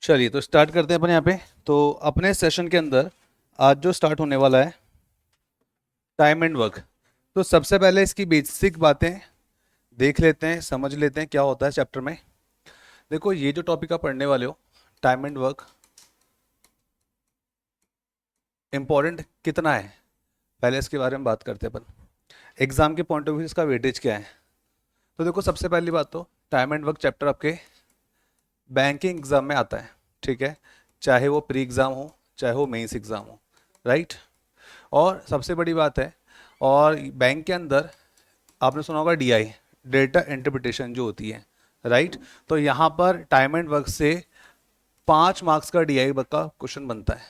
चलिए तो स्टार्ट करते हैं अपन यहाँ पे। तो अपने सेशन के अंदर आज जो स्टार्ट होने वाला है टाइम एंड वर्क। तो सबसे पहले इसकी बेसिक बातें देख लेते हैं, समझ लेते हैं क्या होता है चैप्टर में। देखो ये जो टॉपिक आप पढ़ने वाले हो टाइम एंड वर्क, इम्पोर्टेंट कितना है पहले इसके बारे में बात करते हैं अपन। एग्जाम के पॉइंट ऑफ व्यू से इसका वेटेज क्या है। तो देखो सबसे पहली बात तो टाइम एंड वर्क चैप्टर आपके बैंकिंग एग्जाम में आता है, ठीक है, चाहे वो प्री एग्ज़ाम हो चाहे वो मेंस एग्ज़ाम हो, राइट। और सबसे बड़ी बात है, और बैंक के अंदर आपने सुना होगा डीआई, डेटा इंटरप्रिटेशन जो होती है, राइट। तो यहाँ पर टाइम एंड वर्क से 5 मार्क्स का डीआई का क्वेश्चन बनता है,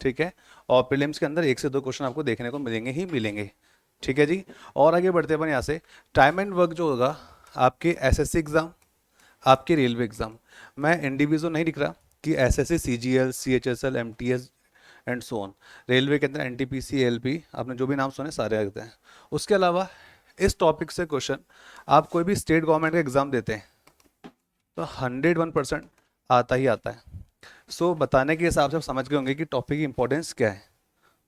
ठीक है। और प्रीलिम्स के अंदर 1 से 2 क्वेश्चन आपको देखने को मिलेंगे ही मिलेंगे, ठीक है जी। और आगे बढ़ते हैं अपन यहाँ से। टाइम एंड वर्क जो होगा आपके एसएससी एग्ज़ाम, आपके रेलवे एग्ज़ाम, मैं इंडिविजुअल नहीं लिख रहा कि SSC CGL CHSL MTS and so on, railway के अंदर एनटीपीसी एलपी आपने जो भी नाम सुने सारे आते हैं। उसके अलावा इस टॉपिक से क्वेश्चन आप कोई भी स्टेट गवर्नमेंट का एग्ज़ाम देते हैं तो 101% आता ही आता है। सो बताने के हिसाब से आप समझ गए होंगे कि टॉपिक की इंपॉर्टेंस क्या है।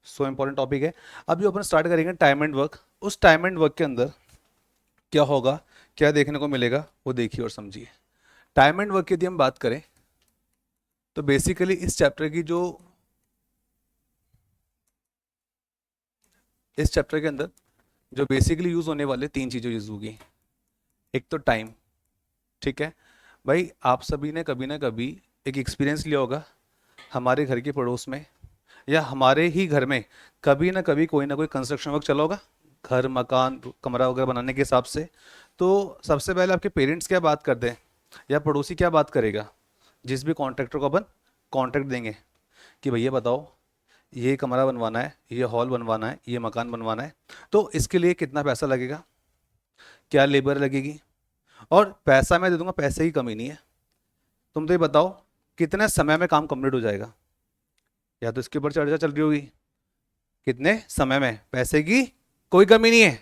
सो इंपॉर्टेंट टॉपिक है। अब जो अपन स्टार्ट करेंगे टाइम एंड वर्क, उस टाइम एंड वर्क के अंदर क्या होगा, क्या देखने को मिलेगा वो देखिए और समझिए। टाइम एंड वर्क की यदि हम बात करें तो बेसिकली इस चैप्टर की जो इस चैप्टर के अंदर जो बेसिकली यूज होने वाले 3 चीजें यूज होगी। एक तो टाइम, ठीक है भाई, आप सभी ने कभी ना कभी एक एक्सपीरियंस लिया होगा, हमारे घर के पड़ोस में या हमारे ही घर में कभी ना कोई कंस्ट्रक्शन वर्क चला होगा, घर मकान कमरा वगैरह बनाने के हिसाब से। तो सबसे पहले आपके पेरेंट्स क्या बात करते हैं या पड़ोसी क्या बात करेगा, जिस भी कॉन्ट्रैक्टर को अपन कॉन्ट्रैक्ट देंगे कि भैया बताओ ये कमरा बनवाना है, ये हॉल बनवाना है, ये मकान बनवाना है, तो इसके लिए कितना पैसा लगेगा, क्या लेबर लगेगी, और पैसा मैं दे दूंगा, पैसे की कमी नहीं है। तुम तो ये बताओ कितने समय में काम कंप्लीट हो जाएगा, या तो इसके ऊपर चर्चा चल रही होगी, कितने समय में, पैसे की कोई कमी नहीं है,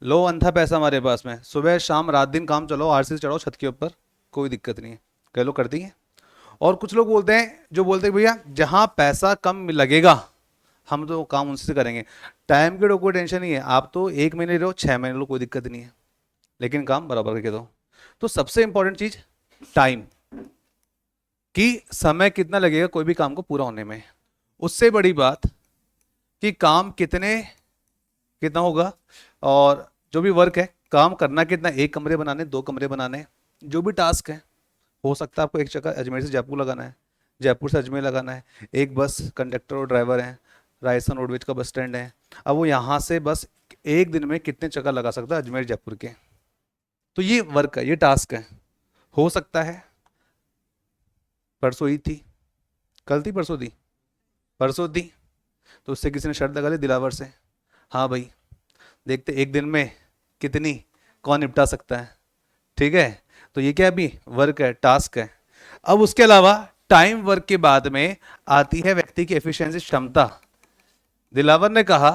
लो अंधा पैसा हमारे पास में, सुबह शाम रात दिन काम चलो, आरसी चढ़ाओ छत के ऊपर, कोई दिक्कत नहीं है, कई लोग करती हैं। और कुछ लोग बोलते हैं, जो बोलते हैं भैया जहां पैसा कम लगेगा हम तो काम उनसे करेंगे, टाइम की तो कोई टेंशन नहीं है, आप तो 1 महीने लो 6 महीने लो कोई दिक्कत नहीं है, लेकिन काम बराबर करके दो। तो सबसे इंपॉर्टेंट चीज टाइम, कि समय कितना लगेगा कोई भी काम को पूरा होने में। उससे बड़ी बात कि काम कितना होगा, और जो भी वर्क है काम करना कितना, 1 कमरे बनाने 2 कमरे बनाने, जो भी टास्क है, हो सकता है आपको एक चक्कर अजमेर से जयपुर लगाना है, जयपुर से अजमेर लगाना है, एक बस कंडक्टर और ड्राइवर है, राजस्थान रोडवेज का बस स्टैंड है, अब वो यहाँ से बस एक दिन में कितने चक्कर लगा सकता है अजमेर जयपुर के। तो ये वर्क है, ये टास्क है। हो सकता है परसों ईद थी, कल थी परसों थी, परसों थी, तो उससे किसी ने शर्त लगा ली दिलावर से, हाँ भाई देखते एक दिन में कितनी कौन निपटा सकता है, ठीक है। तो ये क्या अभी वर्क है, टास्क है। अब उसके अलावा टाइम वर्क के बाद में आती है व्यक्ति की एफिशिएंसी, क्षमता। दिलावर ने कहा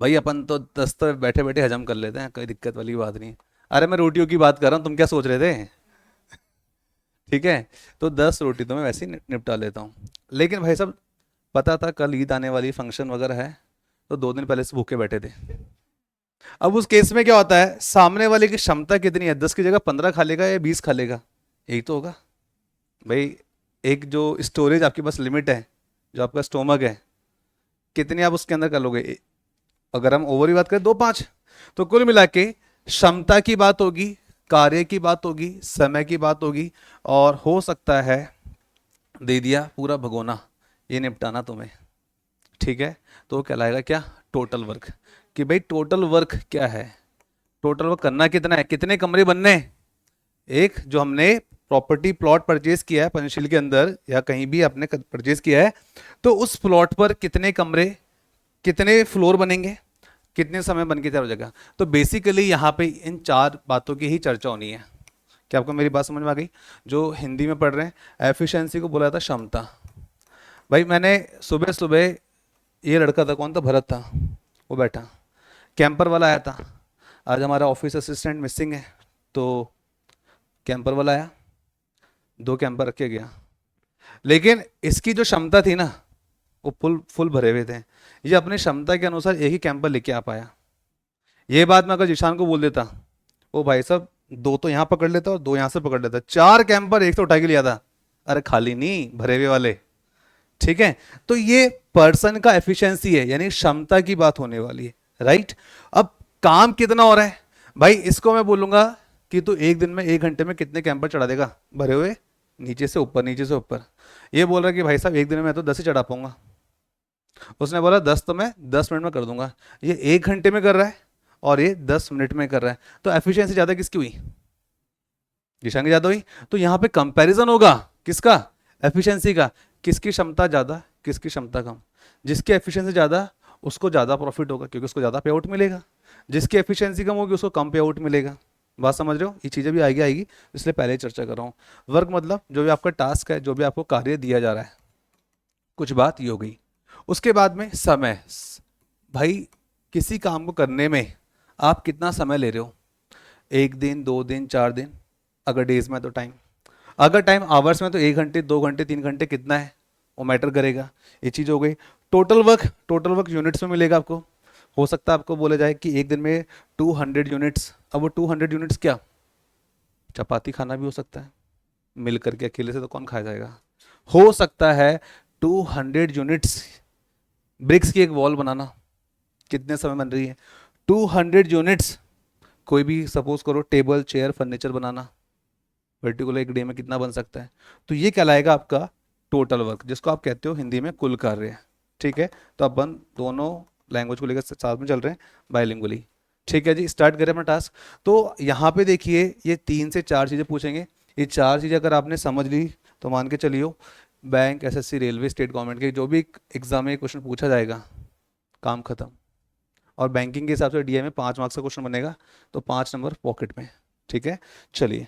भाई अपन तो 10 तो बैठे बैठे हजम कर लेते हैं, कोई दिक्कत वाली बात नहीं है। अरे मैं रोटियों की बात कर रहा हूँ, तुम क्या सोच रहे थे, ठीक है। तो 10 रोटी तो मैं वैसे ही निपटा लेता हूँ, लेकिन भाई साहब पता था कल ईद आने वाली फंक्शन वगैरह है, तो 2 दिन पहले से भूखे बैठे थे। अब उस केस में क्या होता है, सामने वाले की क्षमता कितनी है, 10 की जगह 15 खा लेगा या 20 खा लेगा, यही तो होगा भाई। एक जो स्टोरेज आपके पास लिमिट है, जो आपका स्टोमक है, कितनी आप उसके अंदर कर लोगे, अगर हम ओवर की बात करें 2-5। तो कुल मिला के क्षमता की बात होगी, कार्य की बात होगी, समय की बात होगी, और हो सकता है दे दिया पूरा भगोना ये निपटाना तुम्हें, ठीक है। तो वो कहलाएगा क्या, टोटल वर्क। कि भाई टोटल वर्क क्या है, टोटल वर्क करना कितना है, कितने कमरे बनने हैं? एक जो हमने प्रॉपर्टी प्लॉट परचेज किया है पंचशील के अंदर या कहीं भी आपने परचेज किया है, तो उस प्लॉट पर कितने कमरे, कितने फ्लोर बनेंगे, कितने समय बन के तैयार हो जाएगा। तो बेसिकली यहाँ पे इन 4 बातों की ही चर्चा होनी है। क्या आपको मेरी बात समझ में आ गई? जो हिंदी में पढ़ रहे हैं, एफिशिएंसी को बोला था क्षमता। भाई मैंने सुबह सुबह, ये लड़का था, कौन था, भरत था, वो बैठा, कैंपर वाला आया था, आज हमारा ऑफिस असिस्टेंट मिसिंग है, तो कैंपर वाला आया, 2 कैंपर रख के गया, लेकिन इसकी जो क्षमता थी ना, वो फुल फुल भरे हुए थे। ये अपनी क्षमता के अनुसार एक ही कैंपर लेके आ पाया। ये बात मैं अगर जिशान को बोल देता, वो भाई साहब दो तो यहाँ पकड़ लेता और दो यहाँ से पकड़ लेता, चार कैंपर एक से उठा के लिया था। अरे खाली नहीं, भरे हुए वाले। ठीक है, तो ये पर्सन का एफिशिएंसी है, यानी क्षमता की बात होने वाली है, राइट। अब काम कितना हो रहा है भाई, इसको मैं बोलूंगा कि तू एक दिन में 1 घंटे में कितने कैंपर चढ़ा देगा भरे हुए, नीचे से ऊपर नीचे से ऊपर। ये बोल रहा है कि भाई साहब एक दिन में मैं तो 10 ही चढ़ा पाऊंगा। उसने बोला 10 तो मैं 10 मिनट में कर दूंगा, ये 1 घंटे में कर रहा है और ये 10 मिनट में कर रहा है, तो एफिशिएंसी ज्यादा किसकी हुई? दिशा की ज्यादा हुई। तो यहाँ पे कंपैरिजन होगा किसका? एफिशिएंसी का। किसकी क्षमता ज्यादा, किसकी क्षमता कम? जिसकी एफिशिएंसी ज्यादा उसको ज्यादा प्रॉफिट होगा, क्योंकि उसको ज्यादा पे आउट मिलेगा। जिसकी एफिशिएंसी कम होगी उसको कम पे आउट मिलेगा। बात समझ रहे हो? ये चीजें भी आगे आएगी, इसलिए पहले ही चर्चा कर रहा हूँ। वर्क मतलब जो भी आपका टास्क है, जो भी आपको कार्य दिया जा रहा है, कुछ बात ये हो गई। उसके बाद में समय। भाई किसी काम को करने में आप कितना समय ले रहे हो? 1 दिन, 2 दिन, 4 दिन? अगर डेज में तो टाइम, अगर टाइम आवर्स में तो 1 घंटे, 2 घंटे, 3 घंटे कितना है वो मैटर करेगा। ये चीज़ हो गई। Total work, total work units में मिलेगा आपको। हो सकता है आपको बोला जाए कि एक दिन में 200 यूनिट्स। अब वो 200 यूनिट्स क्या, चपाती खाना भी हो सकता है, मिल करके अकेले से तो कौन खा जाएगा। हो सकता है 200 यूनिट्स ब्रिक्स की एक वॉल बनाना, कितने समय बन रही है? 200 यूनिट्स कोई भी सपोज करो टेबल चेयर फर्नीचर बनाना, पर्टिकुलर एक डे में कितना बन सकता है? तो ये कहलाएगा आपका टोटल वर्क, जिसको आप कहते हो हिंदी में कुल कार्य। ठीक है, तो अपन दोनों लैंग्वेज को लेकर साथ में चल रहे हैं, बायलिंगुअली। ठीक है जी, स्टार्ट करें अपना टास्क। तो यहाँ पे देखिए ये 3 से 4 चीज़ें पूछेंगे। ये 4 चीज़ें अगर आपने समझ ली तो मान के चलियो bank, SSC, railway, state government के जो भी एग्जाम में क्वेश्चन पूछा जाएगा, काम खत्म। और बैंकिंग के हिसाब से डीआई में 5 मार्क्स का क्वेश्चन बनेगा, तो 5 नंबर पॉकेट में। ठीक है, चलिए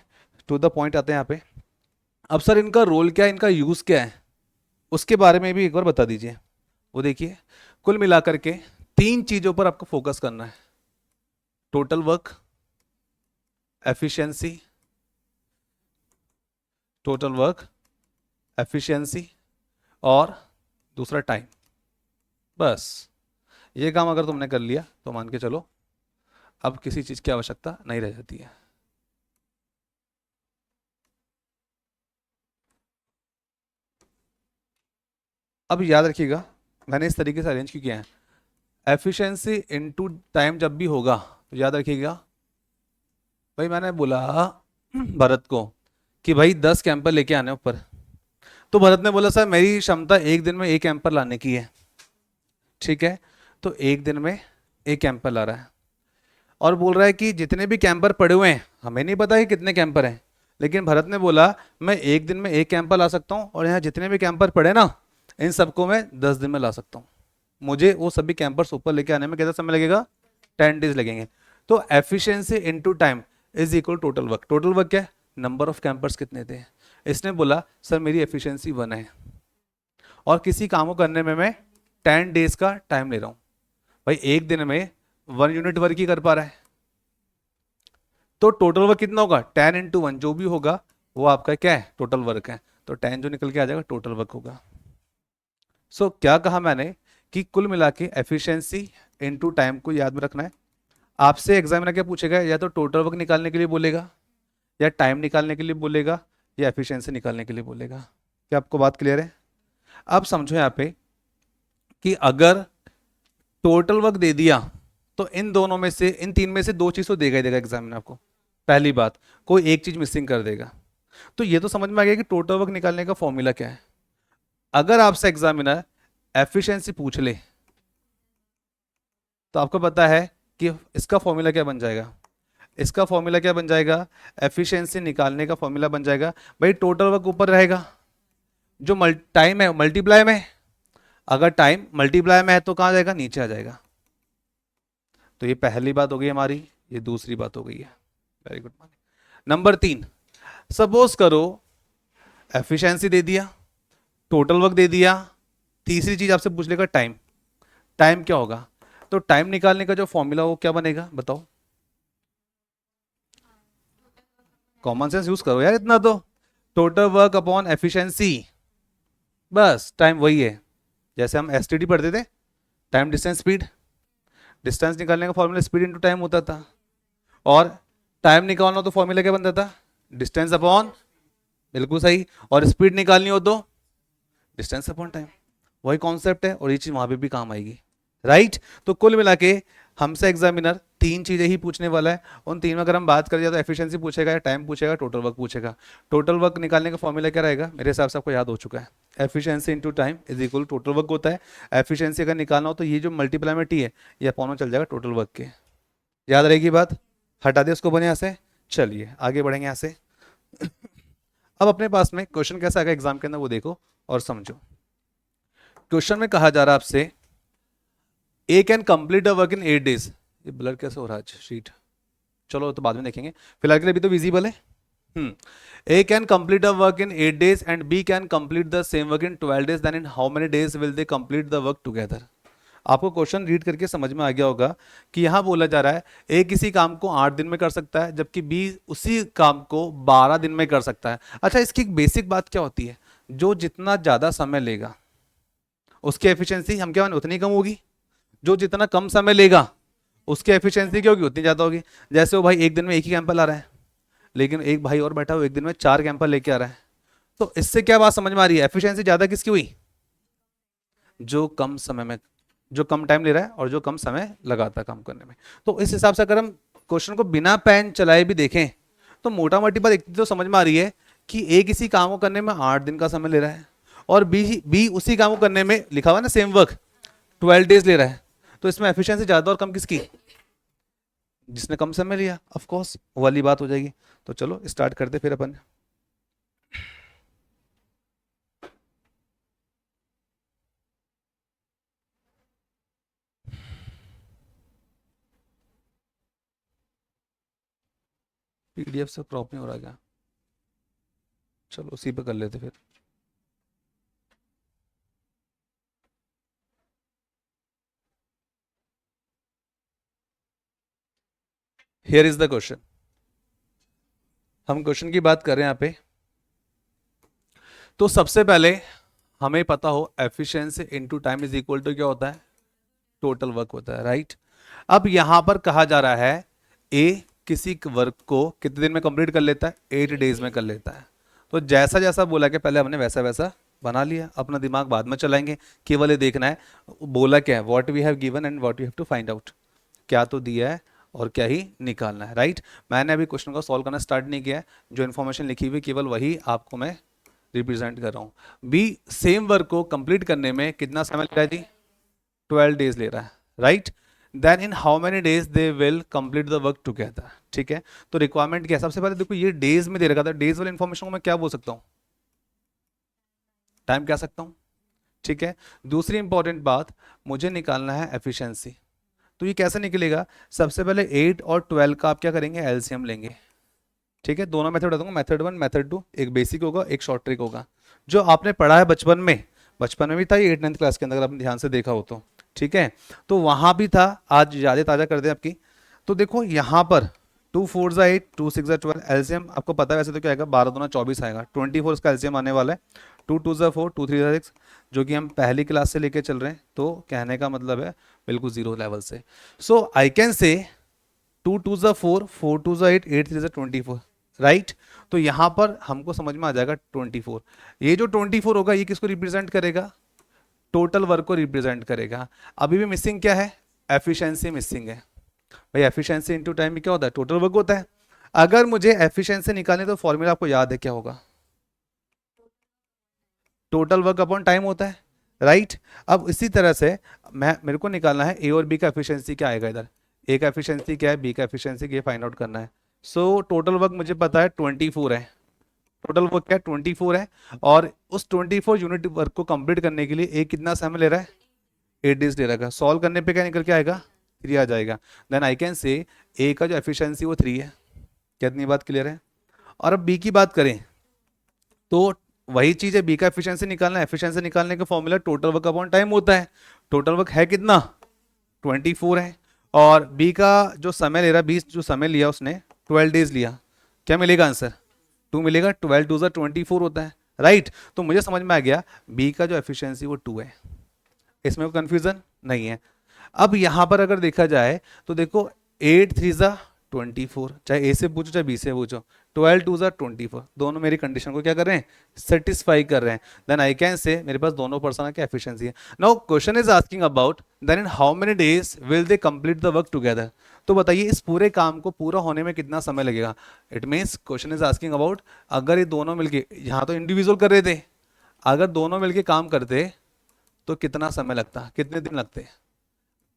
टू द पॉइंट आते हैं यहाँ पे। अब सर इनका रोल क्या है, इनका यूज़ क्या है, उसके बारे में भी एक बार बता दीजिए। वो देखिए, कुल मिलाकर के 3 चीज़ों पर आपको फोकस करना है। Total work, efficiency, total work, efficiency, और दूसरा टाइम। बस ये काम अगर तुमने कर लिया तो मान के चलो अब किसी चीज़ की आवश्यकता नहीं रह जाती है। अब याद रखिएगा, मैंने इस तरीके से अरेंज क्यों किया है। एफिशिएंसी इनटू टाइम जब भी होगा तो याद रखिएगा, भाई मैंने बोला भरत को कि भाई 10 कैंपर लेके आने ऊपर, तो भरत ने बोला सर मेरी क्षमता एक दिन में 1 कैंपर लाने की है। ठीक है, तो एक दिन में 1 कैंपर ला रहा है और बोल रहा है कि जितने भी कैंपर पड़े हुए हैं, हमें नहीं पता कि कितने कैंपर हैं, लेकिन भरत ने बोला मैं एक दिन में 1 कैंपर ला सकता हूँ, और यहाँ जितने भी कैंपर पड़े ना इन सबको मैं 10 दिन में ला सकता हूँ। मुझे वो सभी कैंपर्स ऊपर लेके आने में कितना समय लगेगा? 10 डेज लगेंगे। तो efficiency into time is equal total work. Total work क्या है? नंबर ऑफ कैंपर्स कितने थे। इसने बोला सर मेरी एफिशिएंसी 1 है और किसी काम को करने में मैं 10 डेज का टाइम ले रहा हूँ। भाई एक दिन में 1 यूनिट वर्क ही कर पा रहा है, तो टोटल वर्क कितना होगा? 10 × 1 जो भी होगा वो आपका क्या है? टोटल वर्क है। तो 10 जो निकल के आ जाएगा टोटल वर्क होगा। सो क्या कहा मैंने कि कुल मिला के एफिशिएंसी इनटू टाइम को याद में रखना है। आपसे एग्जामिनर क्या पूछेगा, या तो टोटल वर्क निकालने के लिए बोलेगा, या टाइम निकालने के लिए बोलेगा, या एफिशिएंसी निकालने के लिए बोलेगा। क्या आपको बात क्लियर है? अब समझो यहाँ पे कि अगर टोटल वर्क दे दिया तो इन दोनों में से, इन 3 में से 2 चीज तो देगा ही देगा एग्जामिनर आपको। पहली बात, कोई एक चीज मिसिंग कर देगा। तो ये तो समझ में आ गया कि टोटल वर्क निकालने का फॉर्मूला क्या है। अगर आपसे एग्जामिनर एफिशिएंसी पूछ ले तो आपको पता है कि इसका फॉर्मूला क्या बन जाएगा। इसका फॉर्मूला क्या बन जाएगा? एफिशिएंसी निकालने का फॉर्मूला बन जाएगा भाई टोटल वर्क ऊपर रहेगा, जो टाइम है मल्टीप्लाई में। अगर टाइम मल्टीप्लाई में है तो कहां जाएगा? नीचे आ जाएगा। तो ये पहली बात हो गई हमारी, ये दूसरी बात हो गई है। Very good morning. Number 3, suppose करो एफिशिएंसी दे दिया, टोटल वर्क दे दिया, तीसरी चीज आपसे पूछ लेगा टाइम। टाइम क्या होगा? तो टाइम निकालने का जो फॉर्मूला वो क्या बनेगा बताओ? कॉमन सेंस यूज करो यार इतना तो। टोटल वर्क अपॉन एफिशिएंसी बस टाइम वही है, जैसे हम एसटीडी पढ़ते थे, टाइम डिस्टेंस स्पीड, डिस्टेंस निकालने का फॉर्मूला स्पीड इंटू टाइम होता था, और टाइम निकालना हो तो फॉर्मूला क्या बनता था, डिस्टेंस अपॉन, बिल्कुल सही, और स्पीड निकालनी हो तो डिस्टेंस अपॉन टाइम। वही कॉन्सेप्ट है और ये चीज वहां पे भी काम आएगी, राइट। तो कुल मिला के हमसे एग्जामिनर तीन चीजें ही पूछने वाला है। उन तीन में अगर हम बात करें तो एफिशिएंसी पूछेगा, टाइम पूछेगा, टोटल वर्क पूछेगा। टोटल वर्क निकालने का फॉर्मूला क्या रहेगा, मेरे हिसाब से आपको याद हो चुका है, efficiency into time is equal total work होता है। एफिशिएंसी अगर निकालना हो तो ये जो मल्टीप्लाई में टी है ये अपॉन में चल जाएगा टोटल वर्क के। याद रहेगी बात, हटा दे उसको बने यहाँ से। चलिए आगे बढ़ेंगे यहाँ से। अब अपने पास में क्वेश्चन कैसा आएगा एग्जाम के अंदर वो देखो और समझो। क्वेश्चन में कहा जा रहा है आपसे, A can complete a work in 8 days. ये ब्लर कैसे हो रहा है शीट, चलो तो बाद में देखेंगे, फिलहाल के लिए अभी तो विजिबल है। A can complete a work in 8 days and B can complete the same work in 12 days, then in how many days will they complete the work together. आपको क्वेश्चन रीड करके समझ में आ गया होगा कि यहां बोला जा रहा है ए किसी काम को 8 दिन में कर सकता है, जबकि बी उसी काम को 12 दिन में कर सकता है। अच्छा, इसकी एक बेसिक बात क्या होती है, जो जितना ज्यादा समय लेगा उसकी एफिशिएंसी हम क्या माने उतनी कम होगी, जो जितना कम समय लेगा उसकी एफिशिएंसी क्या होगी उतनी ज्यादा होगी। जैसे वो भाई एक दिन में एक ही कैंपल आ रहा है, लेकिन एक भाई और बैठा हो एक दिन में 4 कैंपल लेके आ रहा है, तो इससे क्या बात समझ में आ रही है, एफिशिएंसी ज्यादा किसकी हुई, जो कम समय में, जो कम टाइम ले रहा है और जो कम समय लगाता है काम करने में। तो इस हिसाब से अगर हम क्वेश्चन को बिना पेन चलाए भी देखें तो मोटा मोटी बात एक तो समझ में आ रही है कि ए किसी काम को करने में 8 दिन का समय ले रहा है, और बी उसी काम को करने में लिखा हुआ है ना सेम वर्क 12 डेज ले रहा है। तो इसमें एफिशिएंसी ज्यादा और कम किसकी, जिसने कम समय लिया, ऑफ कोर्स वो वाली बात हो जाएगी। तो चलो स्टार्ट करते फिर अपन। पीडीएफ से क्रॉप नहीं हो रहा क्या, चलो उसी पे कर लेते फिर। हियर इज द क्वेश्चन, हम क्वेश्चन की बात कर रहे हैं यहाँ पे। तो सबसे पहले हमें पता हो efficiency into time is equal to क्या होता है, टोटल वर्क होता है, राइट। अब यहां पर कहा जा रहा है ए किसी वर्क को कितने दिन में कंप्लीट कर लेता है, 8 डेज में कर लेता है। तो जैसा जैसा बोला कि पहले हमने वैसा वैसा बना लिया, अपना दिमाग बाद में चलाएंगे, केवल ये देखना है बोला क्या है, what we have given and what we have to find out, क्या तो दिया है और क्या ही निकालना है, राइट। मैंने अभी क्वेश्चन को सॉल्व करना स्टार्ट नहीं किया है, जो इन्फॉर्मेशन लिखी हुई केवल वही आपको मैं रिप्रेजेंट कर रहा हूँ। बी सेम वर्क को कंप्लीट करने में कितना समय लग रहा है जी, 12 डेज ले रहा है, right. Then in how many days they will complete the work together, ठीक है। तो रिक्वायरमेंट क्या है, सबसे पहले देखो ये डेज में दे रखा था, डेज वाले इन्फॉर्मेशन को मैं क्या बोल सकता हूँ, टाइम कह सकता हूँ, ठीक है। दूसरी इंपॉर्टेंट बात, मुझे निकालना है एफिशिएंसी। तो ये कैसे निकलेगा, सबसे पहले 8 और 12 का आप क्या करेंगे, एलसीएम लेंगे, ठीक है। दोनों मेथड बताऊंगा, मेथड 1 मेथड 2, एक बेसिक होगा एक शॉर्ट ट्रिक होगा, जो आपने पढ़ा है बचपन में, बचपन में भी था ये 8 9th क्लास के अंदर अगर आपने ध्यान से देखा हो तो, ठीक है। तो वहां भी था, आज यादें ताजा कर दें आपकी। तो देखो यहाँ पर 2 4 ज़ा 8 2 6 ज़ा 12, एलसीएम आपको पता है वैसे तो क्या आएगा, 12 दूना 24 आएगा, 24 इसका एलसीएम आने वाला है। 2 2 ज़ा 4 2 3 ज़ा 6, जो कि हम पहली क्लास से लेके चल रहे हैं, तो कहने का मतलब है बिल्कुल जीरो लेवल से। सो आई कैन से 2 2 ज़ा 4 4 2 ज़ा 8 8 3 ज़ा 24, राइट। तो यहां पर हमको समझ में आ जाएगा 24। ये जो 24 होगा ये किसको रिप्रेजेंट करेगा, टोटल वर्क को रिप्रेजेंट करेगा। अभी भी मिसिंग क्या है, एफिशिएंसी मिसिंग है भाई। एफिशिएंसी इनटू टाइम में क्या होता है, टोटल वर्क होता है। अगर मुझे एफिशिएंसी निकालनी तो फॉर्मूला आपको याद है क्या होगा, टोटल वर्क अपॉन टाइम होता है, राइट। अब इसी तरह से मेरे को निकालना है ए और बी का एफिशिएंसी क्या आएगा, इधर ए का एफिशिएंसी क्या है, बी का एफिशिएंसी क्या फाइंड आउट करना है। सो टोटल वर्क मुझे पता है 24 है, टोटल वर्क क्या है 24 है, और उस 24 यूनिट वर्क को कंप्लीट करने के लिए ए कितना समय ले रहा है, 8 डेज ले रहा है। सॉल्व करने पे क्या निकल के आएगा, 3 आ जाएगा। देन आई कैन से ए का जो एफिशिएंसी वो 3 है, कितनी बात क्लियर है। और अब बी की बात करें तो वही चीज है, बी का एफिशिएंसी निकालना है, एफिशिएंसी निकालने का formula total work upon time होता है। टोटल वर्क है कितना, 24 है, और बी का जो समय ले रहा है, 20 जो समय लिया उसने 12 डेज लिया, क्या मिलेगा आंसर, 2 मिलेगा। 12 2 ज़ा 24 होता है, राइट। तो मुझे समझ में आ गया बी का जो एफिशिएंसी वो 2 है, इसमें कोई कंफ्यूजन नहीं है। अब यहां पर अगर देखा जाए तो देखो 8 3 जा 24, चाहे ए से पूछो चाहे बी से पूछो, 12 2 जा 24, दोनों मेरी कंडीशन को क्या कर रहे हैं, सेटिस्फाई कर रहे हैं। देन आई कैन से मेरे पास दोनों पर्सन की एफिशिएंसी है। Now question is asking about then in how many days will they complete the work together. तो बताइए इस पूरे काम को पूरा होने में कितना समय लगेगा। It means question is asking about अगर ये दोनों मिलके, यहाँ तो इंडिविजुअल कर रहे थे, अगर दोनों मिलके काम करते तो कितना समय लगता, कितने दिन लगते,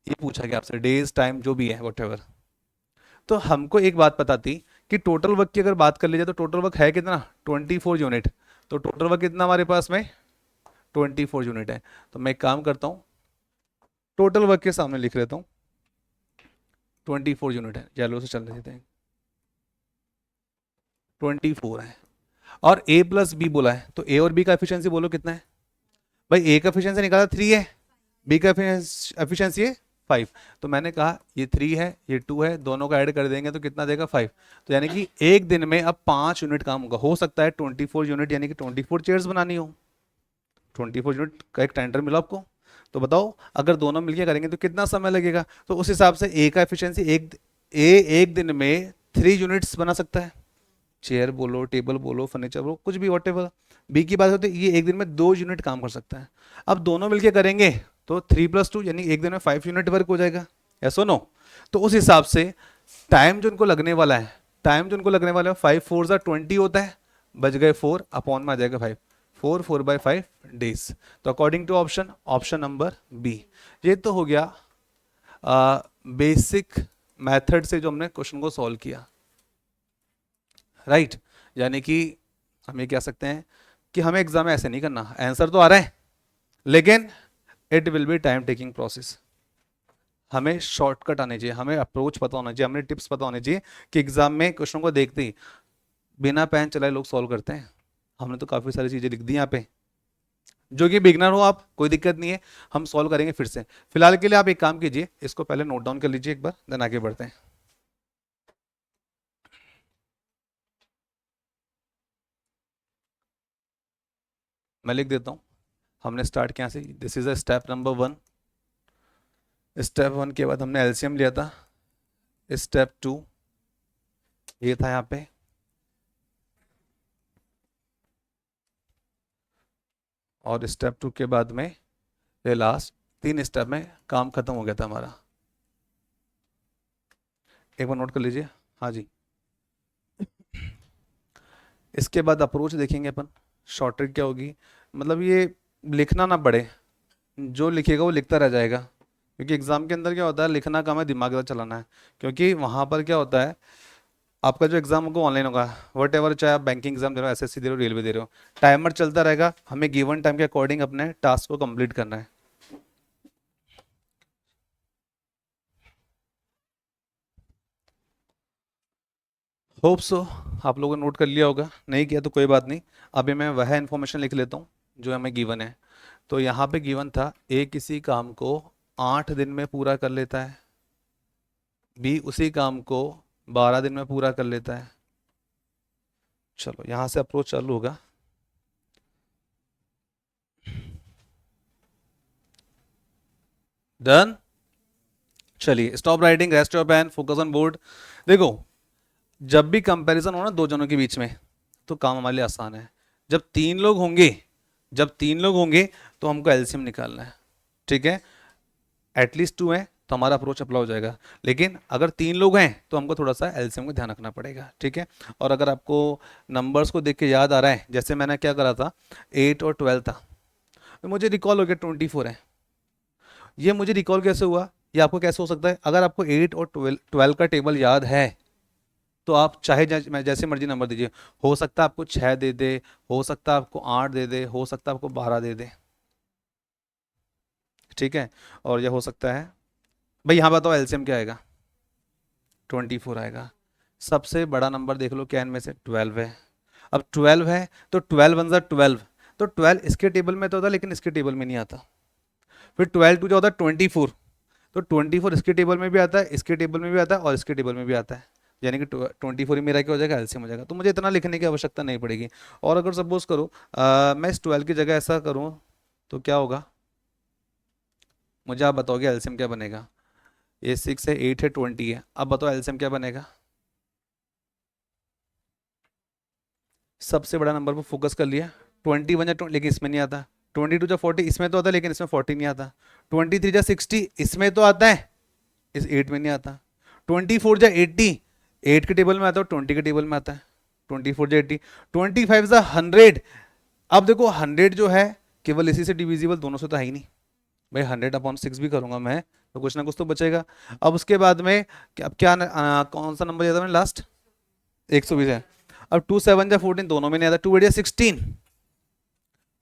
ये पूछा गया आपसे, डेज टाइम जो भी है व्हाटएवर। तो हमको एक बात पता थी कि टोटल वर्क की अगर बात कर ली जाए तो टोटल वर्क है कितना, 24 यूनिट। तो टोटल वर्क कितना हमारे पास में 24 यूनिट है। तो मैं एक काम करता हूँ, टोटल वर्क के सामने लिख लेता हूँ 24 यूनिट है, येलो से चल देते हैं, 24 है। और ए प्लस बी बोला है, तो ए और बी का एफिशिएंसी बोलो कितना है। भाई ए का एफिशिएंसी निकाला 3 है, बी का एफिशिएंसी है 5। तो मैंने कहा ये 3 है ये 2 है, दोनों का ऐड कर देंगे तो कितना देगा 5। तो यानी कि एक दिन में अब 5 यूनिट काम होगा। हो सकता है 24 यूनिट यानी कि 24 चेयर्स बनानी हो, 24 यूनिट का एक टेंडर मिला आपको। तो बताओ अगर दोनों मिलकर करेंगे तो कितना समय लगेगा। तो उस हिसाब से ए का एफिशिएंसी एक दिन में 3 यूनिट्स बना सकता है, चेयर बोलो टेबल बोलो फर्नीचर बोलो कुछ भी वॉटेवर। बी की बात होती है ये एक दिन में 2 यूनिट काम कर सकता है। अब दोनों मिलके करेंगे तो 3 + 2 यानी एक दिन में 5 यूनिट वर्क हो जाएगा, ऐसा नो। तो उस हिसाब से टाइम जो उनको लगने वाला है, टाइम जो उनको लगने वाला है 5 4 जा 20 होता है, बच गए 4 अपॉन में आ जाएगा 5, 4 4/5 डेज। तो according to option number B. ये तो हो गया बेसिक मेथड से जो हमने क्वेश्चन को सॉल्व किया, राइट। यानी कि हम ये कह सकते हैं कि हमें एग्जाम में ऐसे नहीं करना, आंसर तो आ रहा है लेकिन it will be time taking process. हमें शॉर्टकट आने चाहिए, हमें अप्रोच पता होना चाहिए, हमें टिप्स पता होने चाहिए कि एग्जाम में क्वेश्चन को देखते ही बिना पेन चलाए लोग सॉल्व करते हैं। हमने तो काफ़ी सारी चीज़ें लिख दी यहाँ पे। जो कि बिगनर हो आप कोई दिक्कत नहीं है, हम सॉल्व करेंगे फिर से। फिलहाल के लिए आप एक काम कीजिए, इसको पहले नोट डाउन कर लीजिए एक बार, देन आगे बढ़ते हैं। मैं लिख देता हूँ, हमने स्टार्ट किया से, this is a step number 1। Step 1 के बाद हमने एलसीएम लिया था, स्टेप 2 ये था यहाँ पे, और स्टेप 2 के बाद में ये लास्ट 3 स्टेप में काम खत्म हो गया था हमारा। एक बार नोट कर लीजिए। हाँ जी, इसके बाद अप्रोच देखेंगे अपन, शॉर्ट ट्रिक क्या होगी, मतलब ये लिखना ना पड़े, जो लिखेगा वो लिखता रह जाएगा। क्योंकि एग्जाम के अंदर क्या होता है, लिखना काम है, दिमाग का चलाना है। क्योंकि वहाँ पर क्या होता है, आपका जो एग्जाम होगा ऑनलाइन होगा, वट एवर, चाहे आप बैंकिंग एग्जाम दे रहे हो, एसएससी दे रहे हो, रेलवे दे रहे हो, टाइमर चलता रहेगा, हमें गिवन टाइम के अकॉर्डिंग अपने टास्क को कंप्लीट करना है। होप सो आप लोगों ने नोट कर लिया होगा, नहीं किया तो कोई बात नहीं। अभी मैं वह इन्फॉर्मेशन लिख लेता हूँ जो हमें गिवन है। तो यहाँ पे गिवन था ए किसी काम को 8 दिन में पूरा कर लेता है, बी उसी काम को 12 दिन में पूरा कर लेता है। चलो यहाँ से अप्रोच चालू होगा। डन, चलिए stop writing, rest your pen, focus on board. देखो जब भी कंपैरिजन हो ना दो जनों के बीच में तो काम हमारे लिए आसान है। जब तीन लोग होंगे, जब तीन लोग होंगे तो हमको एलसीएम निकालना है, ठीक है। एटलीस्ट 2 है तो हमारा अप्रोच अप्लाई हो जाएगा, लेकिन अगर 3 लोग हैं तो हमको थोड़ा सा एलसीएम को ध्यान रखना पड़ेगा, ठीक है। और अगर आपको नंबर्स को देख के याद आ रहा है, जैसे मैंने क्या करा था, 8 और 12 था, तो मुझे रिकॉल हो गया 24 है। ये मुझे रिकॉल कैसे हुआ, ये आपको कैसे हो सकता है, अगर आपको 8 और 12 का टेबल याद है तो आप चाहे जैसे मर्जी नंबर दीजिए। हो सकता है आपको 6 दे दे, हो सकता है आपको 8 दे दे, हो सकता है आपको 12 दे दे, ठीक है। और यह हो सकता है, भाई यहाँ बताओ एलसीएम क्या आएगा, 24 आएगा। सबसे बड़ा नंबर देख लो क्या इनमें से, 12 है। अब 12 है तो 12 वन 12, तो 12 इसके टेबल में तो होता लेकिन इसके टेबल में नहीं आता। फिर 12 टू जो होता है 24, तो 24 इसके टेबल में भी आता है, इसके टेबल में भी आता है और इसके टेबल में भी आता है। यानी कि 24 ही मेरा क्या हो जाएगा, एलसीएम हो जाएगा। तो मुझे इतना लिखने की आवश्यकता नहीं पड़ेगी। और अगर सपोज करो मैं इस 12 की जगह ऐसा करूँ तो क्या होगा, मुझे आप बताओगे एलसीएम क्या बनेगा। ये 6 है, 8 है, 20 है, अब बताओ एलसीएम क्या बनेगा। सबसे बड़ा नंबर पर फोकस कर लिया, 20 बन जाए, लेकिन इसमें नहीं आता। 22 जा 40 इसमें तो आता है, लेकिन इसमें 40 नहीं आता। 23 जा 60 इसमें तो आता है, इस 8 में नहीं आता। 24 जा 80 8 के टेबल में आता है, 20 के टेबल में आता है। 24 जा 80, 25 जा 100। अब देखो 100 जो है केवल इसी से डिविजिबल, दोनों से तो है ही नहीं भाई। 100/6 भी करूंगा मैं तो कुछ ना कुछ तो बचेगा। अब उसके बाद में अब क्या कौन सा नंबर दिया था मैंने लास्ट, 120 है। अब 2 7 जा 14 दोनों में नहीं आता। 2 8 जा 16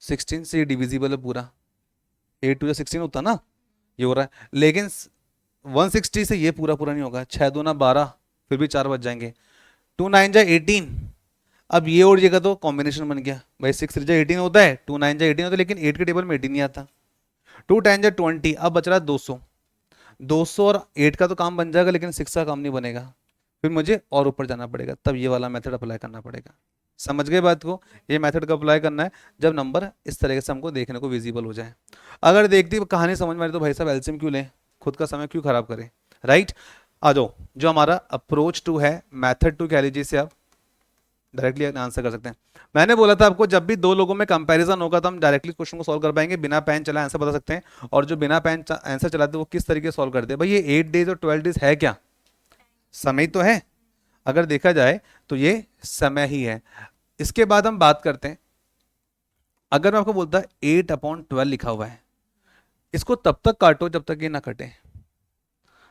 16 से डिविजिबल है पूरा। 8 2 जा 16 होता ना, ये हो रहा है। लेकिन 160 से ये पूरा पूरा नहीं होगा। 6 2 ना 12, फिर भी 4 बच जाएंगे। 2 9 जा 18, अब ये और ये का तो कॉम्बिनेशन बन गया भाई। 6 3 जा 18 होता है, 2 9 जा 18 होता है, लेकिन 8 के टेबल में 18 नहीं आता। 2 10 जा 20, अब बच रहा है 200। 200 और 8 का तो काम बन जाएगा, लेकिन 6 का काम नहीं बनेगा। फिर मुझे और ऊपर जाना पड़ेगा, तब ये वाला मेथड अप्लाई करना पड़ेगा। समझ गए बात को। ये मेथड का अप्लाई करना है जब नंबर इस तरीके से हमको देखने को विजिबल हो जाए। अगर देखती कहानी समझ में आ रही तो भाई साहब एलसीएम क्यों लें, खुद का समय क्यों खराब करें, राइट। आ जाओ, जो हमारा अप्रोच टू है, मेथड टू कह लीजिए, इसे आप डायरेक्टली आंसर कर सकते हैं। मैंने बोला था आपको जब भी दो लोगों में कंपैरिजन होगा तो हम डायरेक्टली क्वेश्चन को सॉल्व कर पाएंगे, बिना पेन चला आंसर बता सकते हैं। और जो बिना पेन आंसर चलाते वो किस तरीके से सॉल्व करते हैं। भाई ये 8 डेज और 12 डेज है क्या, समय तो है। अगर देखा जाए तो ये समय ही है। इसके बाद हम बात करते हैं, अगर मैं आपको बोलता 8/12 लिखा हुआ है, इसको तब तक काटो जब तक ये ना कटे।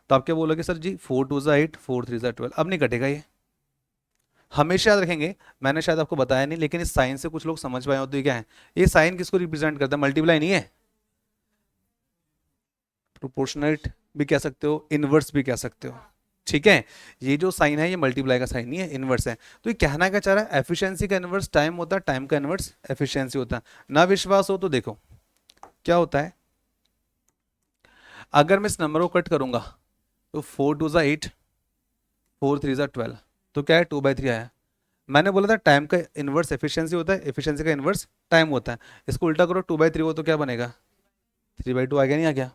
तो आप क्या बोलोगे सर जी, 4 2 जा 8, 4 3 जा 12, अब नहीं कटेगा ये। हमेशा याद रखेंगे, मैंने शायद आपको बताया नहीं, लेकिन इस साइन से कुछ लोग समझ पाए हो तो ये क्या है, ये साइन किसको रिप्रेजेंट करता है, मल्टीप्लाई नहीं है। प्रोपोर्शनल भी कह सकते हो, इनवर्स भी कह सकते हो, ठीक है। ये जो साइन है ये मल्टीप्लाई का साइन नहीं है, इनवर्स है। तो ये कहना क्या चाह रहा है, एफिशिएंसी का इनवर्स टाइम होता है, टाइम का इनवर्स एफिशिएंसी होता है। ना विश्वास हो तो देखो क्या होता है। अगर मैं इस नंबर को कट करूंगा तो 4 2 जा 8, 4 3 जा 12, तो क्या है 2/3 आया। मैंने बोला था टाइम का इनवर्स एफिशिएंसी होता है, एफिशिएंसी का इनवर्स टाइम होता है। इसको उल्टा करो, 2/3 हो तो क्या बनेगा, 3/2 आ गया, नहीं आ गया।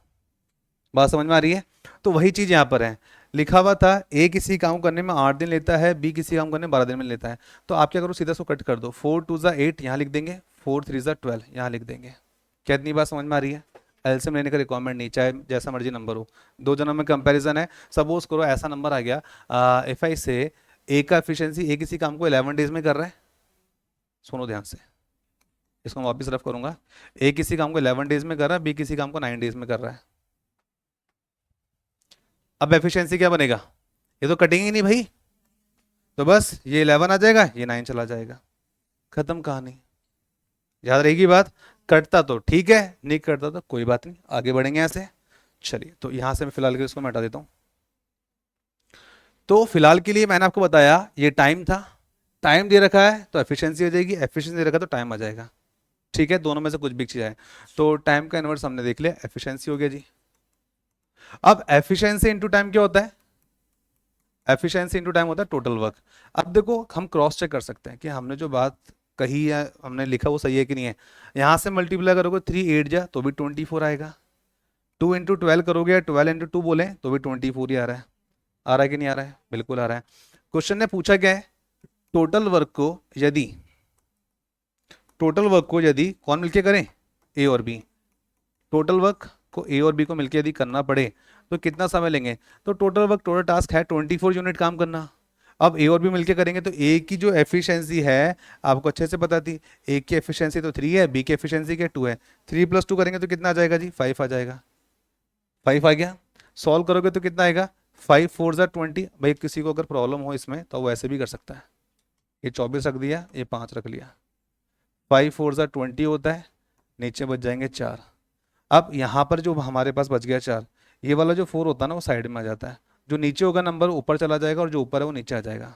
बात समझ में आ रही है। तो वही चीज यहाँ पर है, लिखा हुआ था ए किसी काम करने में 8 दिन लेता है, बी किसी काम करने में 12 दिन में लेता है। तो आप क्या करो, सीधा इसको कट कर दो, 4 2 जा 8 यहाँ लिख देंगे, 4 3 जा 12 यहाँ लिख देंगे। क्या इतनी बात समझ में आ रही है। एलसीएम लेने का रिक्वायरमेंट नहीं, चाहे जैसा मर्जी नंबर हो, दो जनों में कंपैरिजन है। सपोज करो ऐसा नंबर आ गया, एफ आई से ए का एफिशिएंसी, ए किसी काम को 11 डेज में कर रहा है। सुनो ध्यान से, इसको मैं वापस रफ करूंगा। ए किसी काम को 11 डेज में कर रहा है, बी किसी काम को 9 डेज में कर रहा है। अब एफिशिएंसी क्या बनेगा, ये तो कटेंगे नहीं भाई। तो बस ये 11 आ जाएगा, ये 9 चला जाएगा, खत्म कहानी। याद रहेगी बात। कटता तो ठीक है, नहीं कटता तो कोई बात नहीं, आगे बढ़ेंगे ऐसे। चलिए, तो यहां से मैं फिलहाल के लिए इसको मैं हटा देता हूं। तो फिलहाल के लिए मैंने आपको बताया ये टाइम था, टाइम दे रखा है तो एफिशिएंसी हो जाएगी, एफिशिएंसी दे रखा है तो टाइम आ जाएगा, ठीक है। दोनों में से कुछ भी चीज है। तो टाइम का इनवर्स हमने देख लिया, एफिशिएंसी हो गया जी। अब एफिशिएंसी इनटू टाइम क्या होता है, एफिशिएंसी इनटू टाइम होता है टोटल वर्क। अब देखो हम क्रॉस चेक कर सकते हैं कि हमने जो बात कही या हमने लिखा वो सही है कि नहीं है। यहां से मल्टीप्लाई करोगे 3 8 जा तो भी 24 आएगा। 2 इंटू 12 करोगे, 12 इंटू 2 बोले तो भी 24 ही आ रहा है। आ रहा है कि नहीं आ रहा है, बिल्कुल आ रहा है। क्वेश्चन ने पूछा क्या है, टोटल वर्क को यदि, टोटल वर्क को यदि कौन मिलके करें, ए और बी। टोटल वर्क को ए और बी को मिलकर यदि करना पड़े तो कितना समय लेंगे। तो टोटल वर्क, टोटल टास्क है 24 यूनिट काम करना। अब ए और बी मिलकर करेंगे तो ए की जो एफिशिएंसी है आपको अच्छे से पता थी, ए की एफिशिएंसी तो 3 है, बी की एफिशिएंसी क्या 2 है। 3 + 2 करेंगे तो कितना आ जाएगा जी, 5 आ जाएगा। 5 आ गया। सॉल्व करोगे तो कितना आएगा, 5 4 जा 20। भाई किसी को अगर प्रॉब्लम हो इसमें तो वो ऐसे भी कर सकता है, ये 24 रख दिया, ये 5 रख लिया। 5 4 जा 20 होता है, नीचे बच जाएंगे 4। अब यहाँ पर जो हमारे पास बच गया 4, ये वाला जो 4 होता है ना वो साइड में आ जाता है। जो नीचे होगा नंबर ऊपर चला जाएगा और जो ऊपर है वो नीचे आ जाएगा,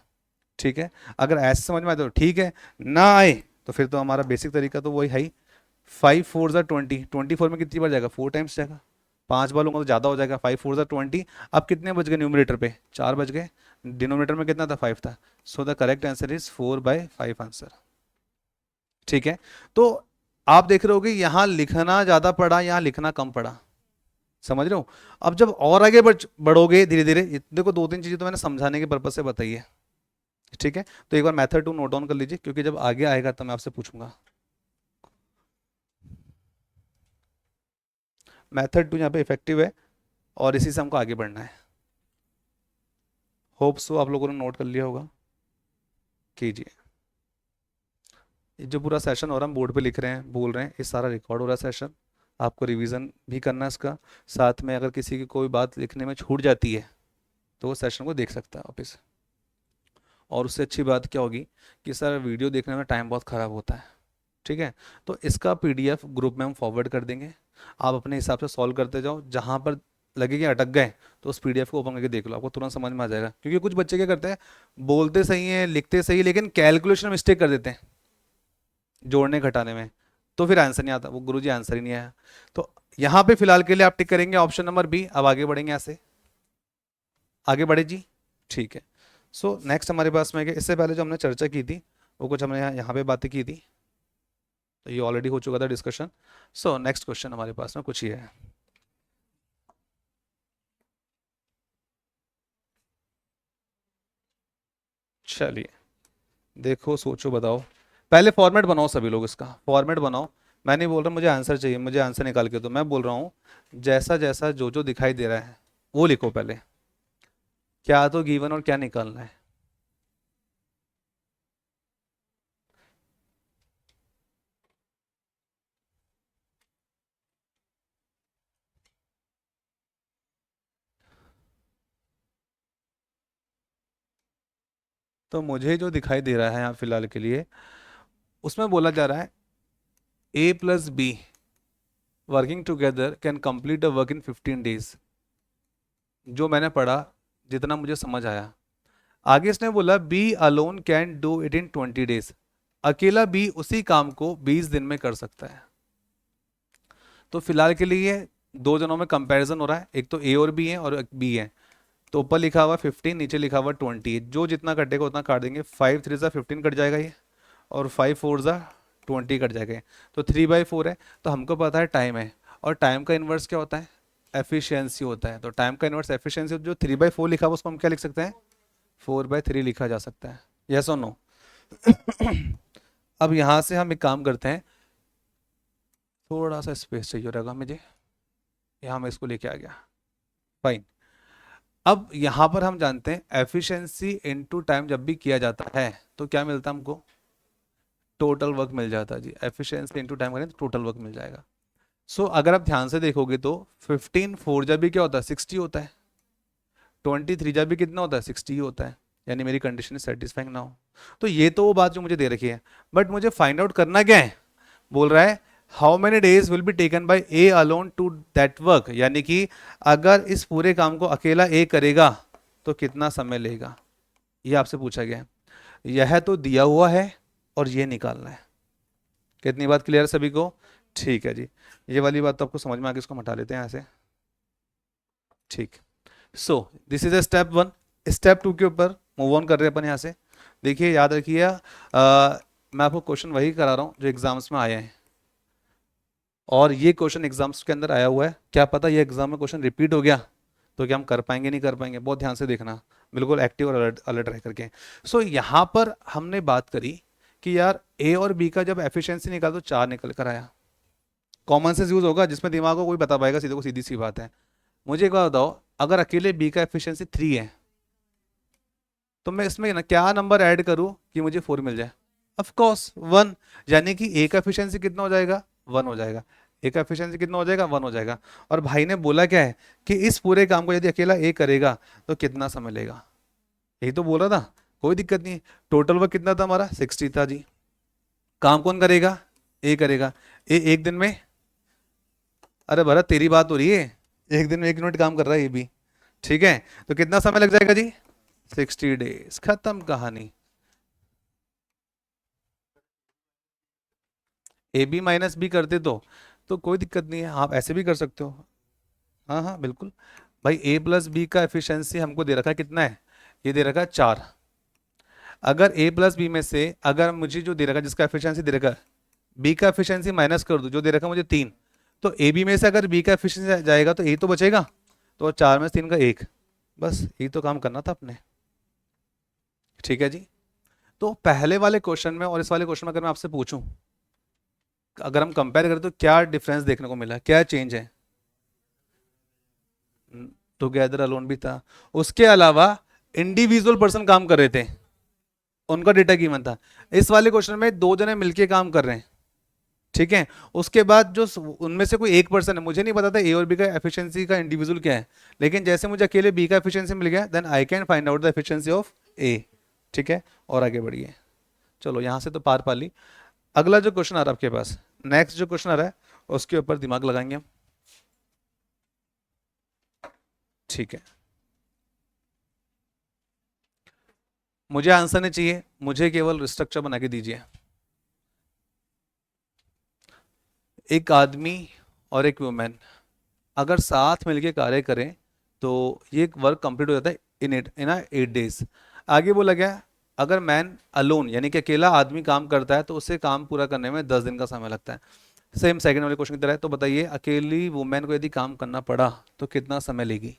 ठीक है। अगर ऐसे समझ में आए तो ठीक है, ना आए तो फिर तो हमारा बेसिक तरीका तो वही है ही। 5 4 जा 20, 24 में कितनी बार जाएगा, 4 टाइम्स जाएगा। 5 बार लूंगा तो ज़्यादा हो जाएगा, 5 4 जा 20। अब कितने बच गए न्यूमरेटर पे, 4 बच गए। डिनोमिनेटर में कितना था 5 था, सो the correct answer is 4/5 answer. ठीक है, तो आप देख रहे हो कि यहाँ लिखना ज्यादा पड़ा, यहाँ लिखना कम पड़ा, समझ रहे हो। अब जब और आगे बढ़ोगे धीरे धीरे, देखो 2-3 चीजें तो मैंने समझाने के पर्पज से बताई है। ठीक है, तो एक बार मेथड 2 नोट डाउन कर लीजिए, क्योंकि जब आगे आएगा तो मैं आपसे पूछूंगा। मेथड 2 यहाँ पे इफेक्टिव है और इसी से हमको आगे बढ़ना है। होप सो आप लोगों ने नोट कर लिया होगा, कीजिए। ये जो पूरा सेशन हो रहा है, हम बोर्ड पे लिख रहे हैं, बोल रहे हैं, ये सारा रिकॉर्ड हो रहा है सेशन, आपको रिवीजन भी करना है इसका। साथ में अगर किसी की कोई बात लिखने में छूट जाती है तो वो सेशन को देख सकता है वापस। और उससे अच्छी बात क्या होगी कि सर वीडियो देखने में टाइम बहुत ख़राब होता है। ठीक है, तो इसका पीडीएफ ग्रुप में हम फॉरवर्ड कर देंगे, आप अपने हिसाब से सॉल्व करते जाओ, जहाँ पर लगे कि अटक गए तो उस पीडीएफ को ओपन करके देख लो, आपको तुरंत समझ में आ जाएगा। क्योंकि कुछ बच्चे क्या करते हैं, बोलते सही हैं लिखते सही, लेकिन कैलकुलेशन मिस्टेक कर देते हैं जोड़ने घटाने में, तो फिर आंसर नहीं आता, वो गुरुजी आंसर ही नहीं आया। तो यहाँ पे फिलहाल के लिए आप टिक करेंगे ऑप्शन नंबर बी। अब आगे बढ़ेंगे, यहाँ से आगे बढ़े जी। ठीक है, सो नेक्स्ट हमारे पास में इससे पहले जो हमने चर्चा की थी वो कुछ हमने यहाँ पे बातें की थी, तो ये ऑलरेडी हो चुका था डिस्कशन। सो नेक्स्ट क्वेश्चन हमारे पास में कुछ ही है। चलिए देखो, सोचो, बताओ, पहले फॉर्मेट बनाओ, सभी लोग इसका फॉर्मेट बनाओ। मैं नहीं बोल रहा मुझे आंसर चाहिए, मुझे आंसर निकाल के दो, मैं बोल रहा हूँ जैसा जैसा जो जो दिखाई दे रहा है वो लिखो पहले, क्या तो गिवन और क्या निकालना है। तो मुझे जो दिखाई दे रहा है यहाँ फिलहाल के लिए, उसमें बोला जा रहा है A+B working together can complete a work in 15 days. जो मैंने पढ़ा, जितना मुझे समझ आया, आगे इसने बोला B alone can do it in 20 days, अकेला बी उसी काम को 20 दिन में कर सकता है। तो फिलहाल के लिए दो जनों में कंपैरिजन हो रहा है, एक तो ए और बी है और एक बी है। तो ऊपर लिखा हुआ 15, नीचे लिखा हुआ 20, जो जितना कटेगा उतना काट देंगे। 5×3 = 15 कट जाएगा ये, और 5×4 = 20 कट जाएगा ये। तो 3/4 है, तो हमको पता है टाइम है, और टाइम का इन्वर्स क्या होता है, एफिशिएंसी होता है। तो टाइम का इन्वर्स एफिशिएंसी, जो 3/4 लिखा हुआ उसको हम क्या लिख सकते हैं, 4/3 लिखा जा सकता है। यस और नो। अब यहां से हम एक काम करते हैं, थोड़ा सा स्पेस चाहिए रहेगा मुझे, यहाँ मैं इसको लेके आ गया, फाइन। अब यहाँ पर हम जानते हैं एफिशिएंसी इनटू टाइम जब भी किया जाता है तो क्या मिलता है हमको, टोटल वर्क मिल जाता है जी। एफिशिएंसी इनटू टाइम करें तो टोटल वर्क मिल जाएगा। सो अगर आप ध्यान से देखोगे तो 15 जब भी क्या होता है 60 होता है, 23 जब भी कितना होता है 60 ही होता है, यानी मेरी कंडीशन इज सेटिस्फाइंग ना हो। तो ये तो वो बात जो मुझे दे रखी है, बट मुझे फाइंड आउट करना क्या है, बोल रहा है how many days will be taken by A alone to that work, यानी कि अगर इस पूरे काम को अकेला ए करेगा तो कितना समय लेगा, ये आपसे पूछा गया है। यह तो दिया हुआ है और ये निकालना है। कितनी बात क्लियर है सभी को, ठीक है जी। ये वाली बात तो आपको समझ में आ गई, इसको हटा लेते हैं यहाँ से। ठीक, सो this is a step 1। Step 2 के ऊपर मूव ऑन कर रहे हैं अपन यहाँ से। देखिए याद रखिए, मैं आपको क्वेश्चन वही करा रहा हूँ जो एग्जाम्स में आए हैं, और ये क्वेश्चन एग्जाम्स के अंदर आया हुआ है। क्या पता ये एग्जाम में क्वेश्चन रिपीट हो गया तो क्या हम कर पाएंगे नहीं कर पाएंगे, बहुत ध्यान से देखना, बिल्कुल एक्टिव और अलर्ट अलर्ट रह करके। सो यहाँ पर हमने बात करी कि यार ए और बी का जब एफिशिएंसी निकाल तो 4 निकल कर आया। कॉमन सेंस यूज होगा, जिसमें दिमाग को कोई बता पाएगा, सीधे को सीधी सी बात है। मुझे एक बात बताओ, अगर अकेले बी का एफिशिएंसी 3 है तो मैं इसमें ना क्या नंबर ऐड करूं कि मुझे 4 मिल जाए, ऑफ कोर्स 1। यानी कि ए का एफिशिएंसी कितना हो जाएगा, 1 हो जाएगा। ए का एफिशिएंसी कितना हो जाएगा, 1 हो जाएगा। और भाई ने बोला क्या है कि इस पूरे काम को यदि अकेला ए करेगा तो कितना समय लेगा, यही तो बोल रहा था। कोई दिक्कत नहीं, टोटल वर्क कितना था हमारा 60 था जी। काम कौन करेगा, ए करेगा। ए एक दिन में, अरे भरत तेरी बात हो रही है, एक दिन में 1 यूनिट काम कर रहा है ये भी, ठीक है। तो कितना समय लग जाएगा जी, 60 डेज, खत्म कहानी। ए बी माइनस बी करते तो कोई दिक्कत नहीं है, आप ऐसे भी कर सकते हो। हाँ हाँ बिल्कुल। भाई A+B का एफिशिएंसी हमको दे रखा है कितना है, ये दे रखा है 4। अगर a प्लस बी में से अगर मुझे जो दे रखा है जिसका एफिशिएंसी दे रखा है b का एफिशिएंसी माइनस कर दूं, जो दे रखा है मुझे 3, तो ए बी में से अगर b का एफिशिएंसी जाएगा तो a तो बचेगा, तो 4 में से 3 का 1, बस यही तो काम करना था अपने। ठीक है जी। तो पहले वाले क्वेश्चन में और इस वाले क्वेश्चन में अगर मैं आपसे पूछूं, अगर हम कंपेयर करें तो क्या डिफरेंस देखने को मिला, क्या चेंज है? टुगेदर अलोन भी था, उसके अलावा इंडिविजुअल पर्सन काम कर रहे थे, उनका डेटा गिवन था। इस वाले क्वेश्चन में 2 जने मिलके काम कर रहे हैं, ठीक है। उसके बाद जो उनमें से कोई एक पर्सन है, मुझे नहीं पता था ए और बी का एफिशिएंसी का इंडिविजुअल क्या है, लेकिन जैसे मुझे अकेले बी का एफिशिएंसी मिल गया, then I can find out the efficiency of A. ठीक है, और आगे बढ़िए। चलो यहां से तो पार पा ली। अगला जो क्वेश्चन आ रहा है आपके पास, नेक्स्ट जो क्वेश्चन आ रहा है उसके ऊपर दिमाग लगाएंगे हम। ठीक है, मुझे आंसर नहीं चाहिए, मुझे केवल स्ट्रक्चर बना के दीजिए। एक आदमी और एक वुमेन अगर साथ मिलके कार्य करें तो ये वर्क कंप्लीट हो जाता है इन 8 डेज। आगे बोला गया अगर मैन अलोन यानी कि अकेला आदमी काम करता है तो उसे काम पूरा करने में 10 दिन का समय लगता है। सेम सेकंड वाले क्वेश्चन की तरह है। तो बताइए अकेली वुमेन को यदि काम करना पड़ा तो कितना समय लेगी?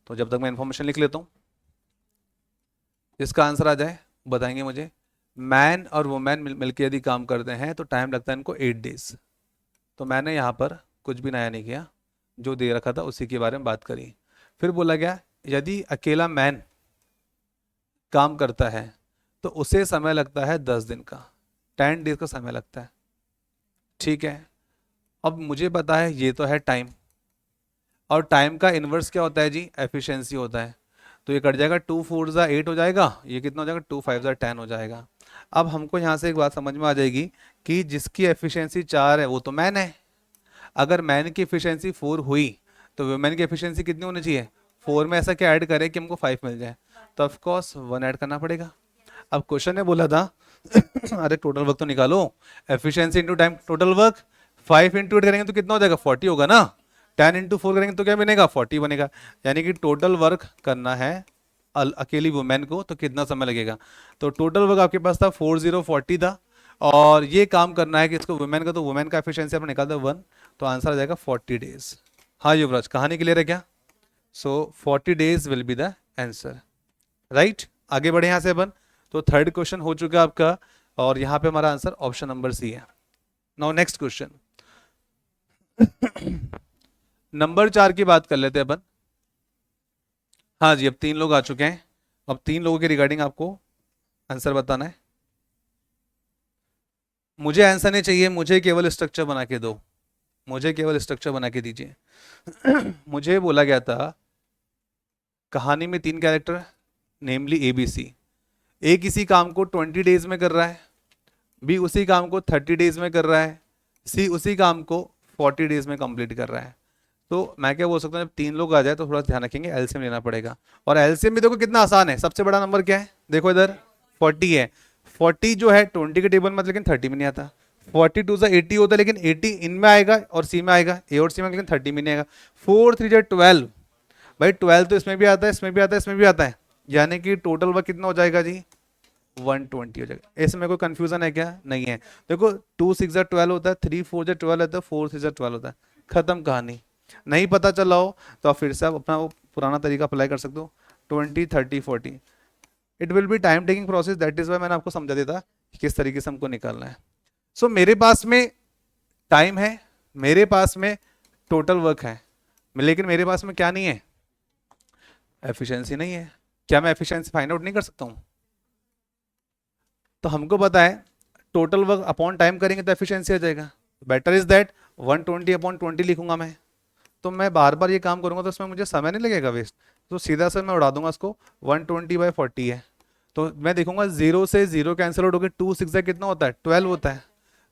तो जब तक मैं इंफॉर्मेशन लिख लेता हूँ, इसका आंसर आ जाए बताएंगे मुझे। मैन और वुमेन मिलकर यदि काम करते हैं तो टाइम लगता है इनको 8 डेज। तो मैंने यहाँ पर कुछ भी नया नहीं किया, जो दे रखा था उसी के बारे में बात करी। फिर बोला गया यदि अकेला मैन काम करता है तो उसे समय लगता है 10 दिन का, 10 डेज का समय लगता है। ठीक है, अब मुझे पता है ये तो है टाइम, और टाइम का इन्वर्स क्या होता है जी? एफिशिएंसी होता है। तो ये कट जाएगा, 2 4 ज़ा 8 हो जाएगा, ये कितना हो जाएगा? 2 5 ज़ा 10 हो जाएगा। अब हमको यहाँ से एक बात समझ में आ जाएगी कि जिसकी एफिशिएंसी 4 है वो तो मैन है। अगर मैन की एफिशिएंसी 4 हुई तो वुमेन की एफिशिएंसी कितनी होनी चाहिए? 4 में ऐसा क्या ऐड करें कि हमको 5 मिल जाए? तो ऑफ कोर्स 1 ऐड करना पड़ेगा। अब क्वेश्चन ने बोला था अरे टोटल वर्क तो निकालो, efficiency into time total work, 5 into 8 करेंगे तो कितना हो जाएगा? 40 होगा ना। 10 इंटू 4 करेंगे तो क्या बनेगा? 40 बनेगा। यानी कि टोटल वर्क करना है अकेली वुमेन को तो कितना समय लगेगा? तो टोटल वर्क आपके पास था 4040 था, और ये काम करना है कि इसको वुमेन का, तो वुमेन का एफिशिएंसी आपने निकाल दिया 1, तो आंसर आ जाएगा 40 डेज। हाँ युवराज, कहानी क्लियर है क्या? सो 40 days will be the answer, right. आगे बढ़े यहां से अपन। तो थर्ड क्वेश्चन हो चुका आपका, और यहां पे हमारा आंसर ऑप्शन नंबर सी है। नाउ नेक्स्ट क्वेश्चन नंबर 4 की बात कर लेते हैं अपन। हाँ जी, अब 3 लोग आ चुके हैं। अब 3 लोगों के रिगार्डिंग आपको आंसर बताना है। मुझे आंसर नहीं चाहिए, मुझे केवल स्ट्रक्चर बना के दो, मुझे केवल स्ट्रक्चर बना के दीजिए। मुझे बोला गया था कहानी में 3 कैरेक्टर, नेमली ए बी सी। ए किसी काम को 20 डेज में कर रहा है, बी उसी काम को 30 डेज में कर रहा है, सी उसी काम को 40 डेज में कंप्लीट कर रहा है। तो मैं क्या बोल सकता हूँ, जब 3 लोग आ जाए तो थोड़ा ध्यान रखेंगे, एलसीएम लेना पड़ेगा। और एलसीएम भी देखो कितना आसान है, सबसे बड़ा नंबर क्या है? देखो इधर 40 है। 40 जो है 20 के टेबल में, लेकिन 30 में नहीं आता। 42 से 80 होता है, लेकिन 80 इनमें आएगा और सी में आएगा, ए और सी में, लेकिन 30 में नहीं आएगा। 4 3 जा 12, भाई 12 तो इसमें भी आता है, इसमें भी आता है, इसमें भी आता है, यानी कि टोटल वर्क कितना हो जाएगा जी? 120 हो जाएगा। इसमें कोई कंफ्यूजन है क्या? नहीं है। देखो 2 6 जा 12 होता है, 3 4 जा 12 होता है, 4 3 जा 12 होता है, खत्म कहानी। नहीं पता चला हो तो आप फिर से आप अपना वो पुराना तरीका अप्लाई कर सकते हो, 20 30 40। It will be time taking process, that is why मैंने आपको समझा देता कि किस तरीके से हमको निकालना है। सो मेरे पास में टाइम है, मेरे पास में टोटल वर्क है, लेकिन मेरे पास में क्या नहीं है? एफिशिएंसी नहीं है। क्या मैं एफिशिएंसी फाइंड आउट नहीं कर सकता हूँ? तो हमको पता है टोटल वर्क अपॉन टाइम करेंगे तो एफिशिएंसी आ जाएगा। बेटर इज दैट 120 अपॉन 20 लिखूंगा मैं, तो मैं बार बार ये काम करूंगा तो उसमें मुझे समय नहीं लगेगा वेस्ट, तो सीधा से मैं उड़ा दूंगा इसको। 120/40 है, तो मैं देखूंगा 0 से 0 कैंसिल आउट होकर 2 6 से कितना होता है? 12 होता है।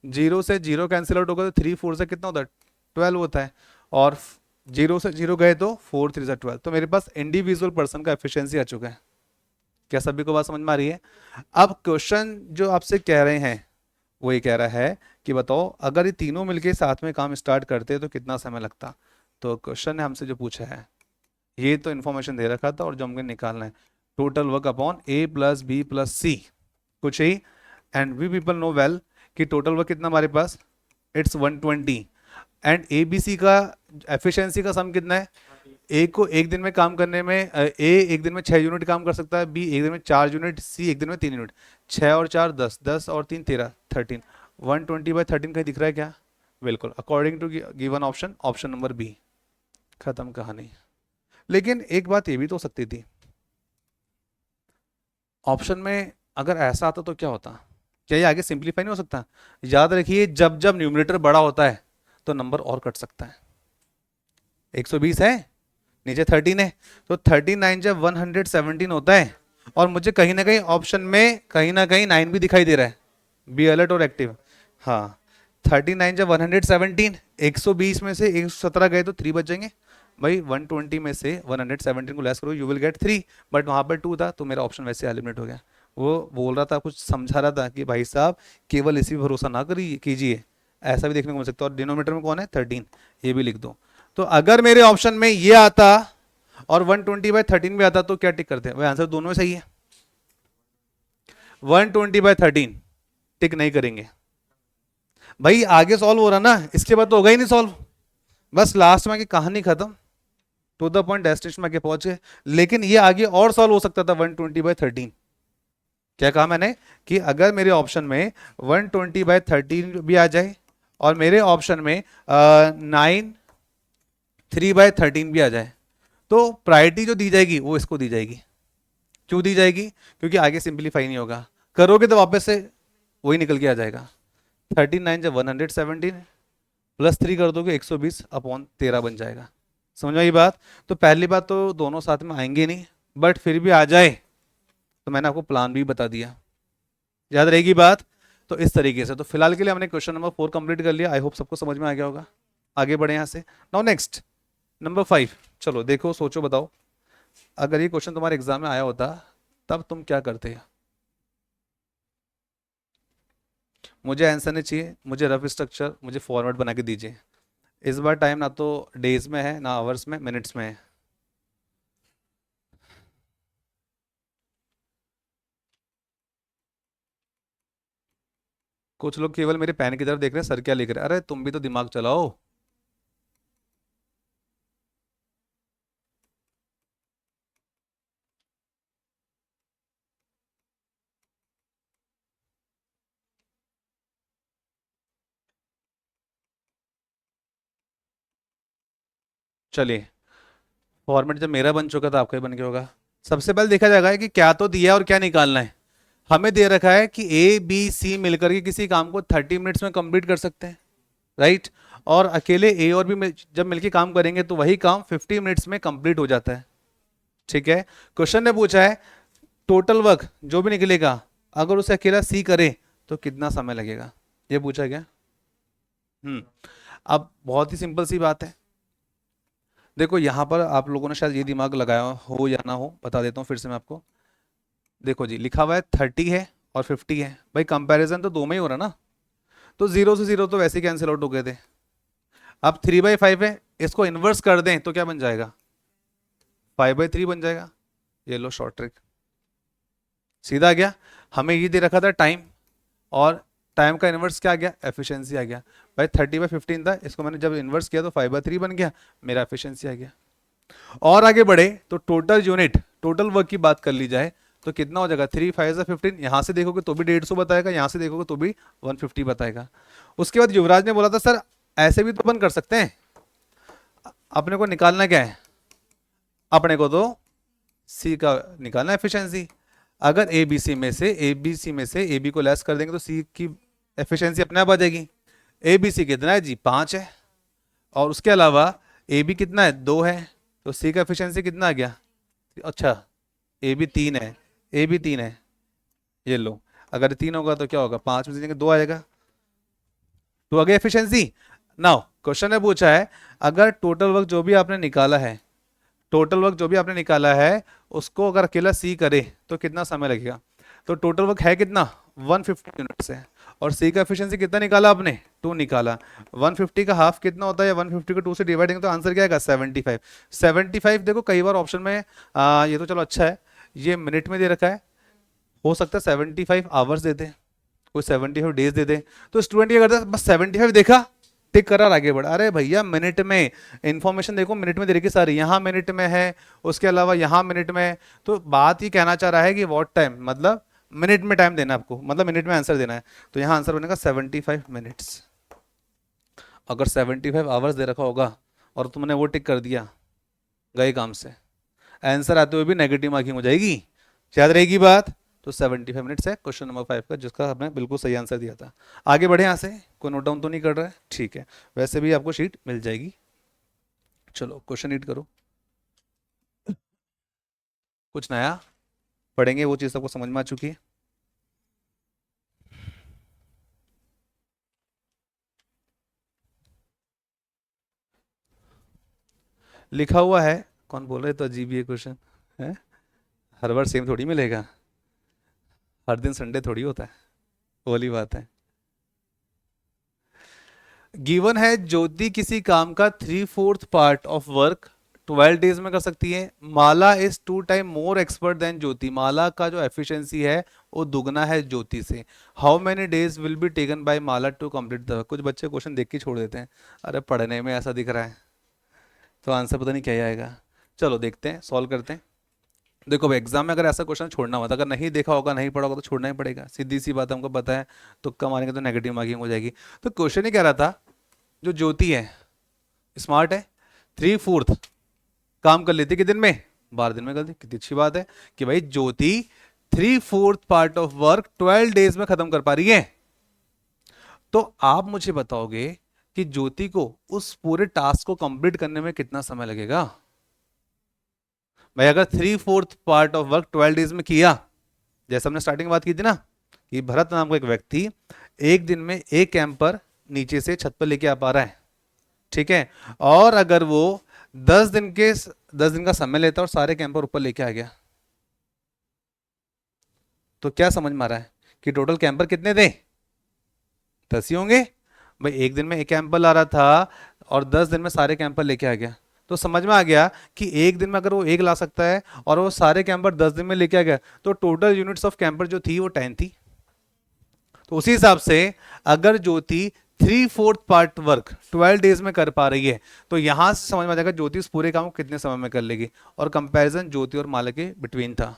0 से 0 कैंसिल आउट होगा तो 3 4 से कितना होता है? 12 होता है। और 0 से 0 गए तो 4 3 से 12। तो मेरे पास इंडिविजुअल पर्सन का एफिशिएंसी आ चुका है। क्या सभी को बात समझ में आ रही है? अब क्वेश्चन जो आपसे कह रहे हैं वो ये कह रहा है कि बताओ अगर ये तीनों मिलके साथ में काम स्टार्ट करते तो कितना समय लगता। तो क्वेश्चन ने हमसे जो पूछा है ये तो इन्फॉर्मेशन दे रखा था और जो हमको निकालना है total work upon A plus B plus C कुछ ही। And we people know well कि टोटल वर्क कितना हमारे पास, it's 120। And A B C का एफिशिएंसी का सम कितना है, ए को एक दिन में काम करने में ए एक दिन में 6 यूनिट काम कर सकता है, बी एक दिन में 4 यूनिट, सी एक दिन में 3 यूनिट। 6 और 4 10, 10 और 3 13, 13। 120/13 कहीं दिख रहा है क्या? बिल्कुल, according to given option, option number B. खत्म कहानी। लेकिन एक बात ये भी तो हो सकती थी, ऑप्शन में अगर ऐसा आता तो क्या होता, क्या ये आगे सिंप्लीफाई नहीं हो सकता? याद रखिए जब जब न्यूमरेटर बड़ा होता है तो नंबर और कट सकता है। 120 है, नीचे 13 है, तो 39 जब 117 होता है, और मुझे कहीं ना कहीं ऑप्शन में कहीं ना कहीं 9 भी दिखाई दे रहा है, बी अलर्ट और एक्टिव। हाँ, 39 जब 117, 120 में से 117 गए तो 3 बच जाएंगे भाई। 120 में से 117 को लेस करो, यू विल गेट 3, बट वहां पर 2 था तो मेरा ऑप्शन वैसे एलिमिनेट हो गया। वो बोल रहा था, कुछ समझा रहा था कि भाई साहब केवल इसी पे भरोसा ना करिए कीजिए, ऐसा भी देखने को मिल सकता है। और डिनोमीटर में कौन है? 13, ये भी लिख दो। तो अगर मेरे ऑप्शन में ये आता और 120/13 भी आता तो क्या टिक करते हैं? भाई आंसर दोनों में सही है। 120/13 टिक नहीं करेंगे भाई, आगे सॉल्व हो रहा ना, इसके बाद तो होगा ही नहीं सॉल्व। बस लास्ट में की कहानी खत्म, टू द पॉइंट, डेस्टिनेशन में आगे पहुंचे। लेकिन ये आगे और सॉल्व हो सकता था 120/13। क्या कहा मैंने कि अगर मेरे ऑप्शन में 120/13 भी आ जाए और मेरे ऑप्शन में 3/13 भी आ जाए, तो प्रायोरिटी जो दी जाएगी वो इसको दी जाएगी। क्यों दी जाएगी? क्योंकि आगे सिंप्लीफाई नहीं होगा, करोगे तो वापस से वही निकल के आ जाएगा। 39 जब 117 प्लस 3 कर दोगे 120/13 बन जाएगा। समझ में आई बात? तो पहली बात तो दोनों साथ में आएंगे नहीं, बट फिर भी आ जाए तो मैंने आपको प्लान भी बता दिया, याद रहेगी बात। तो इस तरीके से, तो फिलहाल के लिए हमने क्वेश्चन नंबर 4 कंप्लीट कर लिया। आई होप सबको समझ में आ गया होगा। आगे बढ़े यहाँ से। Now next number 5। चलो देखो, सोचो, बताओ, अगर ये क्वेश्चन तुम्हारे एग्जाम में आया होता तब तुम क्या करते? मुझे आंसर नहीं चाहिए, मुझे रफ स्ट्रक्चर, मुझे फॉर्मेट बना के दीजिए। इस बार टाइम ना तो डेज में है, ना आवर्स में, मिनट्स में है। कुछ लोग केवल मेरे पेन की तरफ देख रहे हैं, सर क्या लिख रहे हैं। अरे तुम भी तो दिमाग चलाओ। चलिए, फॉर्मेट जब मेरा बन चुका था आपका भी बन गया होगा। सबसे पहले देखा जाएगा कि क्या तो दिया है और क्या निकालना है। हमें दे रखा है कि ए बी सी मिलकर के किसी काम को 30 मिनट्स में कंप्लीट कर सकते हैं, राइट। और अकेले ए और बी जब मिलकर काम करेंगे तो वही काम 50 मिनट्स में कंप्लीट हो जाता है, ठीक है। क्वेश्चन ने पूछा है टोटल वर्क जो भी निकलेगा अगर उसे अकेला सी करे तो कितना समय लगेगा, ये पूछा गया। अब बहुत ही सिंपल सी बात है। देखो यहाँ पर आप लोगों ने शायद ये दिमाग लगाया हो या ना हो, बता देता हूँ फिर से मैं आपको। देखो जी, लिखा हुआ है 30 है और 50 है, भाई कंपैरिजन तो दो में ही हो रहा ना, तो 0 से 0 तो वैसे ही कैंसिल आउट हो गए थे। अब 3/5 है, इसको इन्वर्स कर दें तो क्या बन जाएगा? 5/3 बन जाएगा। ये लो शॉर्ट ट्रिक, सीधा आ गया। हमें ये दे रखा था टाइम, और टाइम का इन्वर्स क्या आ गया? एफिशिएंसी आ गया। भाई 30/15 था, इसको मैंने जब इन्वर्स किया तो 5/3 बन गया, मेरा एफिशिएंसी आ गया। और आगे बढ़े तो टोटल यूनिट, टोटल वर्क की बात कर ली जाए तो कितना हो जाएगा? 3×5=15। यहाँ से देखोगे तो भी 150 बताएगा, यहाँ से देखोगे तो भी 150 बताएगा। उसके बाद युवराज ने बोला था सर ऐसे भी तो अपन कर सकते हैं, अपने को निकालना क्या है? अपने को तो सी का निकालना एफिशिएंसी। अगर ए बी को लेस कर देंगे तो सी की एफिशिएंसी अपने आप आ जाएगी। ए बी सी कितना है जी? 5 है। और उसके अलावा ए बी कितना है? 2 है। तो सी का एफिशिएंसी कितना आ गया? अच्छा, ए बी 3 है, ए बी 3 है, ये लो। अगर 3 होगा तो क्या होगा? 5 में से 2 आएगा, तो आ गया एफिशिएंसी। नाउ क्वेश्चन ने पूछा है अगर टोटल वर्क जो भी आपने निकाला है, टोटल वर्क जो भी आपने निकाला है उसको अगर अकेला सी करे तो कितना समय लगेगा? तो टोटल वर्क है कितना? 150 यूनिट्स है। और सी का एफिशिएंसी कितना निकाला आपने? 2 निकाला, 150 का हाफ कितना होता है, 150 को 2 से डिवाइड करेंगे तो आंसर क्या आएगा 75। 75 देखो कई बार ऑप्शन में ये तो चलो अच्छा है, ये मिनट में दे रखा है, हो सकता है 75 आवर्स दे दे, कोई 75 डेज दे दे, तो स्टूडेंट ये करता है बस 75 देखा टिक करा और आगे बढ़ा। अरे भैया मिनट में इंफॉर्मेशन देखो, मिनट में दे रखी सारी, यहाँ मिनट में है, उसके अलावा यहाँ मिनट में है, तो बात ये कहना चाह रहा है कि व्हाट टाइम, मतलब मिनट में टाइम देना आपको, मतलब मिनट में आंसर देना है, तो यहाँ आंसर बनेगा 75 मिनट्स। अगर 75 आवर्स दे रखा होगा और तुमने वो टिक कर दिया, गए काम से, आंसर आते हुए भी नेगेटिव मार्किंग हो जाएगी, याद रहेगी बात। तो 75 मिनट्स है क्वेश्चन नंबर 5 का, जिसका हमने बिल्कुल सही आंसर दिया था। आगे बढ़े यहाँ से, कोई नोट डाउन तो नहीं कर रहा है, ठीक है, वैसे भी आपको शीट मिल जाएगी। चलो क्वेश्चन रीड करो, कुछ नया पढ़ेंगे, वो चीज़ सबको समझ में आ चुकी है। लिखा हुआ है, कौन बोल रहे, तो अजीब ये क्वेश्चन है, हर बार सेम थोड़ी मिलेगा, हर दिन संडे थोड़ी होता है, वो वाली बात है। गिवन है ज्योति किसी काम का 3/4 पार्ट ऑफ वर्क 12 डेज में कर सकती है, Mala is 2 time more expert than Jyoti, Mala का जो एफिशिएंसी है वो दुगना है ज्योति से, how many days will be taken by Mala to complete the. कुछ बच्चे क्वेश्चन देख के छोड़ देते हैं, अरे पढ़ने में ऐसा दिख रहा है तो आंसर पता नहीं क्या आएगा। चलो देखते हैं, सॉल्व करते हैं। देखो भाई एग्जाम में अगर ऐसा क्वेश्चन छोड़ना होता, अगर नहीं देखा होगा नहीं पढ़ा होगा तो छोड़ना ही पड़ेगा, सीधी सी बात हमको पता है, तुक्का मारेंगे तो नेगेटिव मार्किंग हो जाएगी। तो क्वेश्चन ही कह रहा था, जो ज्योति है स्मार्ट है, 3/4 काम कर लेती कि दिन में, 12 दिन में कर दी, कितनी अच्छी बात है कि भाई ज्योति 3/4 पार्ट ऑफ वर्क 12 डेज में खत्म कर पा रही है। तो आप मुझे बताओगे कि ज्योति को उस पूरे टास्क को कंप्लीट करने में कितना समय लगेगा। भाई अगर 3/4 पार्ट ऑफ वर्क 12 डेज में किया, जैसे हमने स्टार्टिंग बात की थी ना, कि भरत नाम का एक व्यक्ति एक दिन में एक कैंपर नीचे से छत पर लेके आ पा रहा है, ठीक है, और अगर वो 10 दिन का समय लेता और सारे कैंपर ऊपर लेके आ गया, तो क्या समझ में आ रहा है कि टोटल कैंपर कितने थे, 10 ही होंगे। भाई एक दिन में एक कैंपर ला रहा था और 10 दिन में सारे कैंपर लेके आ गया, तो समझ में आ गया कि एक दिन में अगर वो एक ला सकता है और वो सारे कैंपर 10 दिन में लेके आ गया, तो टोटल यूनिट्स ऑफ कैंपर जो थी वो 10 थी। तो उसी हिसाब से अगर ज्योति 3/4 पार्ट वर्क 12 डेज में कर पा रही है, तो यहां से समझ में आ जाएगा ज्योति इस पूरे काम को कितने समय में कर लेगी, और कंपैरिजन ज्योति और माला के बिटवीन था।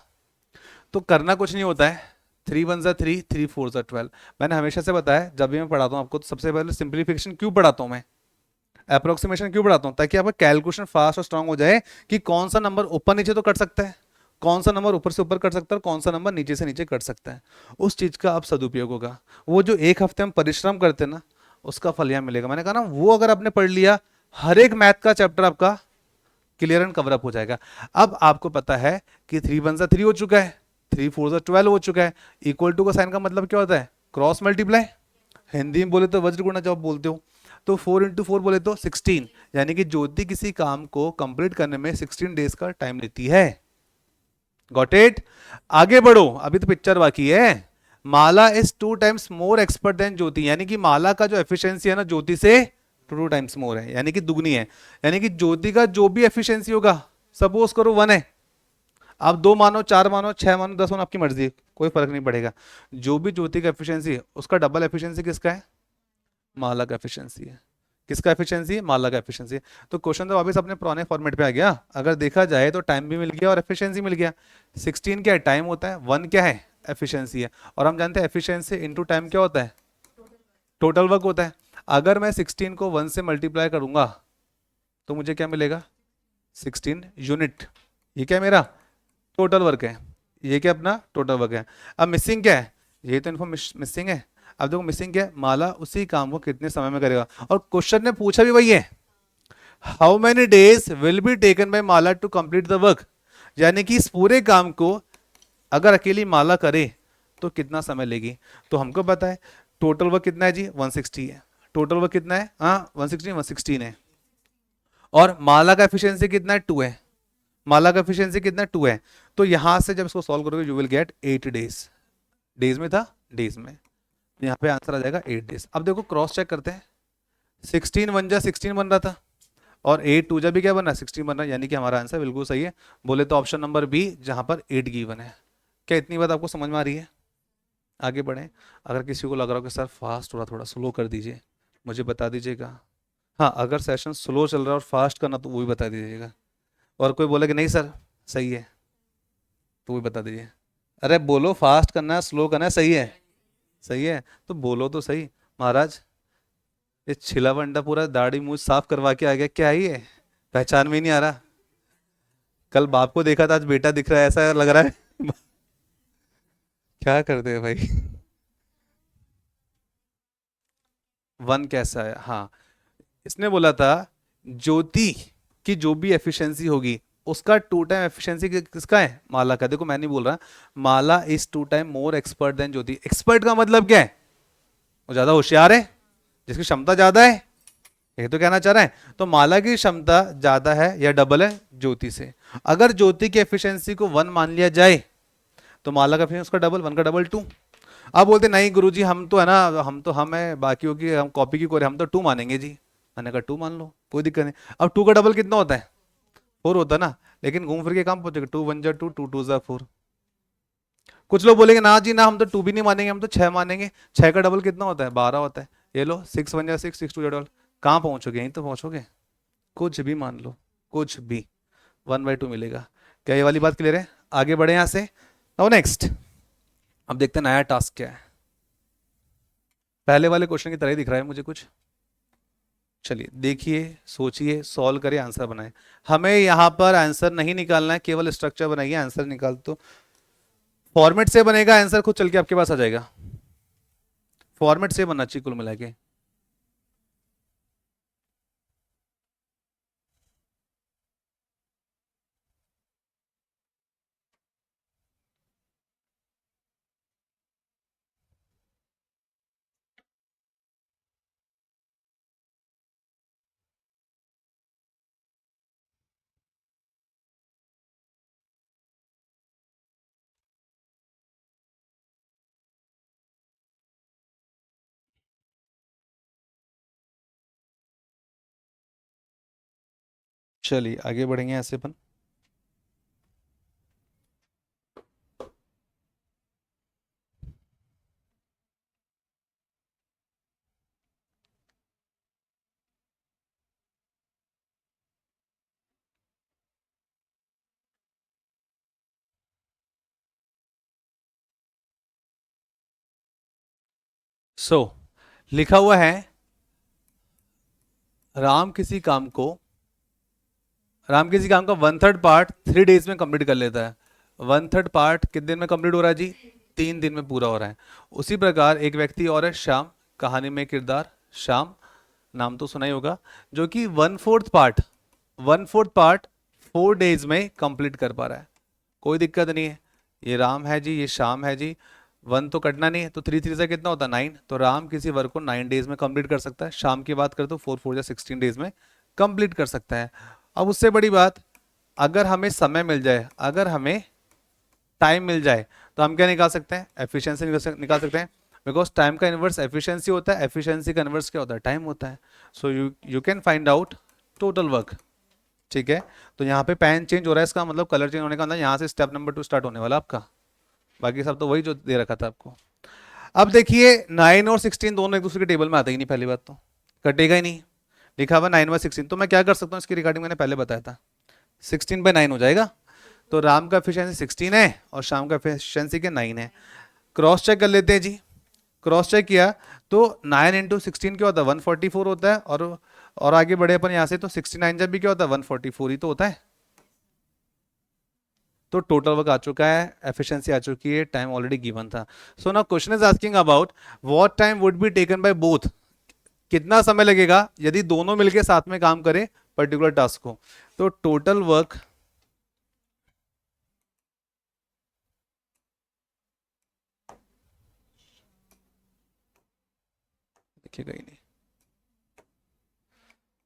तो करना कुछ नहीं होता है, 3 1 जा 3, 3 4 जा 12। मैंने हमेशा से बताया जब भी मैं पढ़ाता हूँ आपको, तो सबसे पहले सिंप्लीफिकेशन क्यों पढ़ाता हूँ मैं, अप्रोक्सीमेशन क्यों पढ़ाता हूँ, ताकि आपका कैलकुलेशन फास्ट और स्ट्रांग हो जाए कि कौन सा नंबर ऊपर नीचे तो कर सकता है, कौन सा नंबर ऊपर से ऊपर कर सकता है और कौन सा नंबर नीचे से नीचे कर सकता है, उस चीज का आप सदुपयोग होगा। वो जो एक हफ्ते हम परिश्रम करते हैं ना, उसका फल यहाँ मिलेगा। मैंने कहा ना, वो अगर आपने पढ़ लिया, हर एक मैथ का चैप्टर आपका क्लियर एंड कवर अप हो जाएगा। अब आपको पता है कि 3 1 जा 3 हो चुका है, 3 4 जा 12 हो चुका है, इक्वल टू का साइन का मतलब क्या होता है, क्रॉस मल्टीप्लाई, हिंदी में बोले तो वज्र गुणा जब बोलते हो, तो 4 × 4 बोले तो 16, यानी कि ज्योति किसी काम को कंप्लीट करने में 16 डेज का टाइम लेती है। Got it. आगे बढ़ो, अभी तो पिक्चर बाकी है। Mala is 2 times more expert than Jyoti, यानी कि माला का जो एफिशिएंसी है ना ज्योति से 2 टाइम्स मोर है, यानी कि दुगनी है, यानी कि ज्योति का जो भी एफिशिएंसी होगा, सपोज करो 1 है, आप 2 मानो, 4 मानो, 6 मानो, 10 मानो, आपकी मर्जी, कोई फर्क नहीं पड़ेगा, जो भी ज्योति का एफिशिएंसी है उसका डबल एफिशिएंसी किसका है, माला का एफिशिएंसी है। किसका एफिशिएंसी, माला का एफिशिएंसी। तो क्वेश्चन तो वापस अपने पुराने फॉर्मेट पे आ गया, अगर देखा जाए तो टाइम भी मिल गया और एफिशिएंसी मिल गया। 16 क्या है, टाइम होता है, 1 क्या है, एफिशिएंसी है, और हम जानते हैं एफिशिएंसी इनटू टाइम क्या होता है, टोटल वर्क होता है। अगर मैं 16 को 1 से मल्टीप्लाई करूंगा तो मुझे क्या मिलेगा, 16 यूनिट, ये क्या मेरा टोटल वर्क है, ये क्या अपना टोटल वर्क है। अब मिसिंग क्या है, ये तो इन्फो मिसिंग है। अब देखो मिसिंग क्या है, माला उसी काम को कितने समय में करेगा, और क्वेश्चन ने पूछा भी वही है, how many days will be taken by Mala to complete the work, यानी कि इस पूरे काम को अगर अकेली माला करे तो कितना समय लेगी। तो हमको पता है टोटल वर्क कितना है जी, 160 है, टोटल वर्क कितना है, हाँ 116 है, और माला का एफिशिएंसी कितना है, 2 है, माला का एफिशिएंसी कितना 2 है। तो यहां से जब इसको सॉल्व करोगे you will get 8 days, days में था, डेज में, यहाँ पे आंसर आ जाएगा 8 डेज। अब देखो क्रॉस चेक करते हैं, 16 वन जा 16 बन रहा था और 8 टू जा भी क्या बन रहा है 16 बन रहा है, यानी कि हमारा आंसर बिल्कुल सही है। बोले तो ऑप्शन नंबर बी जहाँ पर 8 गिवन है। क्या इतनी बात आपको समझ में आ रही है? आगे बढ़ें। अगर किसी को लग रहा हो कि सर फास्ट हो रहा, थोड़ा स्लो कर दीजिए, मुझे बता दीजिएगा। हाँ, अगर सेशन स्लो चल रहा है और फास्ट करना तो वो भी बता दीजिएगा। और कोई बोले कि नहीं सर सही है तो वो भी बता दीजिए। अरे बोलो, फास्ट करना है स्लो करना है, सही है? सही है तो बोलो तो सही। महाराज ये छिला बंडा पूरा दाढ़ी मूछ साफ करवा के आ गया, क्या है ये? पहचान में ही नहीं आ रहा। कल बाप को देखा था, आज बेटा दिख रहा है, ऐसा लग रहा है। क्या करते हैं भाई। वन कैसा है? हाँ, इसने बोला था ज्योति की जो भी एफिशिएंसी होगी उसका 2 टाइम एफिशिएंसी किसका है? माला का। देखो मैं नहीं बोल रहा, Mala is 2 time more expert than Jyoti. Expert का मतलब क्या है? वो ज्यादा होशियार है, जिसकी क्षमता ज्यादा है, ये तो कहना चाह रहा है। तो माला की क्षमता ज्यादा है या डबल है ज्योति से। अगर ज्योति की एफिशिएंसी को 1 मान लिया जाए तो माला का एफिशिएंसी उसका डबल, 1 का डबल 2। अब बोलते नहीं गुरुजी हम तो है ना, हम है बाकियों की हम कॉपी की कोरे, हम तो 2 मानेंगे जी। मैंने कहा 2 मान लो, कोई दिक्कत नहीं। अब 2 का डबल कितना होता है? 4 होता है ना। लेकिन घूम फिर के काम पहुंचेगा, 2 1 जा 2, 2 2 जा 4। कुछ लोग बोलेंगे ना जी ना, हम तो 2 भी नहीं मानेंगे, हम तो 6 मानेंगे। 6 का डबल कितना होता है? 12 होता है। ये लो 6 1 जा 6, 6 2 जा 12। कहाँ पहुंचोगे? यहीं तो पहुंचोगे। कुछ भी मान लो, कुछ भी 1/2 मिलेगा। क्या ये वाली बात क्लियर है? आगे बढ़े यहां से। नाउ नेक्स्ट, अब देखते हैं नया टास्क क्या है। पहले वाले क्वेश्चन की तरह ही दिख रहा है मुझे कुछ। चलिए देखिए, सोचिए, सॉल्व करिए, आंसर बनाए। हमें यहाँ पर आंसर नहीं निकालना है, केवल स्ट्रक्चर बनाइए। आंसर निकाल तो फॉर्मेट से बनेगा, आंसर खुद चल के आपके पास आ जाएगा। फॉर्मेट से बनना चाहिए कुल मिला के। चलिए आगे बढ़ेंगे ऐसे अपन। सो लिखा हुआ है राम किसी काम को, राम किसी काम का 1/3 पार्ट 3 डेज में कंप्लीट कर लेता है। 1/3 पार्ट कितने दिन में कंप्लीट हो रहा है जी? 3 दिन में पूरा हो रहा है। उसी प्रकार एक व्यक्ति और है श्याम, कहानी में किरदार श्याम, नाम तो सुना ही होगा, जो कि 1/4 पार्ट 4 डेज में कंप्लीट कर पा रहा है। कोई दिक्कत नहीं है। ये राम है जी, ये श्याम है जी। 1 तो कटना नहीं है, तो 3 3 से कितना होता है 9। तो राम किसी वर्क को 9 डेज में कंप्लीट कर सकता है। शाम की बात करें तो 4 4 या 16 डेज में कंप्लीट कर सकता है। अब उससे बड़ी बात, अगर हमें समय मिल जाए, अगर हमें टाइम मिल जाए, तो हम क्या निकाल सकते हैं? एफिशिएंसी निकाल सकते हैं। बिकॉज टाइम का इन्वर्स एफिशिएंसी होता है, एफिशिएंसी का इन्वर्स क्या होता है? टाइम होता है। So you can find out total work. ठीक है, तो यहाँ पे पेन चेंज हो रहा है, इसका मतलब कलर चेंज होने का अंदर यहाँ से स्टेप नंबर 2 स्टार्ट होने वाला आपका। बाकी सब तो वही जो दे रखा था आपको। अब देखिए 9 और 16 दोनों एक दूसरे के टेबल में आते ही नहीं, पहली बात तो कटेगा ही नहीं। लिखा हुआ 9/16, तो मैं क्या कर सकता हूँ इसकी रिगार्डिंग, मैंने पहले बताया था 16/9 हो जाएगा। तो राम का एफिशिएंसी 16 है और शाम का एफिशिएंसी के 9 है। क्रॉस चेक कर लेते हैं जी। क्रॉस चेक किया तो 9 × 16 क्या होता है? 144 होता है। और आगे बढ़े अपन यहाँ से, तो 69 जब भी क्या होता है? 144 ही तो होता है। तो टोटल वर्क आ चुका है, एफिशिएंसी आ चुकी है, टाइम ऑलरेडी गिवन था। So now question is asking about what time would be taken by both. कितना समय लगेगा यदि दोनों मिलके साथ में काम करें पर्टिकुलर टास्क को। तो टोटल वर्क देखिएगा ही नहीं,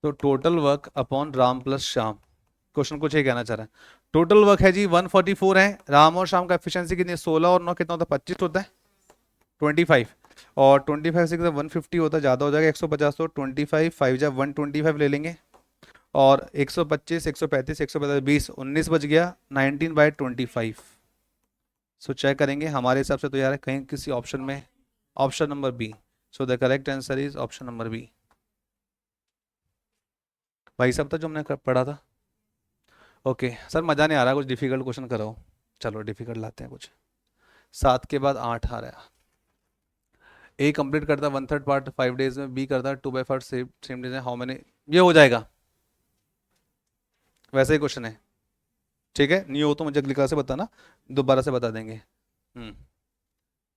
तो total work upon Ram plus Shyam. Question कुछ ये कहना चाह रहा है। टोटल वर्क है जी 144 है। राम और श्याम का एफिशिएंसी कितनी है? 16 और 9 कितना होता है? 25 होता है, 25। और 25 से 150 होता, ज़्यादा हो जाएगा 150, तो 25 5 जा 125 ले लेंगे। और 125 135 145 20 19 बच गया, 19/25। सो चेक करेंगे हमारे हिसाब से तो यार कहीं किसी ऑप्शन में, option number B. So the correct answer is option number B. भाई साहब था जो हमने पढ़ा था। ओके सर, मज़ा नहीं आ रहा, कुछ डिफिकल्ट क्वेश्चन कराओ। चलो डिफिकल्ट लाते हैं कुछ। 7 के बाद 8 आ रहा है। ए कंप्लीट करता 1/3 पार्ट 5 डेज में, बी करता 2/4 सेम डेज में, हाउ मैनी। ये हो जाएगा, वैसे ही क्वेश्चन है। ठीक है, नहीं हो तो मुझे अगली क्लास से बताना, दोबारा से बता देंगे।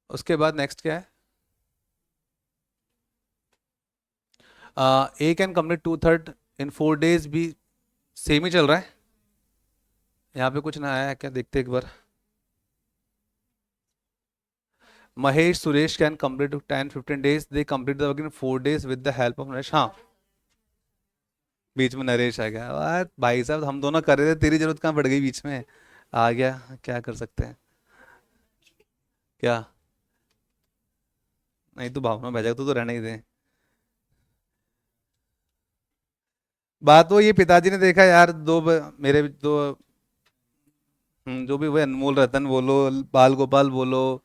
उसके बाद नेक्स्ट क्या है, A can complete 2/3 in 4 days, भी सेम ही चल रहा है। यहाँ पे कुछ ना आया है क्या, देखते एक बार। Mahesh Suresh can complete 10-15 days, they complete the work in 4 days with the help of Naresh. हाँ, बीच में नरेश आ गया। भाई साहब हम दोनों कर रहे थे, तेरी जरूरत कहाँ पड़ गई बीच में, आ गया, क्या कर सकते हैं। क्या, नहीं तो भावना भेजा, तू तो रहने ही दे। बात वो ये, पिताजी ने देखा यार मेरे दो, जो भी वो अनमोल रतन बोलो, बाल गोपाल बोलो,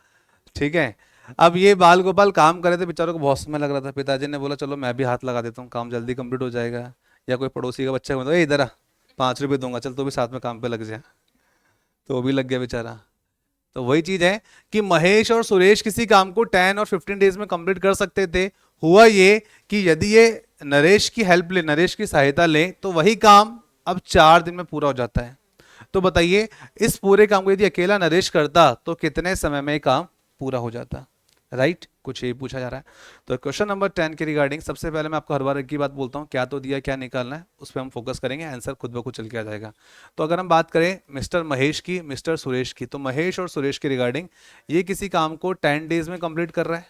ठीक है। अब ये बाल गोपाल काम करे थे, बेचारों को बहुत समय लग रहा था, पिताजी ने बोला चलो मैं भी हाथ लगा देता हूँ, काम जल्दी कंप्लीट हो जाएगा। या कोई पड़ोसी का बच्चा बोला, ए इधर आ, 5 रुपये दूंगा, चल तो भी साथ में काम पे लग जा। तो वो भी लग गया बेचारा। तो वही चीज है कि महेश और सुरेश किसी काम को 10 और 15 डेज में कंप्लीट कर सकते थे। हुआ ये कि यदि ये नरेश की हेल्प ले, नरेश की सहायता ले, तो वही काम अब 4 दिन में पूरा हो जाता है। तो बताइए, इस पूरे काम को यदि अकेला नरेश करता तो कितने समय में काम पूरा हो जाता। राइट, कुछ ये पूछा जा रहा है। तो क्वेश्चन नंबर 10 के रिगार्डिंग सबसे पहले मैं आपको हर बार एक ही बात बोलता हूँ, क्या तो दिया क्या निकालना है उस पर हम फोकस करेंगे, आंसर खुद ब खुद चल के आ जाएगा। तो अगर हम बात करें मिस्टर महेश की, मिस्टर सुरेश की, तो महेश और सुरेश के रिगार्डिंग ये किसी काम को 10 डेज में कंप्लीट कर रहा है,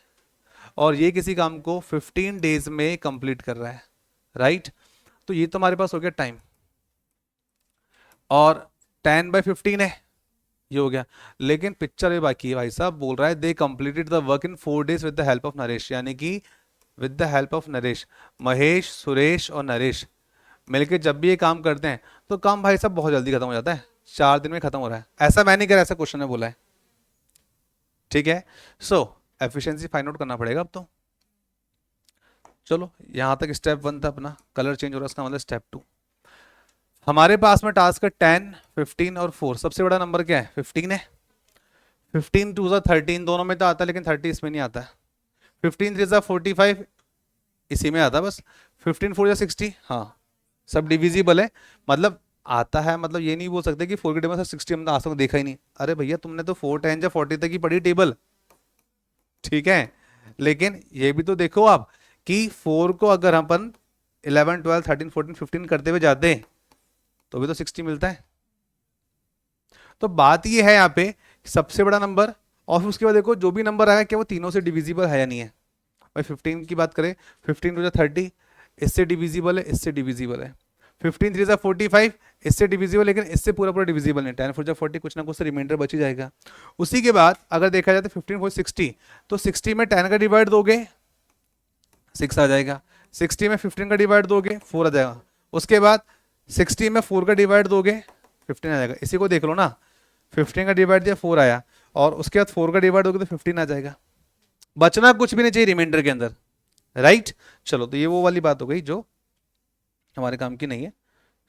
और ये किसी काम को 15 डेज में कंप्लीट कर रहा है। राइट, तो ये तो हमारे पास हो गया टाइम, और 10/15 है, ये हो गया। लेकिन पिक्चर ये बाकी है, भाई साहब बोल रहा है दे completed the work in 4 days with the help of Naresh, यानी कि with the help of Naresh, Mahesh Suresh और नरेश मिलके जब भी ये काम करते हैं तो काम भाई साहब बहुत जल्दी खत्म हो जाता है, 4 दिन में खत्म हो रहा है। ऐसा मैं नहीं कह रहा, ऐसा क्वेश्चन ने बोला है। ठीक है, सो एफिशिएंसी फाइंड आउट करना पड़ेगा अब तो। चलो यहां तक स्टेप 1 था अपना, कलर चेंज हो रहा है, इसका मतलब स्टेप 2। हमारे पास में टास्क है 10 15 और 4, सबसे बड़ा नंबर क्या है, 15 है। 15 2 ज़ा 13 दोनों में तो आता है, लेकिन 30 इसमें नहीं आता है। 15 3 ज़ा 45 इसी में आता है बस। 15 4 ज़ा 60, हाँ सब डिविजिबल है। मतलब आता है, मतलब ये नहीं बोल सकते कि 4 के टेबल से 60 हमने आज तक देखा ही नहीं। अरे भैया तुमने तो 4 10 या 40 तक ही पढ़ी टेबल, ठीक है। लेकिन ये भी तो देखो आप कि 4 को अगर हम अपन 11 12 13 14 15 करते हुए जाते हैं तो भी तो 60 मिलता है। तो बात ये है यहाँ पे सबसे बड़ा नंबर, और उसके बाद देखो जो भी नंबर आया क्या वो तीनों से डिविजिबल है या नहीं है। भाई 15 की बात करें, 15 टू 30 इससे डिविजिबल है, इससे डिविजिबल है। 15 3 45 इससे डिविजिबल, लेकिन इससे पूरा पूरा डिविजिबल नहीं। 10 4 40 कुछ ना कुछ रिमाइंडर बच ही जाएगा। उसी के बाद अगर देखा जाए तो 15 4 60, तो 60 में 10 का डिवाइड दोगे 6 आ जाएगा, 60 में 15 का डिवाइड दोगे 4 आ जाएगा, उसके बाद 60 में 4 का डिवाइड दोगे 15 आ जाएगा। इसी को देख लो ना, 15 का डिवाइड दिया 4 आया, और उसके बाद 4 का डिवाइड दोगे तो 15 आ जाएगा। बचना कुछ भी नहीं चाहिए रिमाइंडर के अंदर। राइट, चलो तो ये वो वाली बात हो गई जो हमारे काम की नहीं है।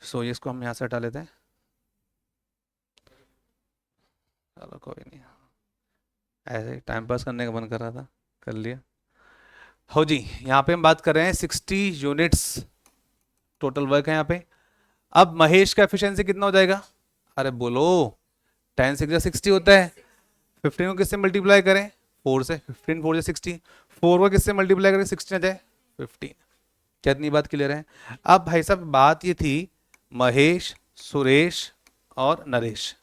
सो ये इसको हम यहाँ से हटा लेते हैं। चलो कोई नहीं, ऐसे टाइम पास करने का मन कर रहा था, कर लिया। हो जी, यहाँ पे हम बात कर रहे हैं 60 यूनिट्स टोटल वर्क है यहाँ पे। अब महेश का एफिशिएंसी कितना हो जाएगा, अरे बोलो, 10 6 60 होता है। 15 को किससे मल्टीप्लाई करें, 4 से, 15 4 60, 4 को किससे मल्टीप्लाई करें 16 आ जाए 15। क्या इतनी बात क्लियर है। अब भाई साहब बात ये थी महेश सुरेश और नरेश,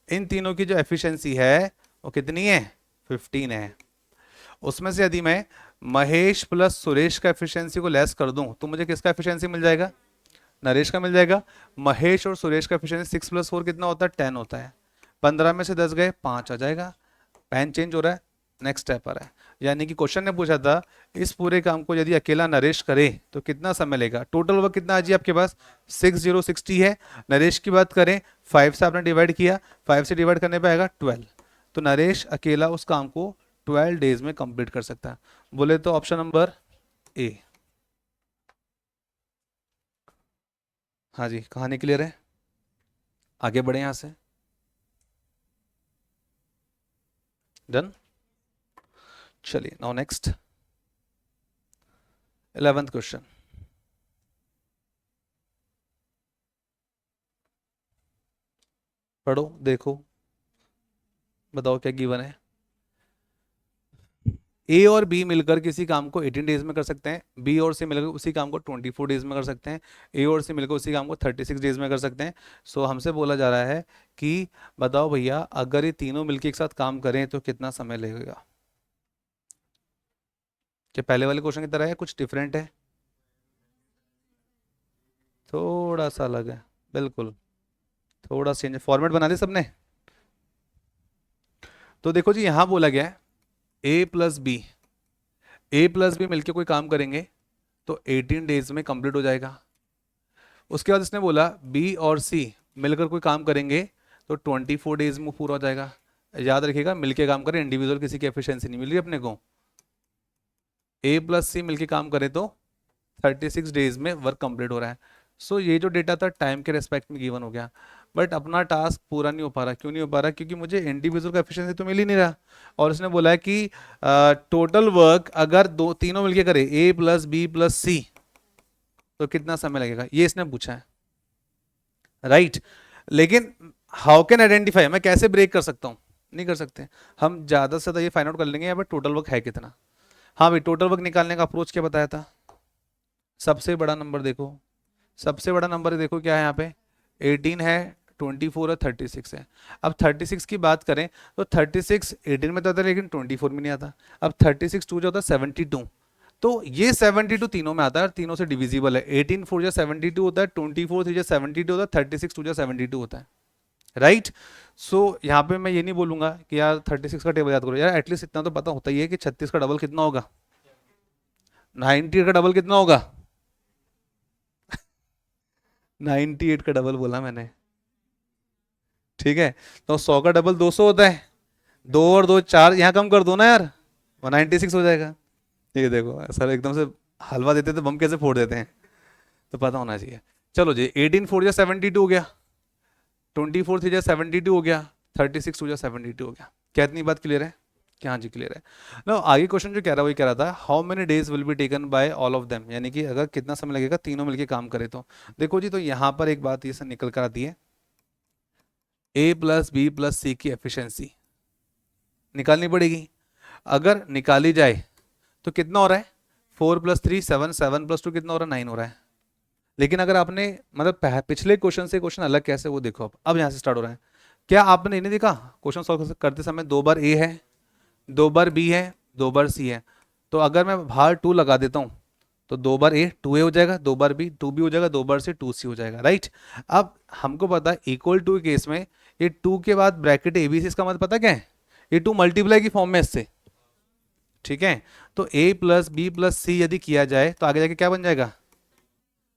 इन तीनों की जो एफिशिएंसी है वो कितनी है, 15 है। उसमें से यदि मैं महेश प्लस सुरेश का एफिशिएंसी को लेस कर दूं तो मुझे किसका एफिशिएंसी मिल जाएगा, नरेश का मिल जाएगा। महेश और सुरेश का एफिशिएंसी 6 + 4 कितना होता है, 10 होता है। 15 में से 10 गए 5 आ जाएगा। पेन चेंज हो रहा है, नेक्स्ट स्टेप आ रहा है। यानी कि क्वेश्चन ने पूछा था इस पूरे काम को यदि अकेला नरेश करे तो कितना समय लेगा। टोटल वर्क कितना आ जी आपके पास 6060 है। नरेश की बात करें 5 से आपने डिवाइड किया, 5 से डिवाइड करने पे आएगा 12। तो नरेश अकेला उस काम को 12 डेज में कंप्लीट कर सकता है। बोले तो ऑप्शन नंबर ए। हाँ जी, कहानी क्लियर है, आगे बढ़े यहां से। डन। चलिए नाउ नेक्स्ट 11th क्वेश्चन। पढ़ो देखो, बताओ क्या गिवन है। ए और बी मिलकर किसी काम को 18 डेज में कर सकते हैं, बी और सी मिलकर उसी काम को 24 डेज में कर सकते हैं, ए और सी मिलकर उसी काम को 36 डेज में कर सकते हैं। सो हमसे बोला जा रहा है कि बताओ भैया अगर ये तीनों मिलकर एक साथ काम करें तो कितना समय लगेगा। क्या पहले वाले क्वेश्चन की तरह है, कुछ डिफरेंट है? थोड़ा सा अलग है, बिल्कुल थोड़ा चेंज है। फॉर्मेट बना ली सबने? तो देखो जी यहां बोला गया है ए प्लस बी मिलकर कोई काम करेंगे तो 18 डेज में कंप्लीट हो जाएगा। उसके बाद इसने बोला बी और सी मिलकर कोई काम करेंगे तो 24 डेज में पूरा हो जाएगा। याद रखिएगा मिलके काम करें, इंडिविजुअल किसी की एफिशिएंसी नहीं मिल रही अपने को। ए प्लस सी मिलके काम करे तो 36 डेज में वर्क कंप्लीट हो रहा है। सो ये जो डेटा था टाइम के रेस्पेक्ट में गिवन हो गया, बट अपना टास्क पूरा नहीं हो पा रहा। क्यों नहीं हो पा रहा? क्योंकि मुझे इंडिविजुअल का एफिशिएंसी तो मिल ही नहीं रहा। और इसने बोला है कि टोटल वर्क अगर दो तीनों मिलके करे ए प्लस बी प्लस सी तो कितना समय लगेगा, ये इसने पूछा है, राइट लेकिन हाउ कैन आइडेंटिफाई, मैं कैसे ब्रेक कर सकता हूँ? नहीं कर सकते। हम ज्यादा से ज्यादा ये फाइंड आउट कर लेंगे यहाँ पर टोटल वर्क है कितना। हाँ भाई, टोटल वर्क निकालने का अप्रोच क्या बताया था? सबसे बड़ा नंबर देखो, सबसे बड़ा नंबर देखो क्या है यहाँ पे, 18 है, 24 है, 36 है। अब 36 की बात करें तो 36 18 में तो आता है लेकिन 24 में नहीं आता। अब 36 टू जो होता है 72, तो ये 72 तीनों में आता है, तीनों से डिविजिबल है। 18 4 जा 72 होता है, 24 3 जा 72 होता है, 36 2 जा 72 होता है, राइट। सो यहाँ पे मैं ये नहीं बोलूंगा कि यार 36 का टेबल याद करो, यार एटलीस्ट इतना तो पता होता ही है कि 36 का डबल कितना होगा, 90 का डबल कितना होगा। 98 का डबल बोला मैंने, ठीक है। तो 100 का डबल 200 होता है, 2 और 2 4, यहाँ कम कर दो ना यार, 196 हो जाएगा। ये देखो सर एकदम से हलवा देते तो बम कैसे फोड़ देते हैं, तो पता होना चाहिए। चलो जी 18 4 जा 72 हो गया, 24 3 जा 72 हो गया, 36 2 जा 72 हो गया। क्या इतनी बात क्लियर है? क्या? हाँ जी क्लियर है। नो आगे क्वेश्चन जो कह रहा है वही कह रहा था how many days will be taken bye all of them, यानी कि अगर कितना समय लगेगा तीनों मिलके काम करे तो। देखो जी तो यहाँ पर एक बात ये से निकल कर आती है, ए प्लस बी प्लस सी की एफिशिएंसी निकालनी पड़ेगी। अगर निकाली जाए तो कितना हो रहा है, 4 + 3 7, 7 + 2 कितना हो रहा है, 9 हो रहा है। लेकिन अगर आपने मतलब पिछले क्वेश्चन से क्वेश्चन अलग कैसे वो देखो, अब यहाँ से स्टार्ट हो रहा है। क्या आपने नहीं देखा क्वेश्चन सॉल्व करते समय 2 बार ए है, 2 बार बी है, 2 बार सी है। तो अगर मैं बाहर 2 लगा देता हूँ तो 2 बार ए 2a हो जाएगा, 2 बार बी 2b हो जाएगा, 2 बार से 2c हो जाएगा, राइट। अब हमको पता है इक्वल टू केस में ये 2 के बाद ब्रैकेट एबीसी, इसका मतलब पता क्या है, ये 2 मल्टीप्लाई की फॉर्म में इससे, ठीक है। तो a प्लस बी प्लस सी यदि किया जाए तो आगे जाके क्या बन जाएगा,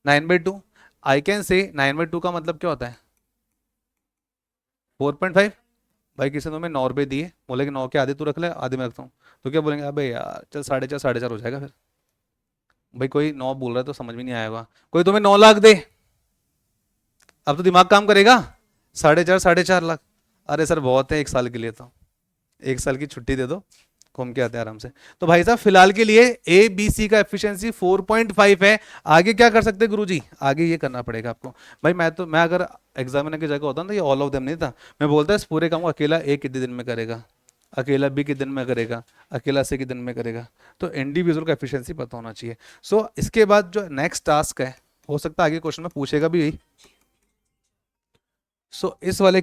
9/2। आई कैन से 9/2 का मतलब क्या होता है, 4.5। भाई किसी ने तुम्हें 9 रुपये दिए, बोले कि 9 के आधे तू रख ले आधे मैं रखता हूँ, तो क्या बोलेंगे अबे यार चल 4.5 4.5 हो जाएगा फिर। भाई कोई 9 बोल रहा है तो समझ में नहीं आएगा। कोई तुम्हें 9 लाख दे, अब तो दिमाग काम करेगा, 4.5 4.5 लाख। अरे सर बहुत है एक साल के लिए, तो एक साल की छुट्टी दे दो, घूम के आते हैं आराम से। तो भाई साहब फिलहाल के लिए ए बी सी का एफिशिएंसी 4.5 है। आगे क्या कर सकते हैं गुरुजी, आगे ये करना पड़ेगा आपको। भाई मैं अगर एग्जामिनर की जगह होता ना तो ये ऑल ऑफ देम नहीं था, मैं बोलता इस पूरे काम को अकेला ए कितने दिन में करेगा, अकेला बी कितने दिन में करेगा, अकेला सी कितने दिन में करेगा। तो इंडिविजुअल का एफिशिएंसी पता होना चाहिए। सो इसके बाद जो नेक्स्ट टास्क है, हो सकता है आगे क्वेश्चन में पूछेगा भी यही। सो इस वाले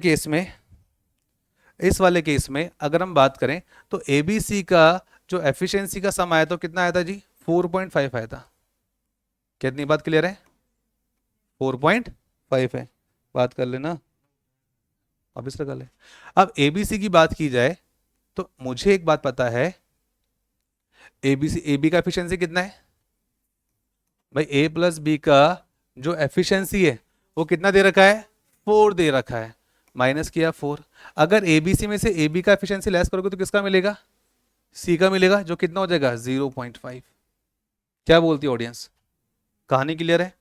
केस में अगर हम बात करें तो एबीसी का जो एफिशिएंसी का सम आया तो कितना आया था जी, 4.5 आया था। कितनी बात क्लियर है, 4.5 है, बात कर लेना वापिस लगा ले। अब एबीसी की बात की जाए तो मुझे एक बात पता है ए बी का एफिशिएंसी कितना है भाई? ए प्लस बी का जो एफिशिएंसी है वो कितना दे रखा है? 4 दे रखा है। माइनस किया 4। अगर ए बी सी में से ए बी का एफिशिएंसी लेस करोगे तो किसका मिलेगा? सी का मिलेगा, जो कितना हो जाएगा? 0.5। क्या बोलती है ऑडियंस? कहानी क्लियर है?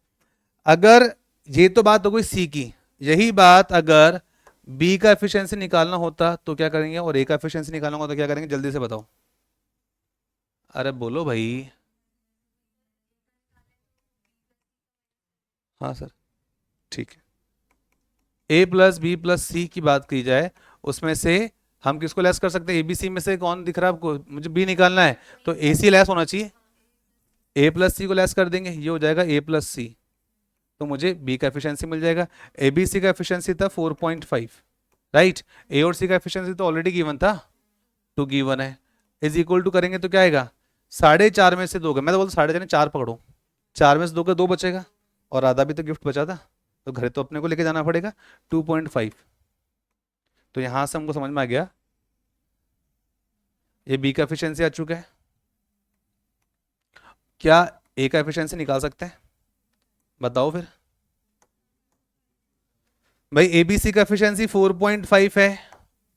अगर ये तो बात हो गई सी की, यही बात अगर बी का एफिशिएंसी निकालना होता तो क्या करेंगे, और ए का एफिशिएंसी निकालना होता तो क्या करेंगे? जल्दी से बताओ। अरे बोलो भाई। हाँ सर, ठीक है। ए प्लस बी प्लस सी की बात की जाए, उसमें से हम किसको लेस कर सकते हैं? ए बी सी में से कौन दिख रहा है आपको? मुझे बी निकालना है, तो ए सी लेस होना चाहिए। ए प्लस सी को लेस कर देंगे, ये हो जाएगा ए प्लस सी, तो मुझे बी का एफिशिएंसी मिल जाएगा। ए बी सी का एफिशिएंसी था 4.5, राइट? ए और सी का एफिशिएंसी तो ऑलरेडी गिवन था, 2 गिवन है। इज इक्वल टू करेंगे तो क्या आएगा? 4.5 में से 2 का, मैं तो बोलता 4.5 4 पकड़ो, 4 में से 2 का 2 बचेगा, और आधा भी तो गिफ्ट बचा था, तो घर तो अपने को लेके जाना पड़ेगा। 2.5। तो यहां से हमको समझ में आ गया ये बी का एफिशिएंसी आ चुका है। क्या ए का एफिशिएंसी निकाल सकते हैं? बताओ फिर। भाई ए बी सी का एफिशिएंसी 4.5 है,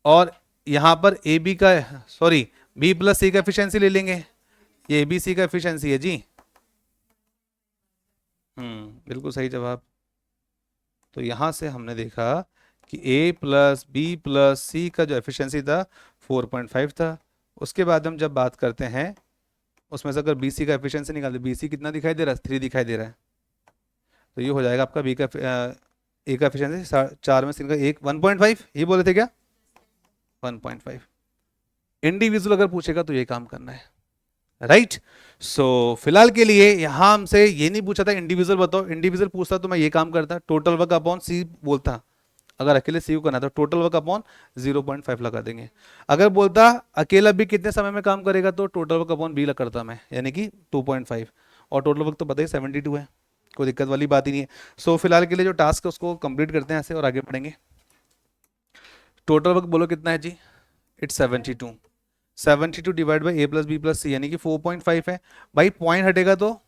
और यहां पर ए बी का, सॉरी, बी प्लस सी का एफिशिएंसी ले लेंगे। ये ए बी सी का एफिशिएंसी है जी। बिल्कुल सही जवाब। तो यहां से हमने देखा कि ए प्लस बी प्लस सी का जो एफिशिएंसी था 4.5 था। उसके बाद हम जब बात करते हैं उसमें से अगर बी सी का एफिशिएंसी निकालते, बी सी कितना दिखाई दे रहा है? 3 दिखाई दे रहा है। तो ये हो जाएगा आपका बी का ए का एफिशिएंसी 4 में से इनका एक 1.5, ये बोले थे क्या? 1.5। इंडिविजुअल अगर पूछेगा तो ये काम करना है, राइट? सो फिलहाल के लिए यहां हमसे ये नहीं पूछा था इंडिविजुअल बताओ, इंडिविजुअल पूछता तो मैं ये काम करता, टोटल वर्क अपॉन सी बोलता। अगर अकेले सी को करना था, टोटल वर्क अपॉन 0.5 लगा देंगे। अगर बोलता अकेला बी कितने समय में काम करेगा, तो टोटल वर्क अपॉन बी करता मैं, यानी कि 2.5। और टोटल वर्क तो पता ही 72 है, कोई दिक्कत वाली बात ही नहीं है। सो फिलहाल के लिए जो टास्क है उसको कंप्लीट करते हैं ऐसे, और आगे बढ़ेंगे। टोटल वर्क बोलो कितना है जी? It's 72। 72 divide by A plus B plus C, यानी कि 4.5 है। भाई पॉइंट हटेगा तो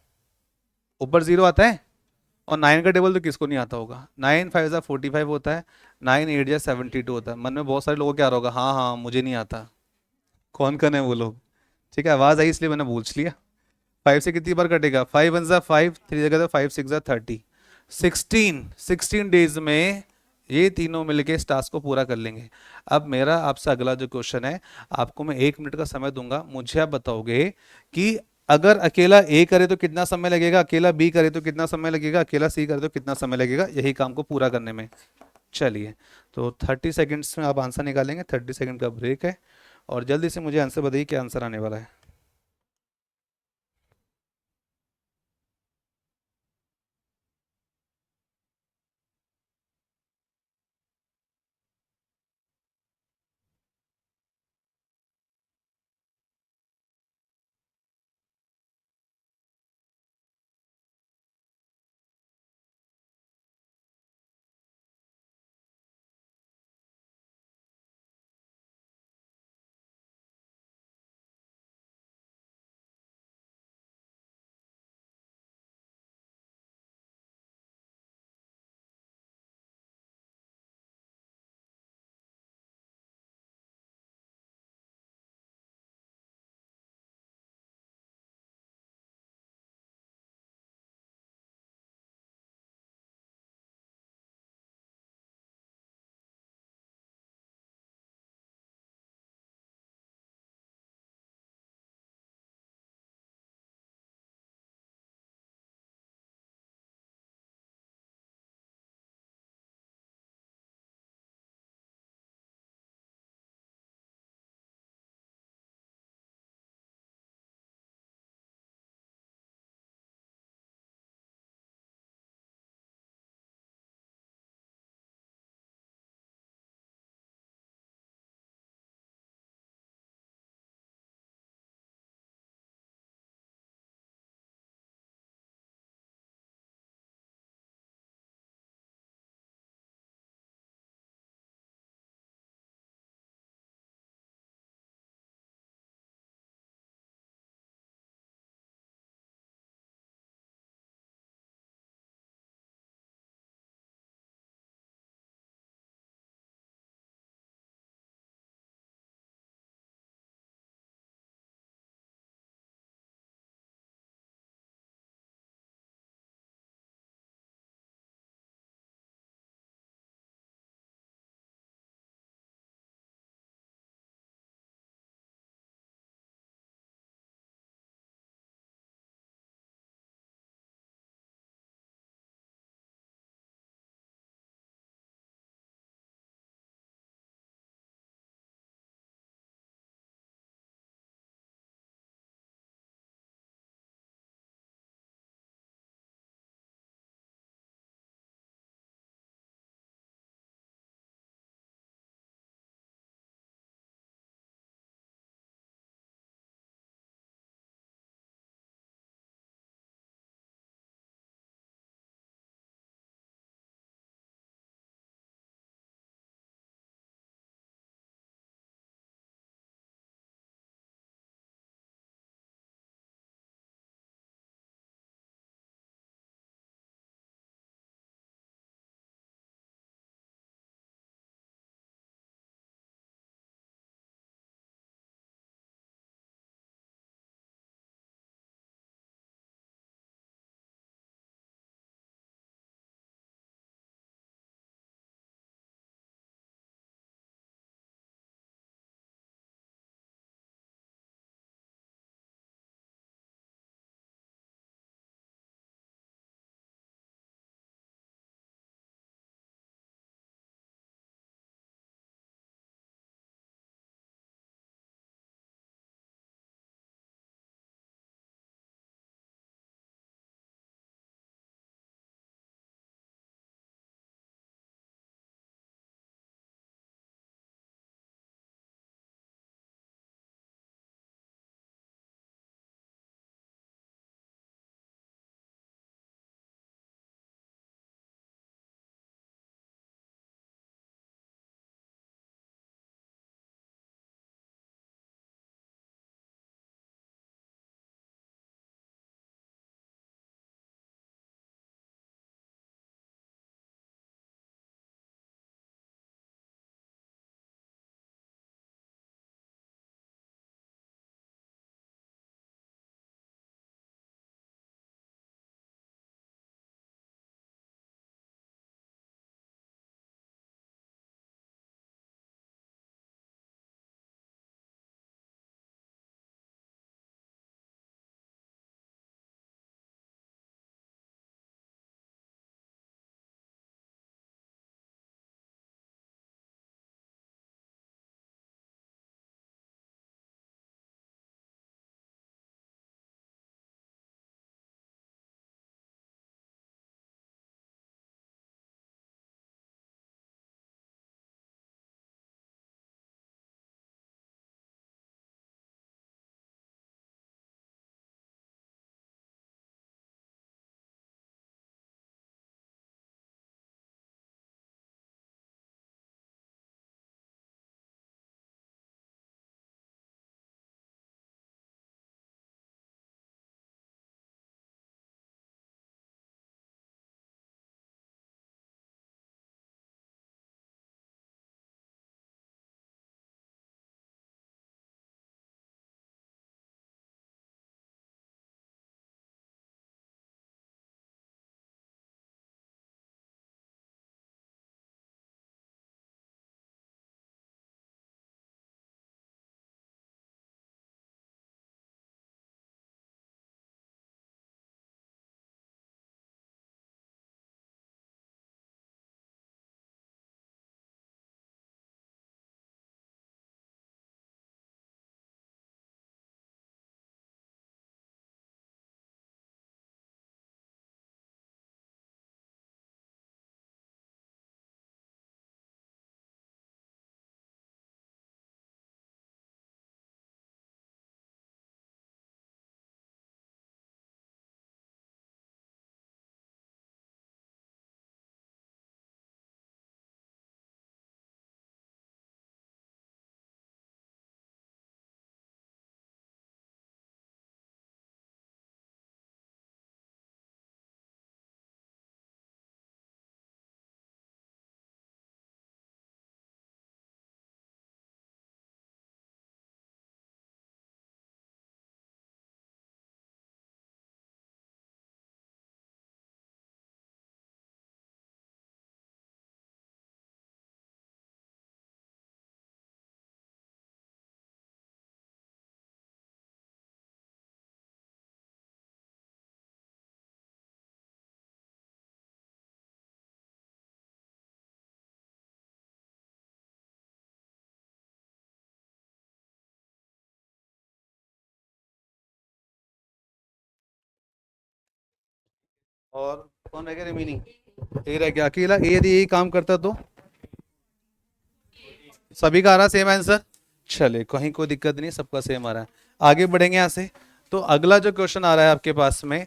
ऊपर जीरो आता है, और 9 का टेबल तो किसको नहीं आता होगा? 9 5 जा 45 होता है, 9 8 जा 72 होता है। मन में बहुत सारे लोगों को क्या होगा? हाँ हाँ मुझे नहीं आता। कौन कौन है वो लोग? ठीक है, आवाज आई इसलिए मैंने पूछ लिया। 5 से कितनी बार कटेगा? 5 वन जा 5, 3 जगह तो 5 6 जा 30, 16 डेज में ये तीनों मिलके इस टास्क को पूरा कर लेंगे। अब मेरा आपसे अगला जो क्वेश्चन है, आपको मैं 1 मिनट का समय दूंगा, मुझे आप बताओगे कि अगर अकेला ए करे तो कितना समय लगेगा, अकेला बी करे तो कितना समय लगेगा, अकेला सी करे तो कितना समय लगेगा यही काम को पूरा करने में। चलिए, तो 30 सेकेंड्स में आप आंसर निकालेंगे, 30 सेकेंड का ब्रेक है, और जल्दी से मुझे आंसर बताइए क्या आंसर आने वाला है। और कौन रह गया रिमेनिंग? ए रह गया अकेला। ए यदि यही काम करता तो सभी का आ रहा सेम आंसर। चले, कहीं कोई दिक्कत नहीं, सबका सेम आ रहा है। आगे बढ़ेंगे यहाँ से। तो अगला जो क्वेश्चन आ रहा है आपके पास में,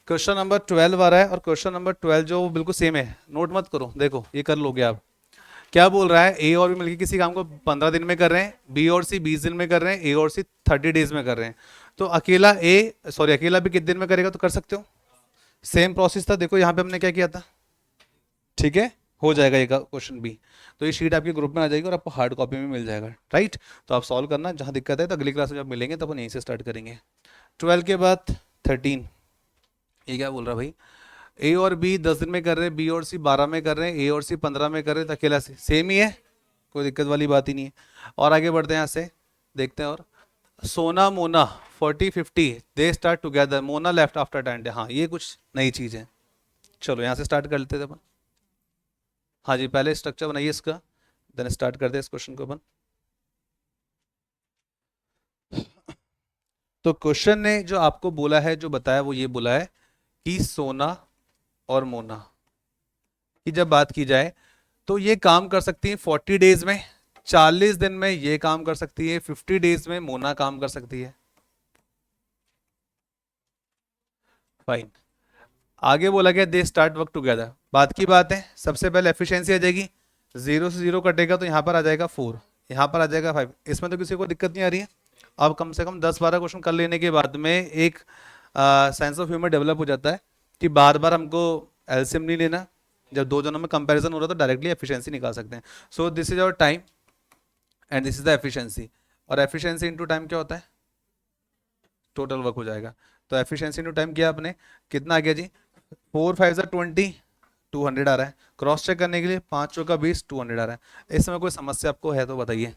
क्वेश्चन नंबर 12 आ रहा है, और क्वेश्चन नंबर 12 जो वो बिल्कुल सेम है, नोट मत करो, देखो ये कर लोगे आप। क्या बोल रहा है? ए और बी मिलकर किसी काम को 15 दिन में कर रहे हैं, बी और सी 20 दिन में कर रहे हैं, ए और सी 30 डेज में कर रहे हैं। तो अकेला ए, सॉरी अकेला भी कितने दिन में करेगा? तो कर सकते हो, सेम प्रोसेस था। देखो यहाँ पे हमने क्या किया था, ठीक है, हो जाएगा ये क्वेश्चन भी। तो ये शीट आपके ग्रुप में आ जाएगी और आपको हार्ड कॉपी में मिल जाएगा, राइट। तो आप सॉल्व करना, जहाँ दिक्कत है तो अगली क्लास में जब मिलेंगे तब अपन यहीं से स्टार्ट करेंगे। 12 के बाद 13, ये क्या बोल रहा है भाई? ए और बी 10 दिन में कर रहे हैं, बी और सी 12 में कर रहे हैं, ए और सी 15 में कर रहे हैं, तो अकेला से सेम ही है, कोई दिक्कत वाली बात ही नहीं है। और आगे बढ़ते हैं यहाँ से, देखते हैं। और सोना Mona 40-50 they start together, Mona left after 10 day. हाँ ये कुछ नई चीज़ है, चलो यहाँ से स्टार्ट कर लेते थे अपन। हाँ जी, पहले स्ट्रक्चर बनाइए इसका, देन स्टार्ट करते हैं इस क्वेश्चन को अपन। तो क्वेश्चन ने जो आपको बोला है, जो बताया, वो ये बोला है कि सोना और मोना की जब बात की जाए तो ये काम कर सकती है 40 डेज में, 40 दिन में ये काम कर सकती है, 50 डेज में मोना काम कर सकती है। फाइन। आगे बोला गया दे स्टार्ट वर्क टुगेदर, बात की बात है, सबसे पहले एफिशिएंसी आ जाएगी, 0 से 0 कटेगा तो यहाँ पर आ जाएगा 4, यहाँ पर आ जाएगा 5। इसमें तो किसी को दिक्कत नहीं आ रही है। अब कम से कम 10-12 क्वेश्चन कर लेने के बाद में एक सेंस ऑफ ह्यूमर डेवलप हो जाता है कि बार बार हमको एलसीएम नहीं लेना, जब दो जनों में कंपैरिजन हो रहा है तो डायरेक्टली एफिशिएंसी निकाल सकते हैं। So this is our time and this is the efficiency, और एफिशिएंसी इनटू टाइम क्या होता है? टोटल वर्क हो जाएगा। तो एफिशिएंसी इनटू टाइम किया आपने, कितना आ गया जी? 4 5 20, 200 आ रहा है। क्रॉस चेक करने के लिए 5 चौका 20, 200 आ रहा है। इस समय कोई समस्या आपको है तो बताइए,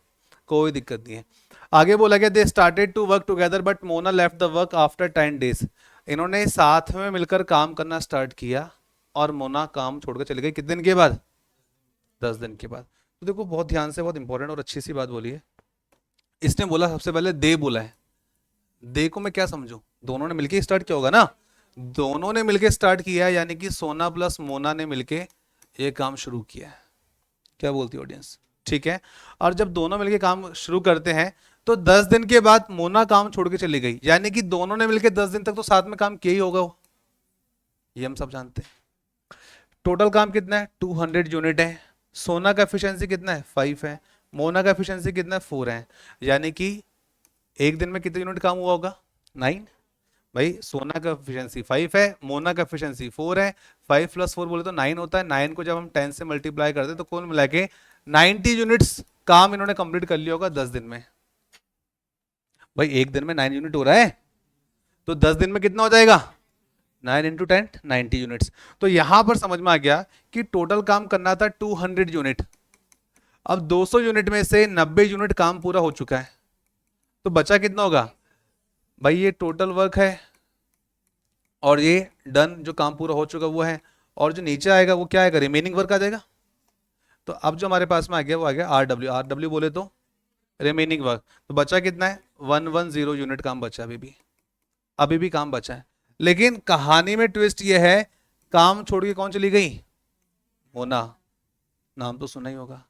कोई दिक्कत नहीं है। आगे बोला गया they started to work together but Mona left the work after 10 days, इन्होंने साथ में मिलकर काम करना स्टार्ट किया और मोना काम छोड़कर चली गई कितने दिन के बाद? 10 दिन के बाद। तो देखो बहुत ध्यान से, बहुत इंपॉर्टेंट और अच्छी सी बात बोली है। इसने बोला सबसे पहले दे बोला है, दे को मैं क्या समझू? दोनों ने मिलके स्टार्ट किया होगा ना, दोनों ने मिलके स्टार्ट किया है, यानी कि सोना प्लस मोना ने मिलके ये काम शुरू किया है। क्या बोलती है ऑडियंस? ठीक है। और जब दोनों मिलके काम शुरू करते हैं तो 10 दिन के बाद मोना काम छोड़ के चली गई, यानी कि दोनों ने मिलके 10 दिन तक तो साथ में काम किया ही होगा वो, ये हम सब जानते हैं। टोटल काम कितना है? 200 यूनिट है। सोना का एफिशिएंसी कितना है? 5 है। मोना का एफिशिएंसी कितना है? 4 है। यानी कि एक दिन में कितने यूनिट काम हुआ होगा? 9। भाई सोना का एफिशिएंसी 5 है, मोना का एफिशिएंसी 4 है, 5 + 4 बोले तो 9 होता है। 9 को जब हम 10 से मल्टीप्लाई करते हैं तो कुल मिला के 90 यूनिट्स काम इन्होंने कंप्लीट कर लिया होगा 10 दिन में। भाई एक दिन में 9 यूनिट हो रहा है, तो 10 दिन में कितना हो जाएगा? 9 × 10 90 यूनिट्स। तो यहां पर समझ में आ गया कि टोटल काम करना था 200 यूनिट। अब 200 यूनिट में से 90 यूनिट काम पूरा हो चुका है, तो बचा कितना होगा? भाई ये टोटल वर्क है और ये डन, जो काम पूरा हो चुका वो है, और जो नीचे आएगा वो क्या आएगा? रिमेनिंग वर्क आ जाएगा। तो अब जो हमारे पास में आ गया वो आ गया RW। RW बोले तो रिमेनिंग वर्क। तो बचा कितना है? 110 यूनिट काम बचा, अभी भी काम बचा है। लेकिन कहानी में ट्विस्ट ये है, काम छोड़ के कौन चली गई? मोना। नाम तो सुना ही होगा,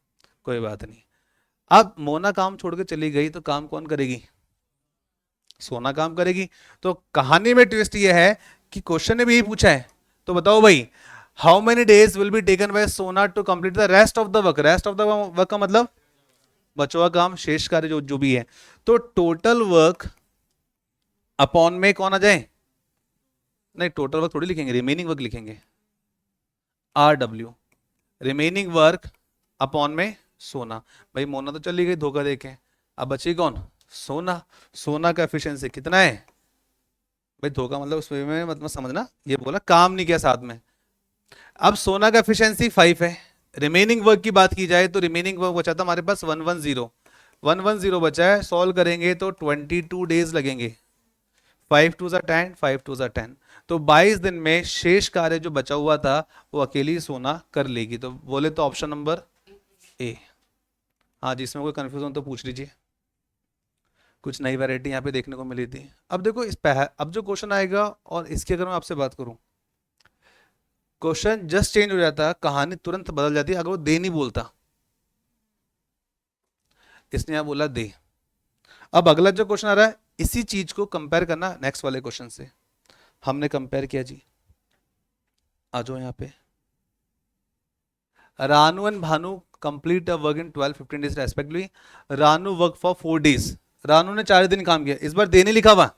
कोई बात नहीं। अब मोना काम छोड़ के चली गई तो काम कौन करेगी? सोना काम करेगी। तो कहानी में ट्विस्ट ये है कि क्वेश्चन ने भी यही पूछा है, तो बताओ भाई, how many days will be taken by Sona to complete the rest of the work? Rest of the work का मतलब बचा हुआ काम, शेष कार्य जो जो भी है। तो टोटल वर्क अपॉन में कौन आ जाए? नहीं, टोटल वर्क थोड़ी लिखेंगे, रिमेनिंग वर्क लिखेंगे, RW। रिमेनिंग वर्क अपॉन में सोना। भाई मोना तो चली गई धोखा देके, अब बची कौन? सोना। सोना का एफिशिएंसी कितना है? भाई धोखा मतलब उसमें मतलब समझना, ये बोला काम नहीं किया साथ में। अब सोना का एफिशिएंसी 5 है। रिमेनिंग वर्क की बात की जाए तो रिमेनिंग वर्क बचा था हमारे पास 110 बचा है। सॉल्व करेंगे तो 22 डेज लगेंगे। 5 2 10, 5 2 10, तो 22 दिन में शेष कार्य जो बचा हुआ था वो अकेली सोना कर लेगी। तो बोले तो ऑप्शन नंबर ए। हाँ जी, इसमें कोई कंफ्यूजन तो पूछ लीजिए, कुछ नई वैरायटी यहाँ पे देखने को मिली थी। अब देखो अब जो क्वेश्चन आएगा और इसकी अगर मैं आपसे बात करूं, क्वेश्चन जस्ट चेंज हो जाता, कहानी तुरंत बदल जाती अगर वो दे नहीं बोलता। इसने यहां बोला दे। अब अगला जो क्वेश्चन आ रहा है इसी चीज को कंपेयर करना नेक्स्ट वाले क्वेश्चन से। हमने कंपेयर किया जी, आ जाओ यहाँ पे। Ranu and Bhanu complete a work in 12-15 days respectively. Ranu work for 4 days. Ranu ने 4 दिन काम किया, इस बार दे नहीं लिखा हुआ।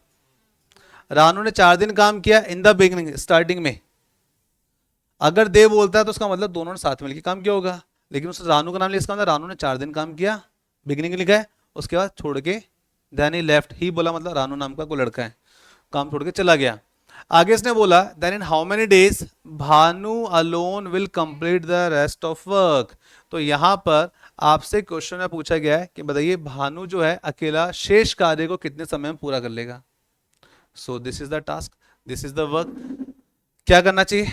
रानू ने 4 दिन काम किया इन द बिगिनिंग, स्टार्टिंग में। अगर दे बोलता है तो उसका मतलब दोनों ने साथ मिलकर काम किया होगा, लेकिन उसने रानू का नाम लिया, इसका मतलब रानू ने 4 दिन काम किया, बिगिनिंग लिखा है, उसके बाद छोड़ के देन ही लेफ्ट। ही बोला मतलब रानू नाम का कोई लड़का है, काम छोड़ के चला गया। आगे इसने बोला then in how many days Bhanu alone will complete the rest of work. तो यहां पर आपसे क्वेश्चन में पूछा गया है कि बताइए भानु जो है अकेला शेष कार्य को कितने समय में पूरा कर लेगा। सो this is the task, this is the work. क्या करना चाहिए,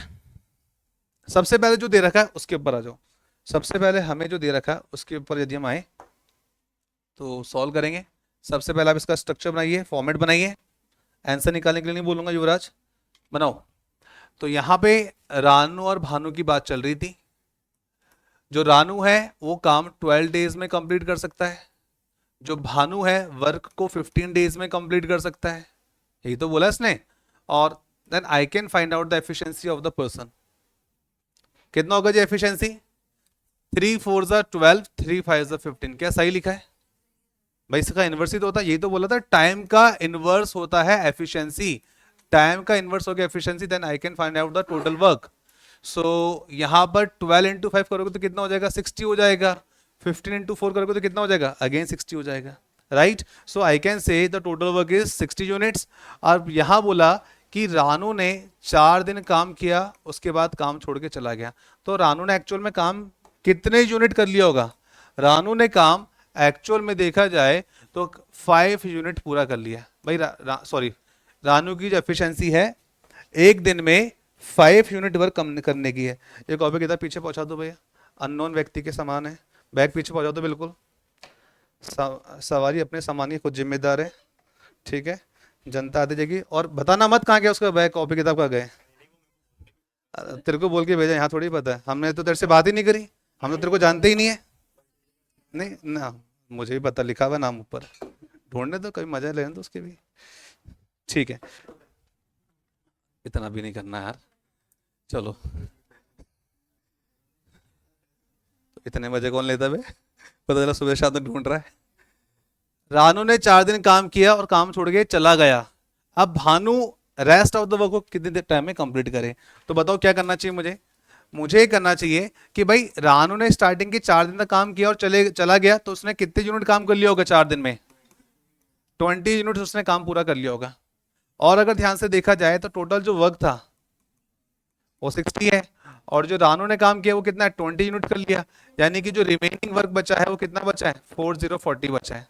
सबसे पहले जो दे रखा है उसके ऊपर आ जाओ। सबसे पहले हमें जो दे रखा है उसके ऊपर यदि हम आए तो सॉल्व करेंगे। सबसे पहले आप इसका स्ट्रक्चर बनाइए, फॉर्मेट बनाइए। आंसर निकालने के लिए नहीं बोलूंगा, युवराज बनाओ। तो यहां पे रानू और भानु की बात चल रही थी। जो रानू है वो काम 12 डेज में कंप्लीट कर सकता है, जो भानु है वर्क को 15 डेज में कंप्लीट कर सकता है, यही तो बोला इसने। और then I can find out the efficiency of the person. कितना होगा जी एफिशिएंसी? 3 4 12, 3 5 15। क्या सही लिखा है भाई? इसका इनवर्स ही तो होता है, यही तो बोला था, टाइम का इनवर्स होता है एफिशिएंसी। टाइम का इनवर्स हो गया efficiency, then I can find out the total work. So यहां पर 12 इंटू 5 करोगे तो कितना हो जाएगा? 60 हो जाएगा। 15 इंटू 4 करोगे तो कितना हो जाएगा? अगेन 60 हो जाएगा, right. So I can say the total work is 60 units. और यहां बोला कि रानू ने 4 दिन काम किया, उसके बाद काम छोड़ के चला गया। तो रानू ने एक्चुअल में काम कितने यूनिट कर लिया होगा? रानू ने काम एक्चुअल में देखा जाए तो 5 यूनिट पूरा कर लिया भाई। सॉरी, रानू की जो एफिशिएंसी है एक दिन में 5 यूनिट वर्क करने की है। ये कॉपी किताब पीछे पहुंचा दो भैया, अननोन व्यक्ति के समान है। बैग पीछे पहुंचा दो बिल्कुल। सवारी अपने सामान की खुद जिम्मेदार है, ठीक है। जनता आती जाएगी। और बताना मत कहाँ गया उसका बैग, कॉपी किताब का गए। तेरे को बोल के भेजा, यहाँ थोड़ी पता है। हमने तो तेरे से बात ही नहीं करी, हम तो तेरे को जानते ही नहीं है। नहीं ना, मुझे भी पता, लिखा हुआ नाम ऊपर। ढूंढने तो कभी मजा लेने तो उसके भी, ठीक है। इतना भी नहीं करना यार, चलो। तो इतने मजे कौन लेता बे? पता चला सुबह शाम तक ढूंढ रहा है। रानू ने 4 दिन काम किया और काम छोड़ के चला गया। अब Bhanu rest of the work को कितने टाइम में कंप्लीट करे? तो बताओ क्या करना चाहिए मुझे? मुझे करना चाहिए कि भाई रानू ने स्टार्टिंग के 4 दिन तक काम किया और चला गया, तो उसने कितने यूनिट काम कर लिया होगा 4 दिन में? 20 यूनिट उसने काम पूरा कर लिया होगा। और अगर ध्यान से देखा जाए तो टोटल जो वर्क था वो 60 है, और जो रानू ने काम किया वो कितना है? 20 यूनिट कर लिया। यानी कि जो रिमेनिंग वर्क बचा है वो कितना बचा है? 40 बचा है,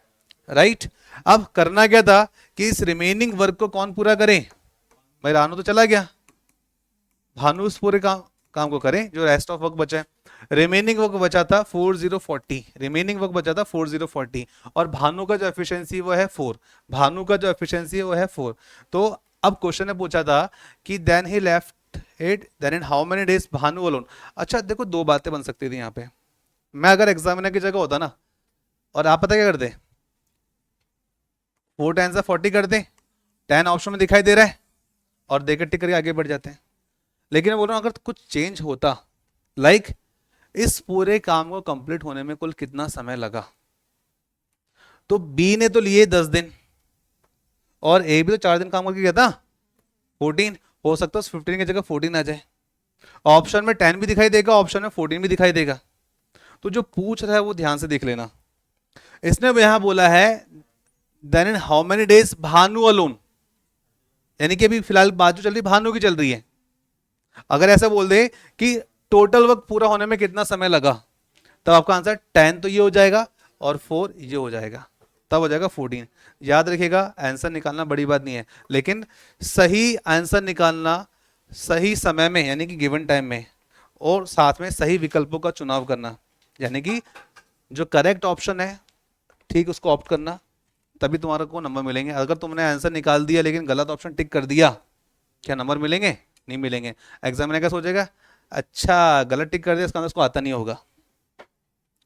राइट। अब करना क्या था कि इस रिमेनिंग वर्क को कौन पूरा करे? भाई रानू तो चला गया, भानु उस पूरे काम को करें जो रेस्ट ऑफ वर्क बचा है। रिमेनिंग वर्क बचा था 4040, रिमेनिंग वर्क बचा था 4040, और भानु का जो एफिशिएंसी वो है 4। भानु का जो एफिशिएंसी है वो है 4। तो अब क्वेश्चन ने पूछा था कि then he left it, then in how many days Bhanu alone. अच्छा देखो, दो बातें बन सकती थी यहाँ पे। मैं अगर एग्जामिनर की जगह होता ना, और आप पता क्या करते? 4 10 40 कर दे, 10 ऑप्शन में दिखाई दे रहा है, और देकर टिक करके आगे बढ़ जाते हैं। लेकिन मैं बोल रहा हूं अगर कुछ चेंज होता, लाइक इस पूरे काम को कंप्लीट होने में कुल कितना समय लगा, तो बी ने तो लिए 10 दिन, और ए भी तो 4 दिन काम करके गया था, 14। हो सकता है 15 की जगह 14 आ जाए। ऑप्शन में 10 भी दिखाई देगा, ऑप्शन में 14 भी दिखाई देगा। तो जो पूछ रहा है वो ध्यान से देख लेना। इसने यहां बोला है then in how many days Bhanu alone, यानी कि अभी फिलहाल बात जो चल रही भानु की चल रही है। अगर ऐसा बोल दे कि टोटल वर्क पूरा होने में कितना समय लगा, तब आपका आंसर 10 तो ये हो जाएगा और 4 ये हो जाएगा, तब हो जाएगा 14। याद रखिएगा, आंसर निकालना बड़ी बात नहीं है, लेकिन सही आंसर निकालना सही समय में, यानी कि गिवन टाइम में, और साथ में सही विकल्पों का चुनाव करना, यानी कि जो करेक्ट ऑप्शन है ठीक उसको ऑप्ट करना, तभी तुम्हारे को नंबर मिलेंगे। अगर तुमने आंसर निकाल दिया लेकिन गलत ऑप्शन टिक कर दिया, क्या नंबर मिलेंगे? नहीं मिलेंगे। एग्जामिनर क्या सोचेगा, अच्छा गलत टिक कर दिया, इसका मतलब उसको आता नहीं होगा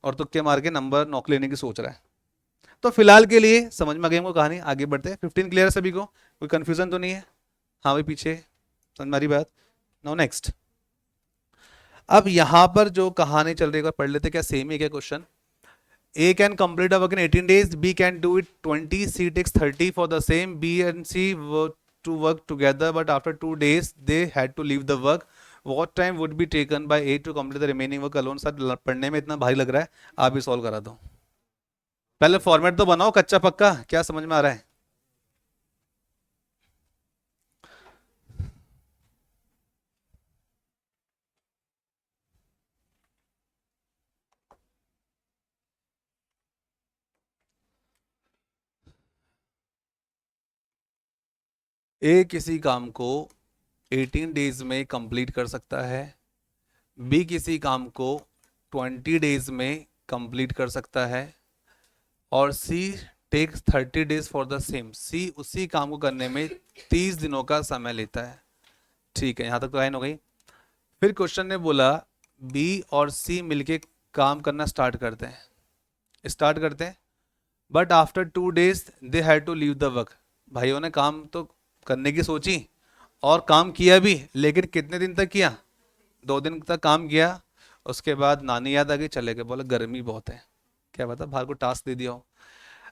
और तुक्के मार के नंबर नॉक लेने की सोच रहा है। तो फिलहाल के लिए समझ में आ गई हमको कहानी, आगे बढ़ते हैं। 15 क्लियर है सभी को, कोई कंफ्यूजन तो नहीं है? हाँ भाई पीछे समझ में आ रही बात? No next. अब यहां पर जो कहानी चल रही है एक बार पढ़ लेते, क्या सेम है क्या question? A can complete a work in 18 days, B can do it 20, C takes 30 for the same. B and C were to work together, but after 2 days they had to leave the work. What time would be taken by A to complete the remaining work alone? Sir पढ़ने में इतना भारी लग रहा है, आप भी solve करा दो। पहले फॉर्मेट तो बनाओ कच्चा पक्का, क्या समझ में आ रहा है? ए किसी काम को 18 डेज में कंप्लीट कर सकता है, बी किसी काम को 20 डेज में कंप्लीट कर सकता है, और C takes 30 days for the same. C उसी काम को करने में 30 दिनों का समय लेता है। ठीक है, यहां तक तो लाइन हो गई। फिर क्वेश्चन ने बोला बी और सी मिलके काम करना स्टार्ट करते हैं, but after 2 days they had to leave the work. भाइयों ने काम तो करने की सोची और काम किया भी, लेकिन कितने दिन तक किया? 2 दिन तक काम किया। उसके बाद नानी याद आ गई, चले गए, बोला गर्मी बहुत है, क्या पता बाहर को टास्क दे दिया हो।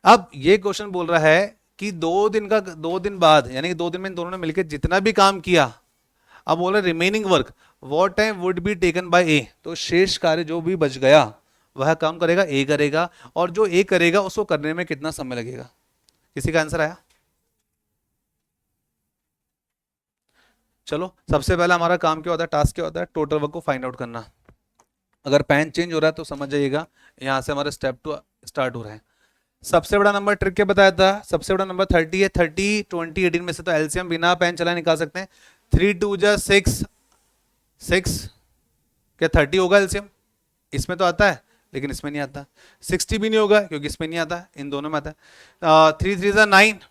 अब ये क्वेश्चन बोल रहा है कि 2 दिन बाद, यानी कि 2 दिन में इन दोनों ने मिलकर जितना भी काम किया, अब बोल रहे remaining work what time would be taken by A. तो शेष कार्य जो भी बच गया वह काम करेगा ए करेगा, और जो ए करेगा उसको करने में कितना समय लगेगा? किसी का आंसर आया? चलो सबसे पहला हमारा काम क्या होता है, टास्क क्या होता है? टोटल वर्क को फाइंड आउट करना। अगर पेन चेंज हो रहा है तो समझ जाइएगा, यहां से हमारा स्टेप 2 स्टार्ट हो रहा है। सबसे बड़ा नंबर ट्रिक क्या बताया था? सबसे बड़ा नंबर 30 है। 30 20 18 में से तो एलसीएम बिना पेन चलाए निकाल सकते हैं। 3 2 जा 6, 6 क्या 30 होगा एलसीएम? इसमें तो आता है लेकिन इसमें नहीं आता। 60 भी नहीं होगा क्योंकि इसमें नहीं आता, इन दोनों में आता है। 3 3 जा 9,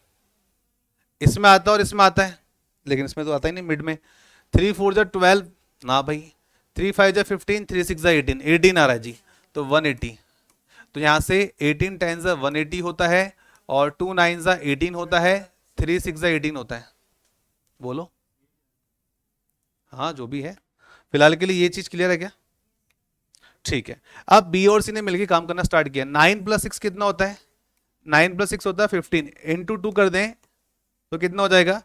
इसमें आता है और इसमें आता है, लेकिन इसमें तो आता ही नहीं मिड में। 3 4 जा 12, ना भाई। 3 5 जा 15, 3 6 जा 18, 18 आ रहा है जी, तो 180। तो यहां से 18 10 जा 180 होता है, और 2 9 जा 18 होता है, 3 6 जा 18 होता है। बोलो हाँ जो भी है, फिलहाल के लिए ये चीज क्लियर है क्या? ठीक है। अब बी और सी ने मिलकर काम करना स्टार्ट किया। 9 + 6 कितना होता है? 9 + 6 होता है 15, इंटू 2 कर दें तो कितना हो जाएगा?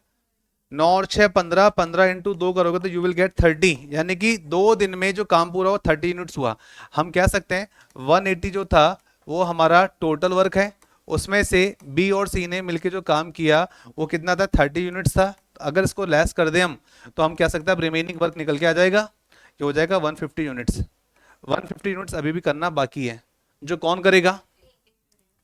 9 और 6 15, 15 इंटू 2 करोगे तो यू विल गेट 30, यानी कि 2 दिन में जो काम पूरा हुआ 30 यूनिट्स हुआ। हम कह सकते हैं 180 जो था वो हमारा टोटल वर्क है, उसमें से बी और सी ने मिलकर जो काम किया वो कितना था? 30 यूनिट्स था। अगर इसको लेस कर दें हम तो हम कह सकते हैं अब रिमेनिंग वर्क निकल के आ जाएगा, कि हो जाएगा 150 यूनिट्स। 150 यूनिट्स अभी भी करना बाकी है, जो कौन करेगा?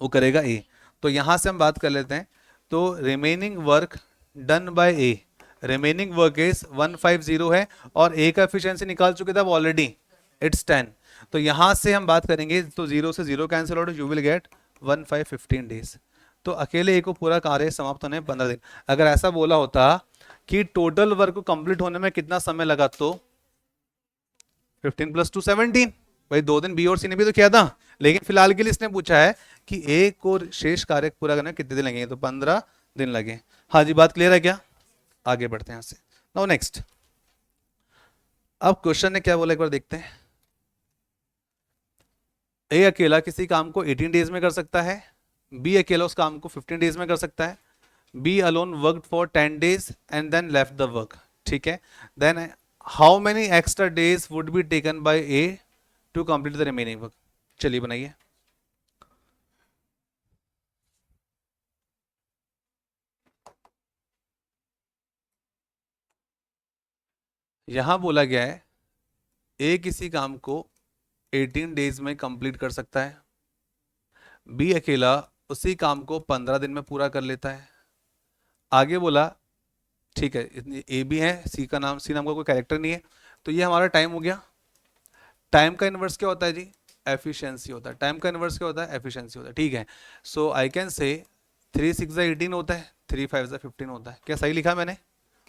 वो करेगा ए। तो यहां से हम बात कर लेते हैं। तो remaining work done by A, remaining work is 150 है, और ए का एफिशिएंसी निकाल चुके थे ऑलरेडी, इट्स 10। तो यहां से हम बात करेंगे तो 0 से 0 cancel out, you will get 15 days. तो अकेले ए को पूरा कार्य समाप्त होने में 15 दिन। अगर ऐसा बोला होता कि टोटल वर्क को कंप्लीट होने में कितना समय लगा, तो 15 + 2 17। भाई 2 दिन बी और सी ने भी तो किया था, लेकिन फिलहाल के लिए इसने पूछा है कि ए को शेष कार्य पूरा करने में कितने दिन लगेंगे, तो 15 दिन लगे। हाँ जी बात क्लियर है क्या? आगे बढ़ते हैं यहां से। Now next. अब क्वेश्चन ने क्या बोला एक बार देखते हैं। ए अकेला किसी काम को 18 डेज में कर सकता है, बी अकेला उस काम को 15 डेज में कर सकता है, B alone worked for 10 days and then left the work. ठीक है, then how many extra days would be taken by A to complete the remaining work? चलिए बनाइए। यहां बोला गया है ए किसी काम को 18 डेज में कंप्लीट कर सकता है, बी अकेला उसी काम को 15 दिन में पूरा कर लेता है। आगे बोला ठीक है, इतनी ए भी है, सी नाम का कोई कैरेक्टर नहीं है, तो ये हमारा टाइम हो गया। टाइम का इन्वर्स क्या होता है जी? एफिशिएंसी होता है। टाइम का इन्वर्स क्या होता है? एफिशिएंसी होता है। ठीक है, सो आई कैन से 3 6 18 होता है, 3 5 15 होता है। क्या सही लिखा मैंने?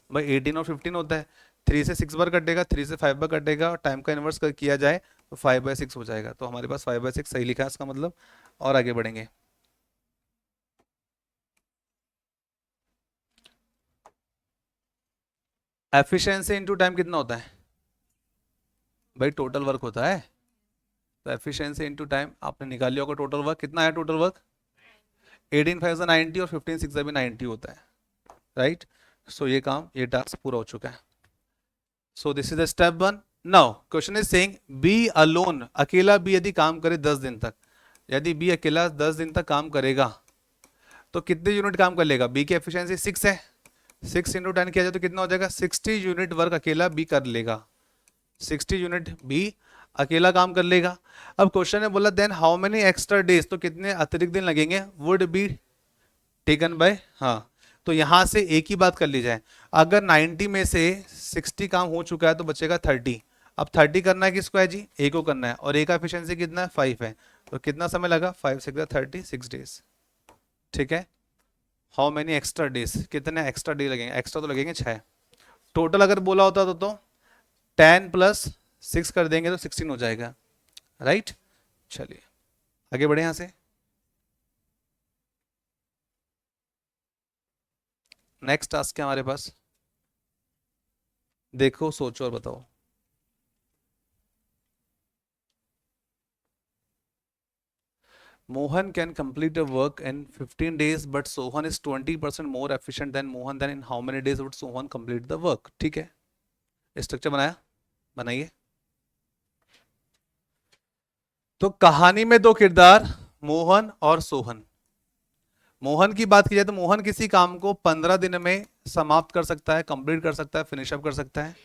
भाई 18 और 15 होता है। 3 से 6 बार कटेगा, 3 से 5 बार कटेगा, और टाइम का इन्वर्स किया जाए तो 5/6 हो जाएगा। तो हमारे पास 5/6 सही लिखा है इसका मतलब। और आगे बढ़ेंगे। एफिशिएंसी इनटू टाइम कितना होता है भाई? टोटल वर्क होता है। तो एफिशिएंसी इनटू टाइम आपने निकाल लिया होगा। टोटल वर्क कितना है? टोटल वर्क 18 5 90 और 15 6 भी 90 होता है, राइट। सो ये काम, ये टास्क पूरा हो चुका है। So this is the step 1। Now question is saying B alone, अकेला बी यदि काम करे 10 दिन तक, यदि बी अकेला 10 दिन तक काम करेगा तो कितने यूनिट काम कर लेगा? बी की एफिशिएंसी 6 है, 6 × 10 किया जाए तो कितना हो जाएगा? 60 यूनिट वर्क अकेला बी कर लेगा। 60 यूनिट बी अकेला काम कर लेगा। अब क्वेश्चन ने बोला then how many extra days, तो कितने अतिरिक्त दिन लगेंगे वुड बी टेकन बाय, हाँ। तो यहां से एक ही बात कर ली जाए, अगर 90 में से 60 काम हो चुका है तो बचेगा 30। अब 30 करना है किसको है जी? ए को करना है, और ए का एफिशिएंसी कितना है? 5 है। तो कितना समय लगा? 5 6 36 डेज, ठीक है। हाउ मेनी एक्स्ट्रा डेज, कितने एक्स्ट्रा डे लगेंगे? एक्स्ट्रा तो लगेंगे 6। टोटल अगर बोला होता तो 10 + 6 कर देंगे तो 16 हो जाएगा, राइट। चलिए आगे बढ़े यहां से। नेक्स्ट टास्क है हमारे पास, देखो सोचो और बताओ। Mohan can complete a work in 15 days, but Sohan is 20% more efficient than Mohan. Then in how many days would Sohan complete the work? ठीक है, स्ट्रक्चर बनाया, बनाइए। तो कहानी में दो किरदार, मोहन और सोहन। मोहन की बात की जाए तो मोहन किसी काम को 15 दिन में समाप्त कर सकता है, कंप्लीट कर सकता है, फिनिश अप कर सकता है।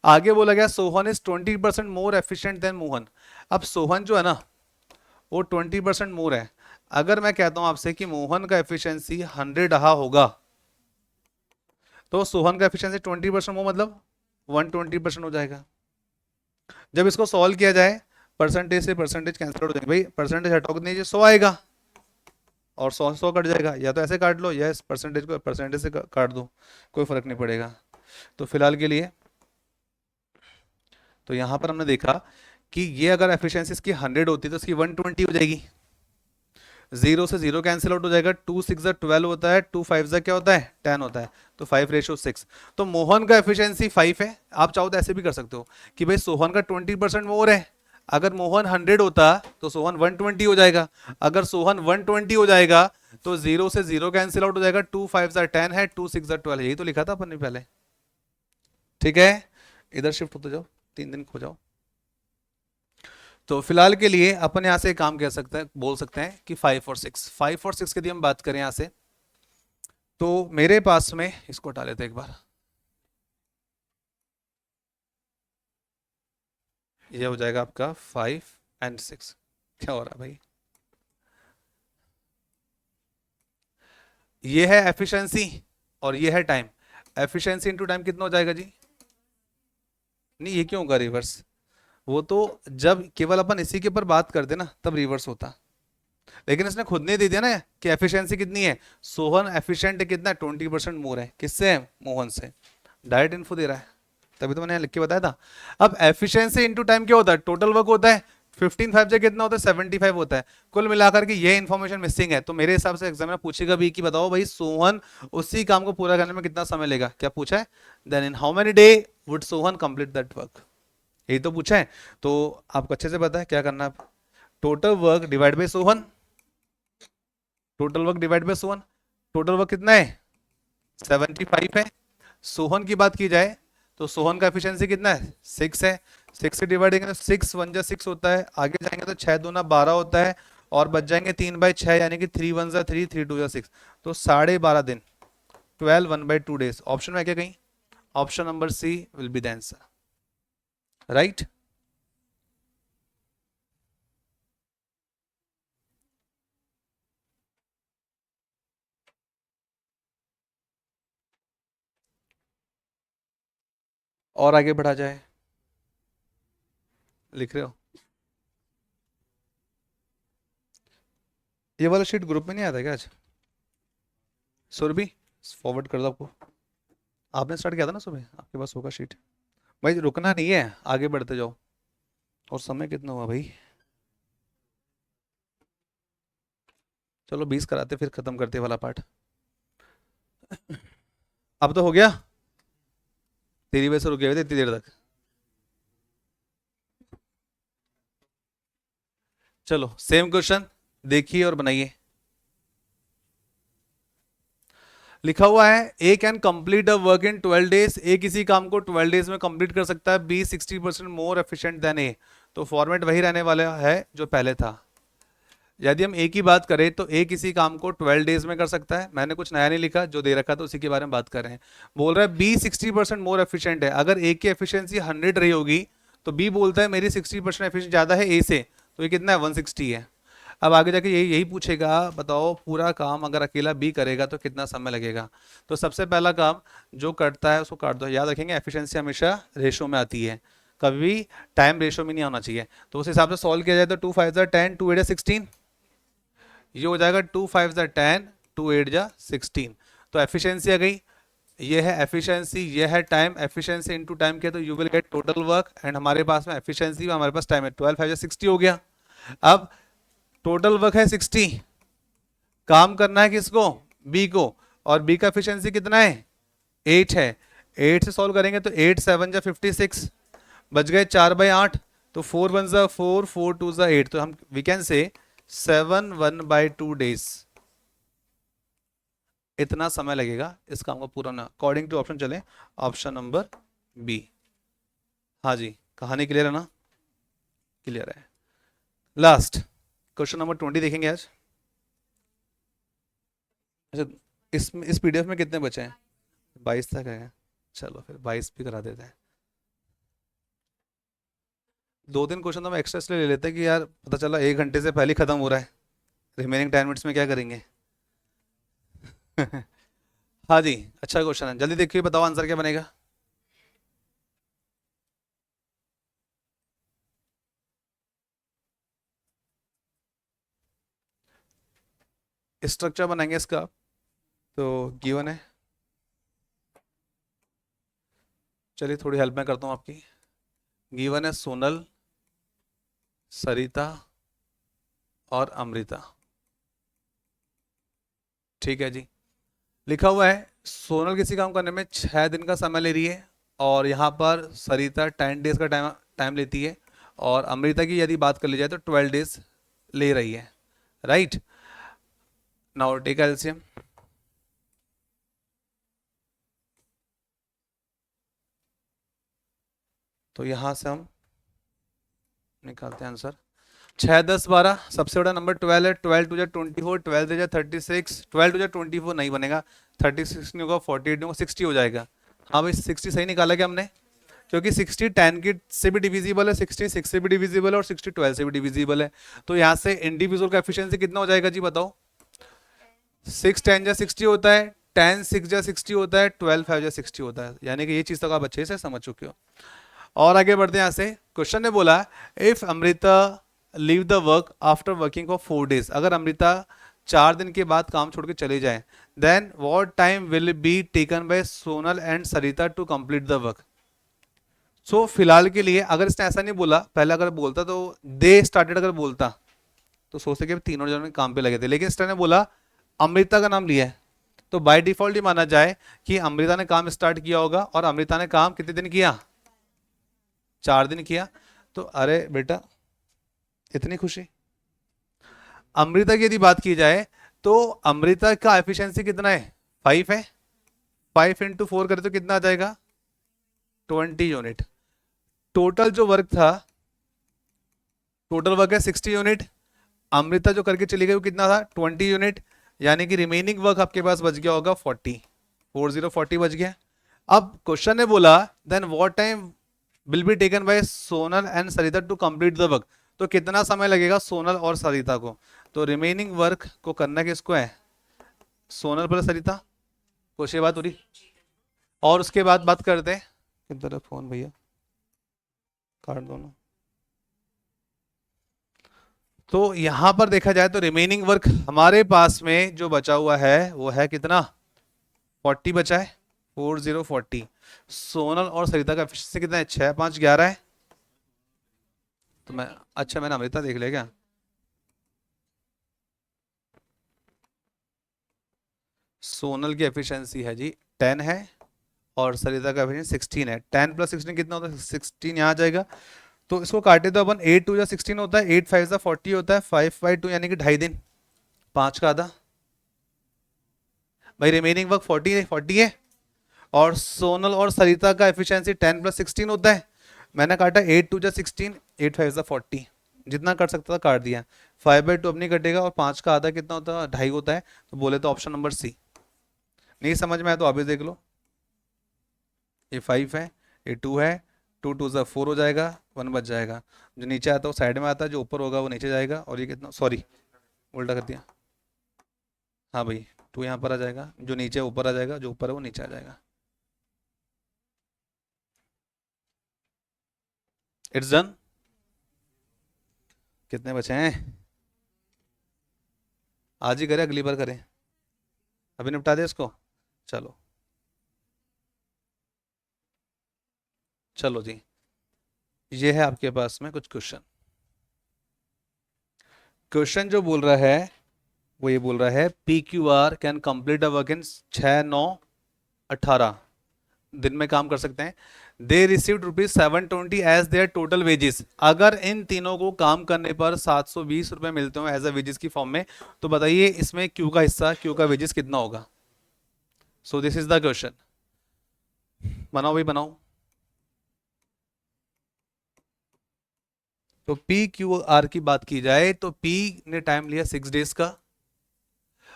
आगे बोला गया Sohan is 20% more efficient then Mohan. अब सोहन जो है ना वो 20% मोर है। अगर मैं कहता हूं आपसे कि मोहन का एफिशिएंसी 100 रहा होगा तो सोहन का एफिशिएंसी 20% मोर मतलब 120% हो जाएगा। जब इसको सॉल्व किया जाए परसेंटेज से परसेंटेज कैंसिल हो जाएंगे भाई, परसेंटेज हटाओ कितनी 100 आएगा और 100 कट जाएगा, या तो ऐसे काट लो या इस परसेंटेज को परसेंटेज से काट दो, कोई फर्क नहीं पड़ेगा। तो फिलहाल के लिए तो यहां पर हमने देखा कि ये अगर एफिशिएंसी इसकी 100 होती तो इसकी 120 हो जाएगी। 0 से 0 कैंसिल आउट हो जाएगा, 2 6 12 होता है, 2 5 क्या होता है? 10 होता है। तो 5/6। तो मोहन का एफिशिएंसी 5 है। आप चाहो तो ऐसे भी कर सकते हो कि भाई सोहन का 20% मोर है, अगर मोहन 100 होता तो सोहन 120 हो जाएगा। अगर सोहन 120 हो जाएगा तो 0 से 0 कैंसिल आउट हो जाएगा, 2 5 10 है, 2 6 12, यही तो लिखा था अपन ने पहले, ठीक है। इधर शिफ्ट होते जाओ, 3 दिन खो जाओ। तो फिलहाल के लिए अपन यहां से एक काम कह सकते हैं, बोल सकते हैं कि 5 और 6 की यदि हम बात करें यहां से, तो मेरे पास में इसको हटा लेते हैं एक बार, ये हो जाएगा आपका 5 और 6। क्या हो रहा है भाई? ये है एफिशिएंसी और ये है टाइम। एफिशिएंसी इनटू टाइम कितना हो जाएगा जी? नहीं ये क्यों होगा रिवर्स? वो तो जब केवल अपन इसी के ऊपर बात करते ना तब रिवर्स होता, लेकिन इसने खुद ने दे दिया ना कि एफिशिएंसी कितनी है। सोहन एफिशिएंट कितना है? 20% मोर है। किससे है? मोहन से। डायरेक्ट इन्फो दे रहा है, तभी तो मैंने लिख के बताया था। अब एफिशिएंसी इनटू टाइम क्या होता है? टोटल वर्क होता है। 15 5 से कितना होता है? 75 होता है। कुल मिलाकर के ये इन्फॉर्मेशन मिसिंग है। तो मेरे हिसाब से एग्जामिनर पूछेगा भी कि बताओ भाई सोहन उसी काम को पूरा करने में कितना समय लेगा। क्या पूछा है? Then in how many day would Sohan complete that work, यही तो पूछा है। तो आपको अच्छे से पता है क्या करना है। Total work divide by Sohan, total work divide by Sohan. Total work कितना है? 75 है। सोहन की बात की जाए तो सोहन का एफिशिएंसी कितना है? 6 है। 6 से डिवाइड करेंगे तो 6 1 6 होता है, आगे जाएंगे तो 6 2 12 होता है, और बच जाएंगे 3/6 यानी कि 3 1 3 3 2 6। तो 12.5 दिन, 12 1/2 डेज। ऑप्शन में क्या कहीं? Option number C will be the answer, right. और आगे बढ़ा जाए, लिख रहे हो? ये वाला शीट ग्रुप में नहीं आता क्या आज? सुरभि फॉरवर्ड कर दो आपको, आपने स्टार्ट किया था ना सुबह, आपके पास होगा शीट। भाई रुकना नहीं है, आगे बढ़ते जाओ। और समय कितना हुआ भाई? चलो 20 कराते फिर खत्म करते वाला पार्ट। अब तो हो गया, तेरी वजह से रुके हुए थे इतनी देर तक। चलो सेम क्वेश्चन देखिए और बनाइए। लिखा हुआ है A can complete a work in 12 days, A किसी काम को 12 डेज में कंप्लीट कर सकता है, बी 60% मोर एफिशिएंट देन ए। तो फॉर्मेट वही रहने वाला है जो पहले था। यदि हम ए की बात करें तो ए किसी काम को 12 डेज में कर सकता है, मैंने कुछ नया नहीं लिखा, जो दे रखा था उसी के बारे में बात कर रहे हैं। बोल रहा है बी 60% मोर एफिशिएंट है, अगर ए की एफिशिएंसी 100 रही होगी तो बी बोलता है मेरी 60% एफिशिएंट ज़्यादा है ए से, तो ये कितना है 160 है। अब आगे जाके यही यही पूछेगा, बताओ पूरा काम अगर अकेला बी करेगा तो कितना समय लगेगा। तो सबसे पहला काम जो करता है उसको काट दो, याद रखेंगे एफिशिएंसी हमेशा रेशो में आती है, कभी टाइम रेशो में नहीं आना चाहिए। तो उस हिसाब से सॉल्व किया जाए तो 2 5 जा 10, 2 8 जा 16, ये हो जाएगा 2 5 जा 10, 2 8 जा 16। तो एफिशिएंसी आ गई, ये है एफिशिएंसी, ये है टाइम, एफिशिएंसी इनटू टाइम किया तो you will get total work, and हमारे पास में एफिशिएंसी हमारे पास टाइम है, 12 5 जा 60 हो गया। अब टोटल वर्क है 60, काम करना है किसको, बी को, और बी का एफिशिएंसी कितना है 8 है। 8 से सॉल्व करेंगे तो 8 7 जा 56, बच गए 4/8, तो 4 1 जा 4, 4 2 जा 8, तो हम वी कैन से 7 1/2 डेज, इतना समय लगेगा इस काम को पूरा ना। अकॉर्डिंग टू ऑप्शन चले, ऑप्शन नंबर बी। हाँ जी, कहानी क्लियर है ना? क्लियर है। लास्ट क्वेश्चन नंबर 20 देखेंगे आज। अच्छा, इस पीडीएफ में कितने बचे हैं? 22 तक है, चलो फिर 22 भी करा देते हैं। 2-3 क्वेश्चन तो हम एक्स्ट्रा इसलिए ले लेते हैं कि यार पता चला 1 घंटे से पहले खत्म हो रहा है, रिमेनिंग 10 मिनट्स में क्या करेंगे। हाँ जी, अच्छा क्वेश्चन है, जल्दी देखिए बताओ आंसर क्या बनेगा। स्ट्रक्चर बनाएंगे इसका, तो गिवन है, चलिए थोड़ी हेल्प मैं करता हूँ आपकी। गिवन है सोनल, सरिता और अमृता, ठीक है जी। लिखा हुआ है सोनल किसी काम करने में 6 दिन का समय ले रही है, और यहाँ पर सरिता 10 डेज का टाइम टाइम लेती है, और अमृता की यदि बात कर ली जाए तो 12 डेज ले रही है, राइट। नाउ टेक एलसीएम, तो यहाँ से हम निकालते हैं आंसर। 6 10 12, सबसे बड़ा नंबर 12 है, 12 2 जा 24, 12 3 जा 36, 12 2 जा 24 नहीं बनेगा, 36 नहीं होगा, 48 नहीं होगा, 60 हो जाएगा। हाँ भाई 60 सही निकाला क्या हमने, क्योंकि 60 10 की से भी डिविजिबल है, 60 6 से भी डिविजिबल है, और 60 12 से भी डिविजिबल है। तो यहाँ से इंडिविजुअल का एफिशिएंसी कितना हो जाएगा जी बताओ। 6 10 जा 60 होता है, 10 6 जा 60 होता है, 12 5 जा 60 होता है, यानी कि ये चीज़ तक आप अच्छे से समझ चुके हो। और आगे बढ़ते हैं यहाँ से। क्वेश्चन ने बोला if Amrita leave the work after working for 4 days, अगर अमृता 4 दिन के बाद काम छोड़ के चले जाए, then what time will be taken by Sonal and Sarita to complete the work. So फिलहाल के लिए अगर इसने ऐसा नहीं बोला, पहले अगर बोलता तो दे स्टार्टेड अगर बोलता तो सोचते कि तीनों जनों काम पे लगे थे, लेकिन इसने बोला अमृता का नाम लिया है, तो बाय डिफॉल्ट ही माना जाए कि अमृता ने काम स्टार्ट किया होगा, और अमृता ने काम कितने दिन किया, 4 दिन किया। तो अरे बेटा इतनी खुशी। अमृता की यदि बात की जाए तो अमृता का एफिशिएंसी कितना है 5 है, 5 इंटू 4 करे तो कितना आ जाएगा 20 यूनिट। टोटल जो वर्क था, टोटल वर्क है 60 यूनिट, अमृता जो करके चली गई वो कितना था 20 यूनिट, यानी कि रिमेनिंग वर्क आपके पास बच गया होगा 40, 40 बच गया। अब क्वेश्चन ने बोला then what time will be taken by Sonal and Sarita to complete the work, तो कितना समय लगेगा सोनल और सरिता को। तो रिमेनिंग वर्क को करना किसको है, सोनल प्लस सरिता, कुछ ये बात हो रही। और उसके बाद बात करते हैं, किधर है फोन भैया, काट दो ना। तो यहां पर देखा जाए तो रिमेनिंग वर्क हमारे पास में जो बचा हुआ है वो है कितना 40 बचा है, 40 40। सोनल और सरिता का एफिशिएंसी कितना है? 6 5 11 है। तो मैं, अच्छा मैंने अमृता देख लिया क्या? सोनल की एफिशिएंसी है जी 10 है, और सरिता का एफिशिएंसी 16 है। 10 प्लस 16 कितना होता है? 16 यहाँ आ जाएगा। तो इसको काटे तो अपन 8 2 या 16 होता है, 8 5 40 होता है, 5/2 यानी कि 2.5 दिन, 5 का आधा। भाई रिमेनिंग वर्क 40 है। और सोनल और सरिता का एफिशिएंसी 10 प्लस 16 होता है। मैंने काटा 8 2 जा 16, 8 5 40, जितना कट सकता था काट दिया। 5/2 अपनी कटेगा, और 5 का आधा कितना होता है? 2.5 होता है। तो बोले तो ऑप्शन नंबर सी। नहीं समझ में आया तो अभी देख लो। ये 5 है, ये 2 है, 2 2 जा 4 हो जाएगा, 1 बच जाएगा। जो नीचे आता है वो साइड में आता है, जो ऊपर होगा वो नीचे जाएगा। और ये कितना, सॉरी उल्टा कर दिया। हाँ भाई, 2 यहाँ पर आ जाएगा, जो नीचे ऊपर आ जाएगा, जो ऊपर है वो नीचे आ जाएगा। It's done. कितने बचे हैं? आज ही करें, अगली बार करें? अभी निपटा दे इसको। चलो, चलो जी, ये है आपके पास में कुछ क्वेश्चन। क्वेश्चन जो बोल रहा है वो ये बोल रहा है, P Q R can complete a work in 6 9 18 दिन में काम कर सकते हैं। They received ₹720 as their total wages. अगर इन तीनों को काम करने पर 720 रुपए मिलते हो एज अ वेजेस की फॉर्म में, तो बताइए इसमें क्यू का हिस्सा, क्यू का वेजेस कितना होगा? सो दिस इज द क्वेश्चन। बनाओ भाई बनाओ। तो पी क्यू आर की बात की जाए तो पी ने टाइम लिया 6 डेज का,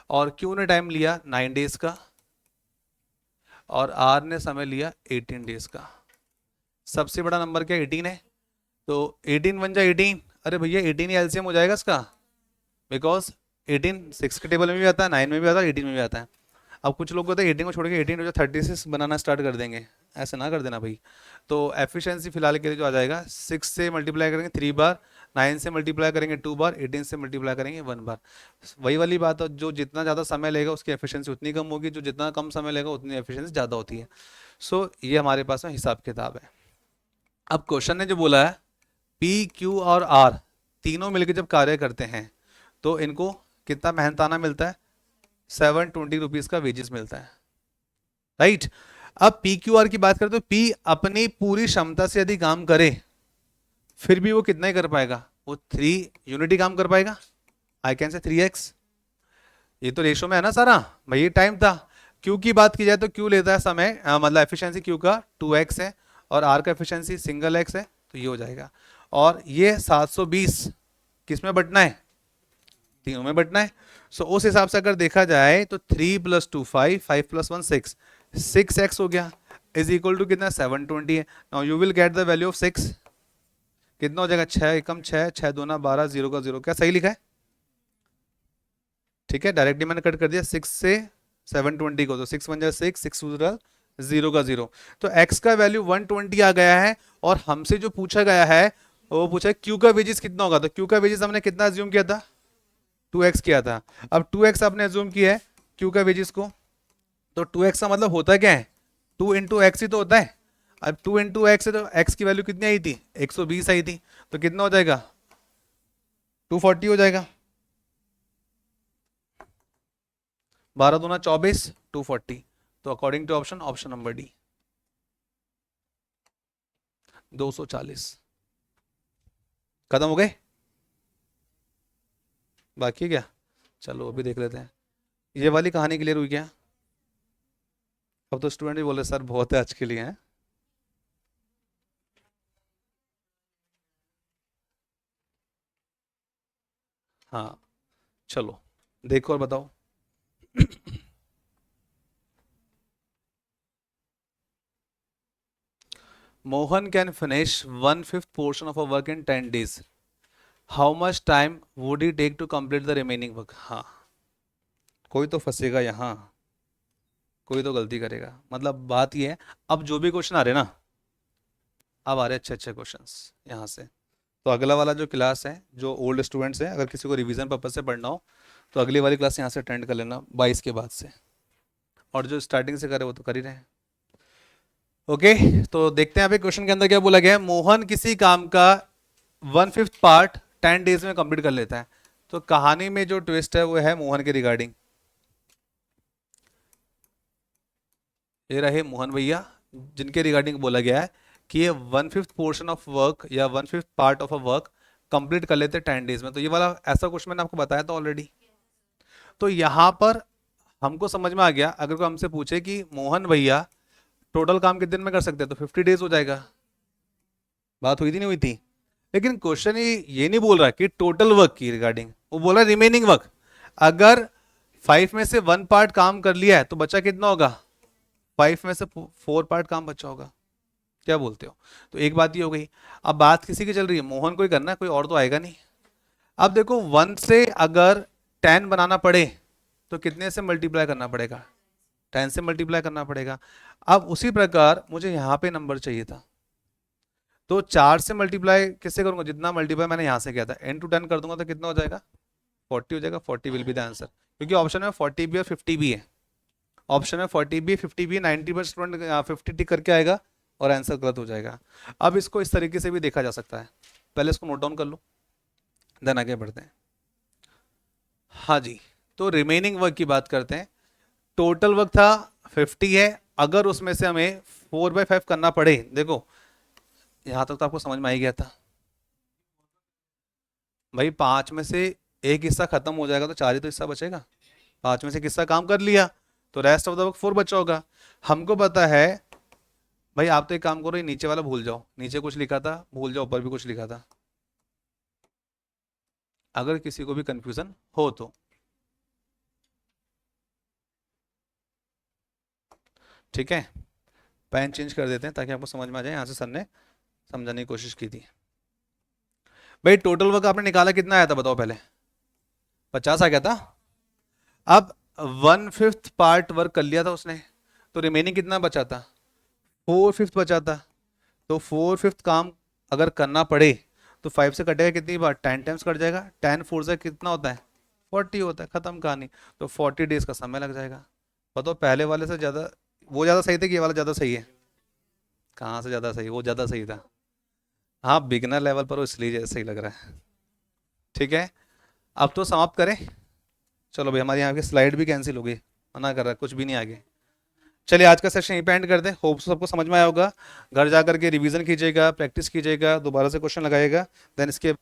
और क्यू ने टाइम लिया 9 डेज का, और आर ने समय लिया 18 डेज का। सबसे बड़ा नंबर क्या 18 है? तो 18 बन जाए 18। अरे भैया 18 ही एलसीएम हो जाएगा इसका, बिकॉज 18 6 के टेबल में भी आता है, 9 में भी आता है, 18 में भी आता है। अब कुछ लोग कहते हैं 18 को छोड़ के 18 36 बनाना स्टार्ट कर देंगे। ऐसे ना कर देना भाई। तो एफिशिएंसी फिलहाल के लिए जो आ जाएगा, 6 से मल्टीप्लाई करेंगे 3 बार, 9 से मल्टीप्लाई करेंगे 2 बार, 18 से मल्टीप्लाई करेंगे 1 बार। वही वाली बात है, जो जितना ज़्यादा समय लेगा उसकी एफिशिएंसी उतनी कम होगी, जो जितना कम समय लेगा उतनी एफिशिएंसी ज़्यादा होती है। सो ये हमारे पास में हिसाब किताब है। अब क्वेश्चन ने जो बोला है, पी क्यू और आर तीनों मिलकर जब कार्य करते हैं तो इनको कितना मेहनताना मिलता है? 720 रुपीज का वेजेस मिलता है, राइट। अब पी क्यू आर की बात करें तो पी अपनी पूरी क्षमता से यदि काम करे, फिर भी वो कितना ही कर पाएगा? वो 3 यूनिट ही काम कर पाएगा। I can say 3x। ये तो रेशो में है ना सारा भाई, ये टाइम था। क्यू की बात की जाए तो क्यू लेता है समय, मतलब एफिशिएंसी क्यू का 2x है, और आर का एफिशिएंसी सिंगल x है, तो ये हो जाएगा। और ये 720 किस में बटना है? तीनों में बटना है। सो उस हिसाब से अगर देखा जाए तो 3 + 2 5, 5 + 1 6, 6x हो गया, इज इक्वल टू कितना? 720 है। Now you will get the value of 6। कितना हो जाएगा? 6 एकम 6, 6 दूना 12, 0 का 0। क्या सही लिखा है? ठीक है, डायरेक्टली मैंने कट कर दिया 6 से 720 को, तो 6 बन जाए 6, 6 0 का 0। तो x का वैल्यू 120 आ गया है। और हमसे जो पूछा गया है वो पूछा है q का वेजेस कितना होगा। तो q का वेजेस हमने कितना अज्यूम किया था? 2x किया था। अब 2x आपने अज्यूम किया है q का वेजेस को, तो 2x का मतलब होता क्या है? 2 इंटू एक्स ही तो होता है। अब 2 इंटू एक्स है तो x की वैल्यू कितनी आई थी? 120 आई थी। तो कितना हो जाएगा? 240 हो जाएगा। 12 दूना 24, 240। तो according to option, option number D, 240। खत्म हो गए? बाकी है क्या? चलो अभी देख लेते हैं। ये वाली कहानी क्लियर हुई क्या? अब तो स्टूडेंट भी बोले सर बहुत है आज के लिए, हैं? हाँ, चलो देखो और बताओ। Mohan can finish 1/5 portion of a work in 10 days। How much time would he take to complete the remaining work? हाँ, कोई तो फंसेगा यहाँ, कोई तो गलती करेगा। मतलब बात ये है, अब जो भी क्वेश्चन आ रहे हैं ना, अब आ रहे अच्छे अच्छे क्वेश्चंस यहाँ से। तो अगला वाला जो क्लास है, जो ओल्ड स्टूडेंट्स है, अगर किसी को रिवीजन पर्पज से पढ़ना हो तो अगली वाली क्लास यहाँ से अटेंड कर लेना 22 के बाद से। और जो स्टार्टिंग से करे वो तो कर ही रहे हैं। ओके, तो देखते हैं यहाँ पे क्वेश्चन के अंदर क्या बोला गया है। मोहन किसी काम का 1/5 पार्ट 10 डेज में कंप्लीट कर लेता है। तो कहानी में जो ट्विस्ट है वो है मोहन के रिगार्डिंग। ये रहे मोहन भैया, जिनके रिगार्डिंग बोला गया है कि ये 1/5 पोर्शन ऑफ वर्क या 1/5 part of a work complete कर लेते 10 डेज में। तो ये वाला ऐसा क्वेश्चन मैंने आपको बताया था ऑलरेडी। तो यहाँ पर हमको समझ में आ गया, अगर कोई हमसे पूछे कि मोहन भैया टोटल काम कितने दिन में कर सकते हैं, तो 50 डेज हो जाएगा। बात हुई थी नहीं हुई थी? लेकिन क्वेश्चन ये नहीं बोल रहा कि टोटल वर्क की रिगार्डिंग, वो बोल रहा है रिमेनिंग वर्क। अगर 5 में से 1 पार्ट काम कर लिया है तो बचा कितना होगा? 5 में से 4 पार्ट काम बचा होगा। क्या बोलते हो? तो एक बात ये हो गई। अब बात किसी की चल रही है, मोहन को ही करना है, कोई और तो आएगा नहीं। अब देखो 1 से अगर 10 बनाना पड़े तो कितने से मल्टीप्लाई करना पड़ेगा? 10 से मल्टीप्लाई करना पड़ेगा। अब उसी प्रकार मुझे यहाँ पे नंबर चाहिए था, तो 4 से मल्टीप्लाई किससे करूंगा? जितना मल्टीप्लाई मैंने यहाँ से किया था, n टू 10 कर दूंगा तो कितना हो जाएगा? 40 हो जाएगा। 40 विल बी द आंसर, क्योंकि ऑप्शन में 40 भी और 50 भी है। ऑप्शन में 40 भी 50 भी, 90% स्टूडेंट 50 टिक करके आएगा और आंसर गलत हो जाएगा। अब इसको इस तरीके से भी देखा जा सकता है, पहले इसको नोट डाउन कर लो, देन आगे बढ़ते हैं। हाँ जी, तो रिमेनिंग वर्क की बात करते हैं। टोटल वर्क था 50 है, अगर उसमें से हमें 4/5 करना पड़े, देखो यहां तक तो आपको समझ में आ ही गया था भाई। 5 में से एक हिस्सा खत्म हो जाएगा तो 4 ही तो हिस्सा बचेगा। 5 में से एक हिस्सा काम कर लिया तो रेस्ट ऑफ द वर्क 4 बचा होगा। हमको पता है भाई, आप तो एक काम करो, ये नीचे वाला भूल जाओ, नीचे कुछ लिखा था भूल जाओ, ऊपर भी कुछ लिखा था, अगर किसी को भी कंफ्यूजन हो तो। ठीक है, पेन चेंज कर देते हैं ताकि आपको समझ में आ जाए। यहाँ से सर ने समझाने की कोशिश की थी। भाई टोटल वर्क आपने निकाला कितना आया था बताओ पहले? 50 आ गया था। अब 1/5 पार्ट वर्क कर लिया था उसने, तो रिमेनिंग कितना बचा था? 4/5 बचा था। तो 4/5 काम अगर करना पड़े तो 5 से कटेगा कितनी बार? 10 टाइम्स कट जाएगा। 10 4 से कितना होता है? 40 होता है, खत्म कहानी। तो 40 डेज का समय लग जाएगा। बताओ पहले वाले से ज्यादा वो ज्यादा सही था कि ये वाला ज्यादा सही है? कहाँ से ज्यादा सही? वो ज्यादा सही था। हाँ, बिगनर लेवल पर वो इसलिए ज्यादा सही लग रहा है। ठीक है, अब तो समाप्त करें। चलो भाई, हमारी यहाँ की स्लाइड भी कैंसिल हो गई, मना कर रहा है, कुछ भी नहीं आगे। चलिए आज का सेशन यहीं पे एंड कर दें। होप सबको समझ में आया होगा। घर जा करके रिवीजन कीजिएगा, प्रैक्टिस कीजिएगा, दोबारा से क्वेश्चन लगाइएगा, देन इसके